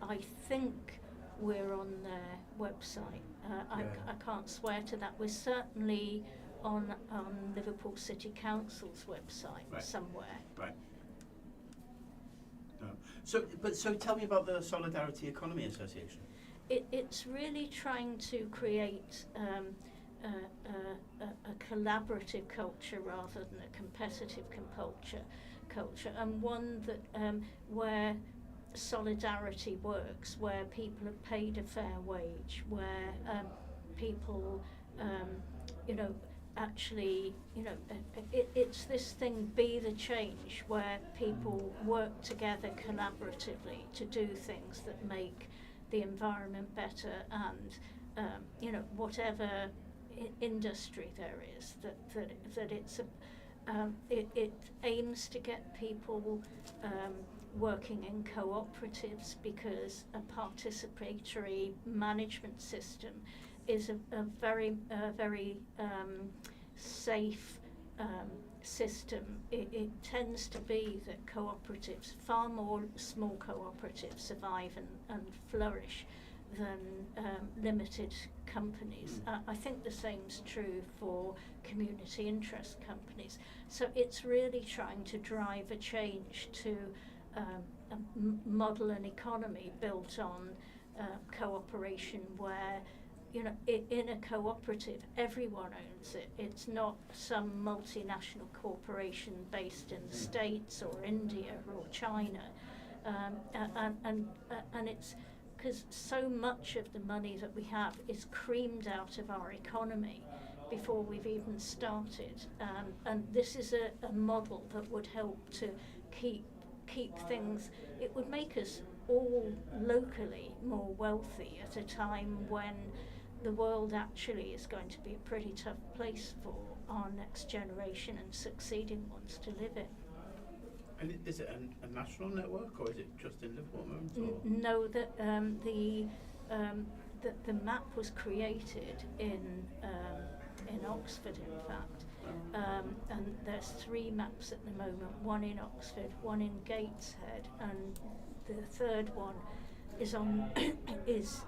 I think we're on their website. I can't swear to that. We're certainly on Liverpool City Council's website somewhere. Right. No. So tell me about the Solidarity Economy Association. It's really trying to create a collaborative culture rather than a competitive culture, and one that where solidarity works, where people are paid a fair wage, where people, you know, actually, you know, it's this thing, be the change, where people work together collaboratively to do things that make the environment better, and you know, whatever industry there is, that it's it aims to get people working in cooperatives, because a participatory management system is a very safe system. It tends to be that cooperatives, far more small cooperatives, survive and flourish than limited companies. I think the same's true for community interest companies. So it's really trying to drive a change to model an economy built on cooperation, where, you know, in a cooperative, everyone owns it. It's not some multinational corporation based in the States or India or China, and it's because so much of the money that we have is creamed out of our economy before we've even started, and this is a model that would help to keep things. It would make us all locally more wealthy at a time when the world actually is going to be a pretty tough place for our next generation and succeeding ones to live in. And is it a national network, or is it just in Liverpool? No, the map was created in Oxford, in fact, and there's 3 maps at the moment. One in Oxford, one in Gateshead, and the third one is is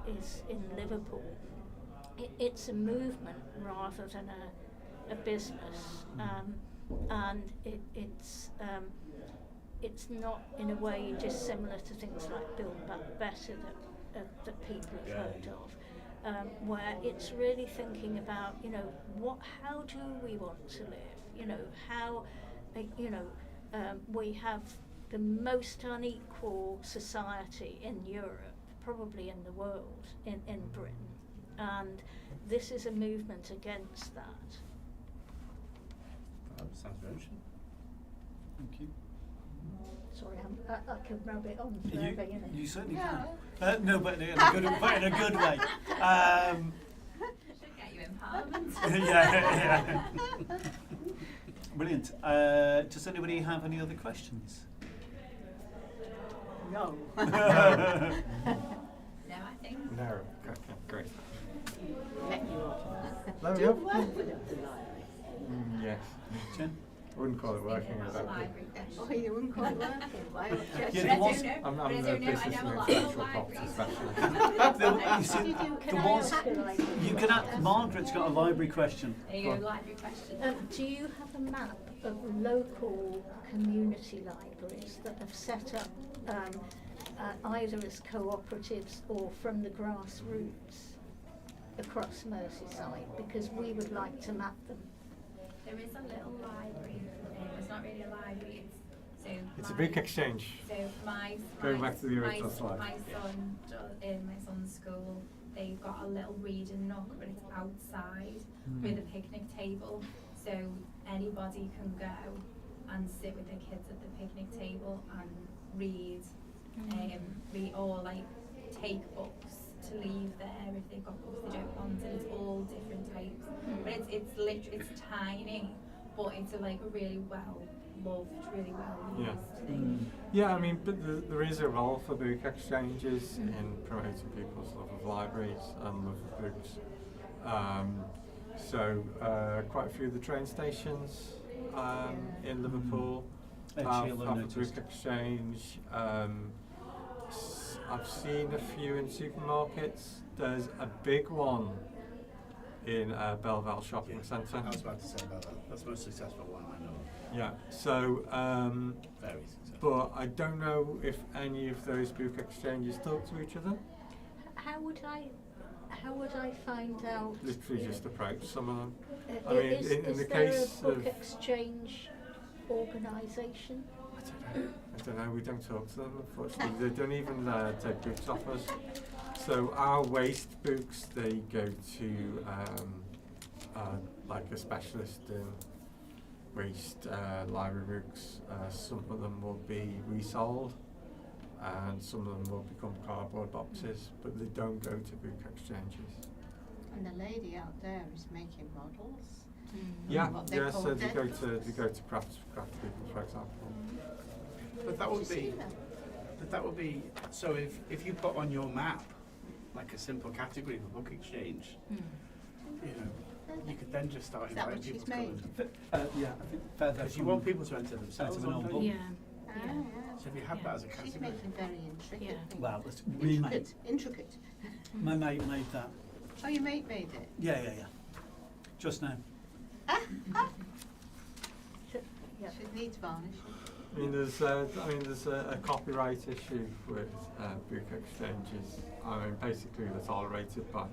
in Liverpool. It's a movement rather than a business, and it's not in a way dissimilar to things like Build Back Better that people have heard of, where it's really thinking about, you know, how do we want to live? You know, how, you know, we have the most unequal society in Europe, probably in the world, in Britain, and this is a movement against that. Sounds very interesting. Thank you. Sorry, I can rub it on forever, you know. You certainly can. No, but in a good way. Should get you in Parliament. yeah. Brilliant. Does anybody have any other questions? No. No, I think. No. Okay, great. Do you work with the library? Yes. Jen? I wouldn't call it working as that. Oh, you wouldn't call it working? Why? Yeah, there was. I'm the business and intellectual property specialist. You can ask. Margaret's got a library question. There you go, library question. Do you have a map of local community libraries that have set up either as cooperatives or from the grassroots across Merseyside, because we would like to map them. There is a little library. It's not really a library. It's a book exchange. So Going back to the original slide. My son, in my son's school, they've got a little reading nook, but it's outside with a picnic table. So anybody can go and sit with their kids at the picnic table and read, or like take books to leave there if they've got books they don't want, and it's all different types. But it's tiny, but it's like a really well loved, really well used thing. Yeah, I mean, but there is a role for book exchanges in promoting people's love of libraries and love of books. So quite a few of the train stations in Liverpool have a book exchange. I've seen a few in supermarkets. There's a big one in Belleville Shopping Centre. I was about to say about that. That's the most successful one I know of. Yeah, so, Very successful. but I don't know if any of those book exchanges talk to each other. How would I find out? Literally just approach some of them. Uh, I mean, is in the there case a book of... exchange organisation? I don't know, we don't talk to them, unfortunately. They don't even take books off us. So our waste books, they go to like a specialist in waste library books. Some of them will be resold, and some of them will become cardboard boxes, but they don't go to book exchanges. And the lady out there is making models. Yeah, What they yeah. call So they go dead to craft people, for example. But that would Did you be. see that? But that would be. So if you put on your map, like a simple category for book exchange, you know, you could then just start Is that inviting what people she's to come. made? Yeah, I think further Because you want people to enter themselves. Out of an old don't book. you? Yeah. So if you have that as a She's category. making very intricate things. Well, it's remade. Intricate. My mate made that. Oh, your mate made it? Yeah. Just now. Should need varnish. I mean, there's a copyright issue with book exchanges. I mean, basically they're tolerated by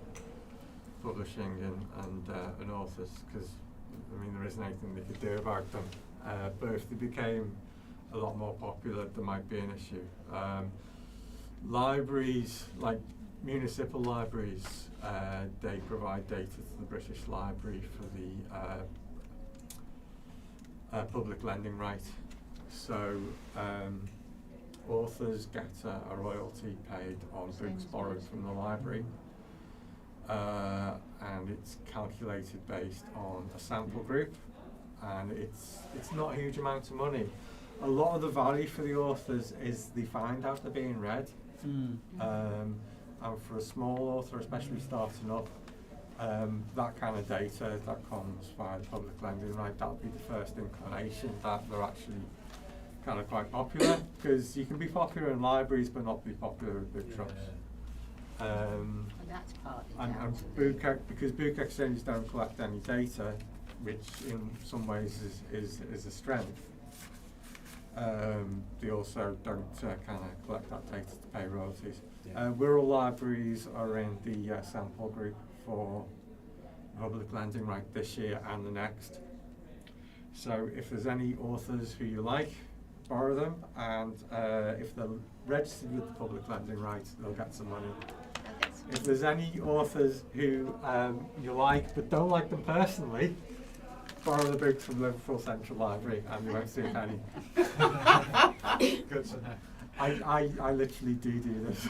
publishing and authors, because I mean there isn't anything they could do about them. But if they became a lot more popular, there might be an issue. Libraries, like municipal libraries, they provide data to the British Library for the public lending right. So authors get a royalty paid on books borrowed from the library, and it's calculated based on a sample group, and it's not a huge amount of money. A lot of the value for the authors is they find out they're being read, and for a small author, especially starting up, that kind of data that comes via the public lending right, that'll be the first inclination that they're actually kind of quite popular, because you can be popular in libraries but not be popular with book shops. And that's partly And down to because book exchanges don't collect any data, which in some ways is a strength, they also don't kind of collect that data to pay royalties. Wirral libraries are in the sample group for public lending right this year and the next. So if there's any authors who you like, borrow them, and if they're registered with the public lending right, they'll get some money. If there's any authors who you like but don't like them personally, borrow the books from Liverpool Central Library and you won't see a penny. Good to know. I literally do this.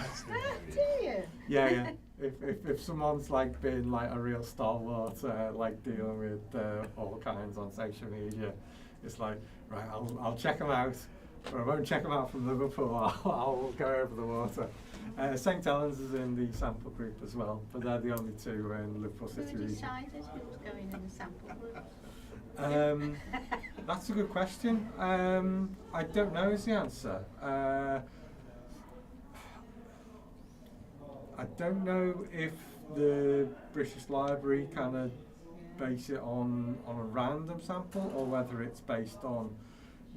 do you? Yeah. If someone's like been like a real stalwart, like dealing with all kinds on social media, it's like, right, I'll check them out, but I won't check them out from Liverpool. I'll go over the water. St Helens is in the sample group as well, but they're the only two in Liverpool City Who region. decided who's going in the sample group? That's a good question. I don't know is the answer. I don't know if the British Library kind of base it on a random sample, or whether it's based on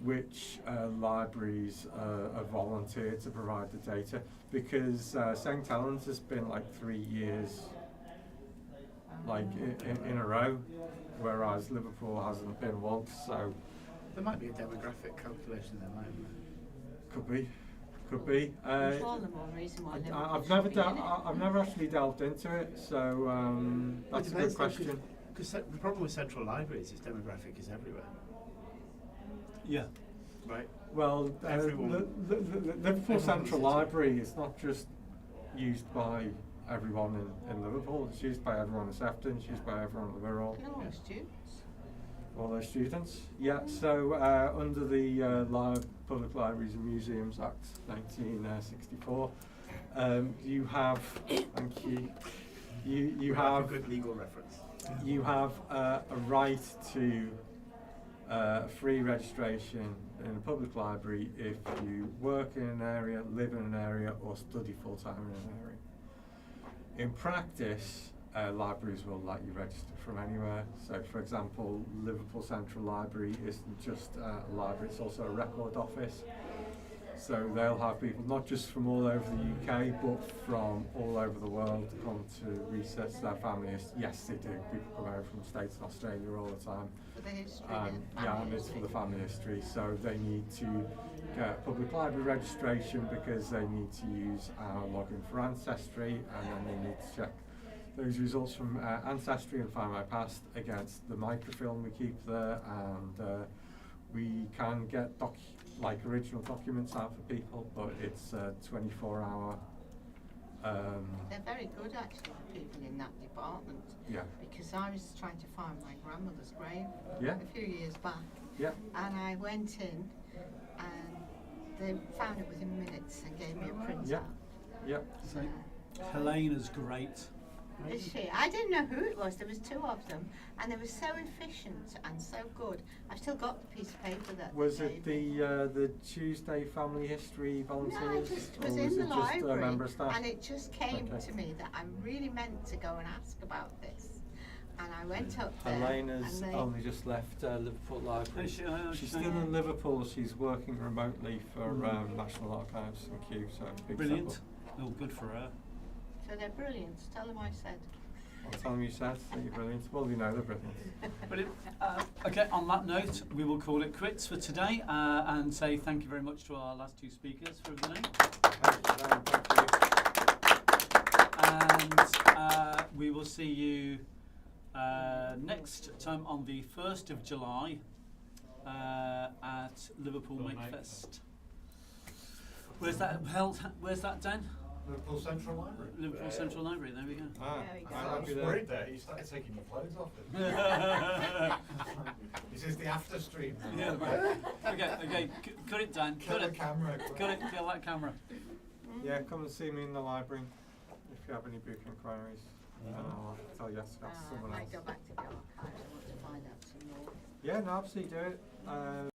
which libraries are volunteered to provide the data, because St Helens has been like 3 years like in a row, whereas Liverpool hasn't been once. So there might be a demographic calculation there, mightn't there? Could be. It's all the more reason why Liverpool I've should never actually delved into it, so that's a good question. Because the problem with central libraries is demographic is everywhere. Yeah. Right. Well, Everyone. the Liverpool Central Library is not just used by everyone in Liverpool. It's used by everyone in Sefton. It's used by everyone in Wirral. And all the students. All those students. Yeah. So under the Public Libraries and Museums Act 1964, you have. Thank you. You have a good legal reference. You have a right to free registration in a public library if you work in an area, live in an area, or study full-time in an area. In practice, libraries will let you register from anywhere. So, for example, Liverpool Central Library isn't just a library, it's also a record office. So they'll have people not just from all over the UK, but from all over the world come to research their family history. Yes, they do. People come over from the States and Australia all the time. For the history. Yeah, and it's for the family history. So they need to get public library registration because they need to use our login for Ancestry, and then they need to check those results from Ancestry and Find My Past against the microfilm we keep there, and we can get original documents out for people, but it's 24-hour. They're very good actually for people in that department. Yeah. Because I was trying to find my grandmother's grave Yeah. a few years back. Yeah. And I went in and they found it within minutes and gave me a printout. Yeah. Yeah. So Helena's great. Is she? I didn't know who it was. There was two of them, and they were so efficient and so good. I've still got the piece of paper that. Was it the Tuesday Family History volunteers? No, it just was or in was the it just a member library, of staff? and it just came Okay. to me that I'm really meant to go and ask about this. And I went up there. Elena's and they, only just left Liverpool Library. Is she? She's still in Liverpool. She's working remotely for National Archives and Kew, so big Brilliant. step up. Oh, good for her. So they're brilliant. Tell them I said. I'll tell them you said that you're brilliant. Well, you know they're brilliant. Brilliant. Okay, on that note, we will call it quits for today and say thank you very much to our last two speakers for the name. And we will see you next time on the 1st of July at Liverpool MakeFest. Where's that held? Where's that, Dan? Liverpool Central Library. Liverpool Central Library, there we go. I was worried there. You started taking your clothes off. This is the after stream. Yeah. Okay. Cut it, Dan. Kill the camera. Cut it. Kill that camera. Yeah, come and see me in the library if you have any book inquiries. And I'll tell you to ask someone I else. might go back to the archives. I want to find out some more. Yeah, no, absolutely do it.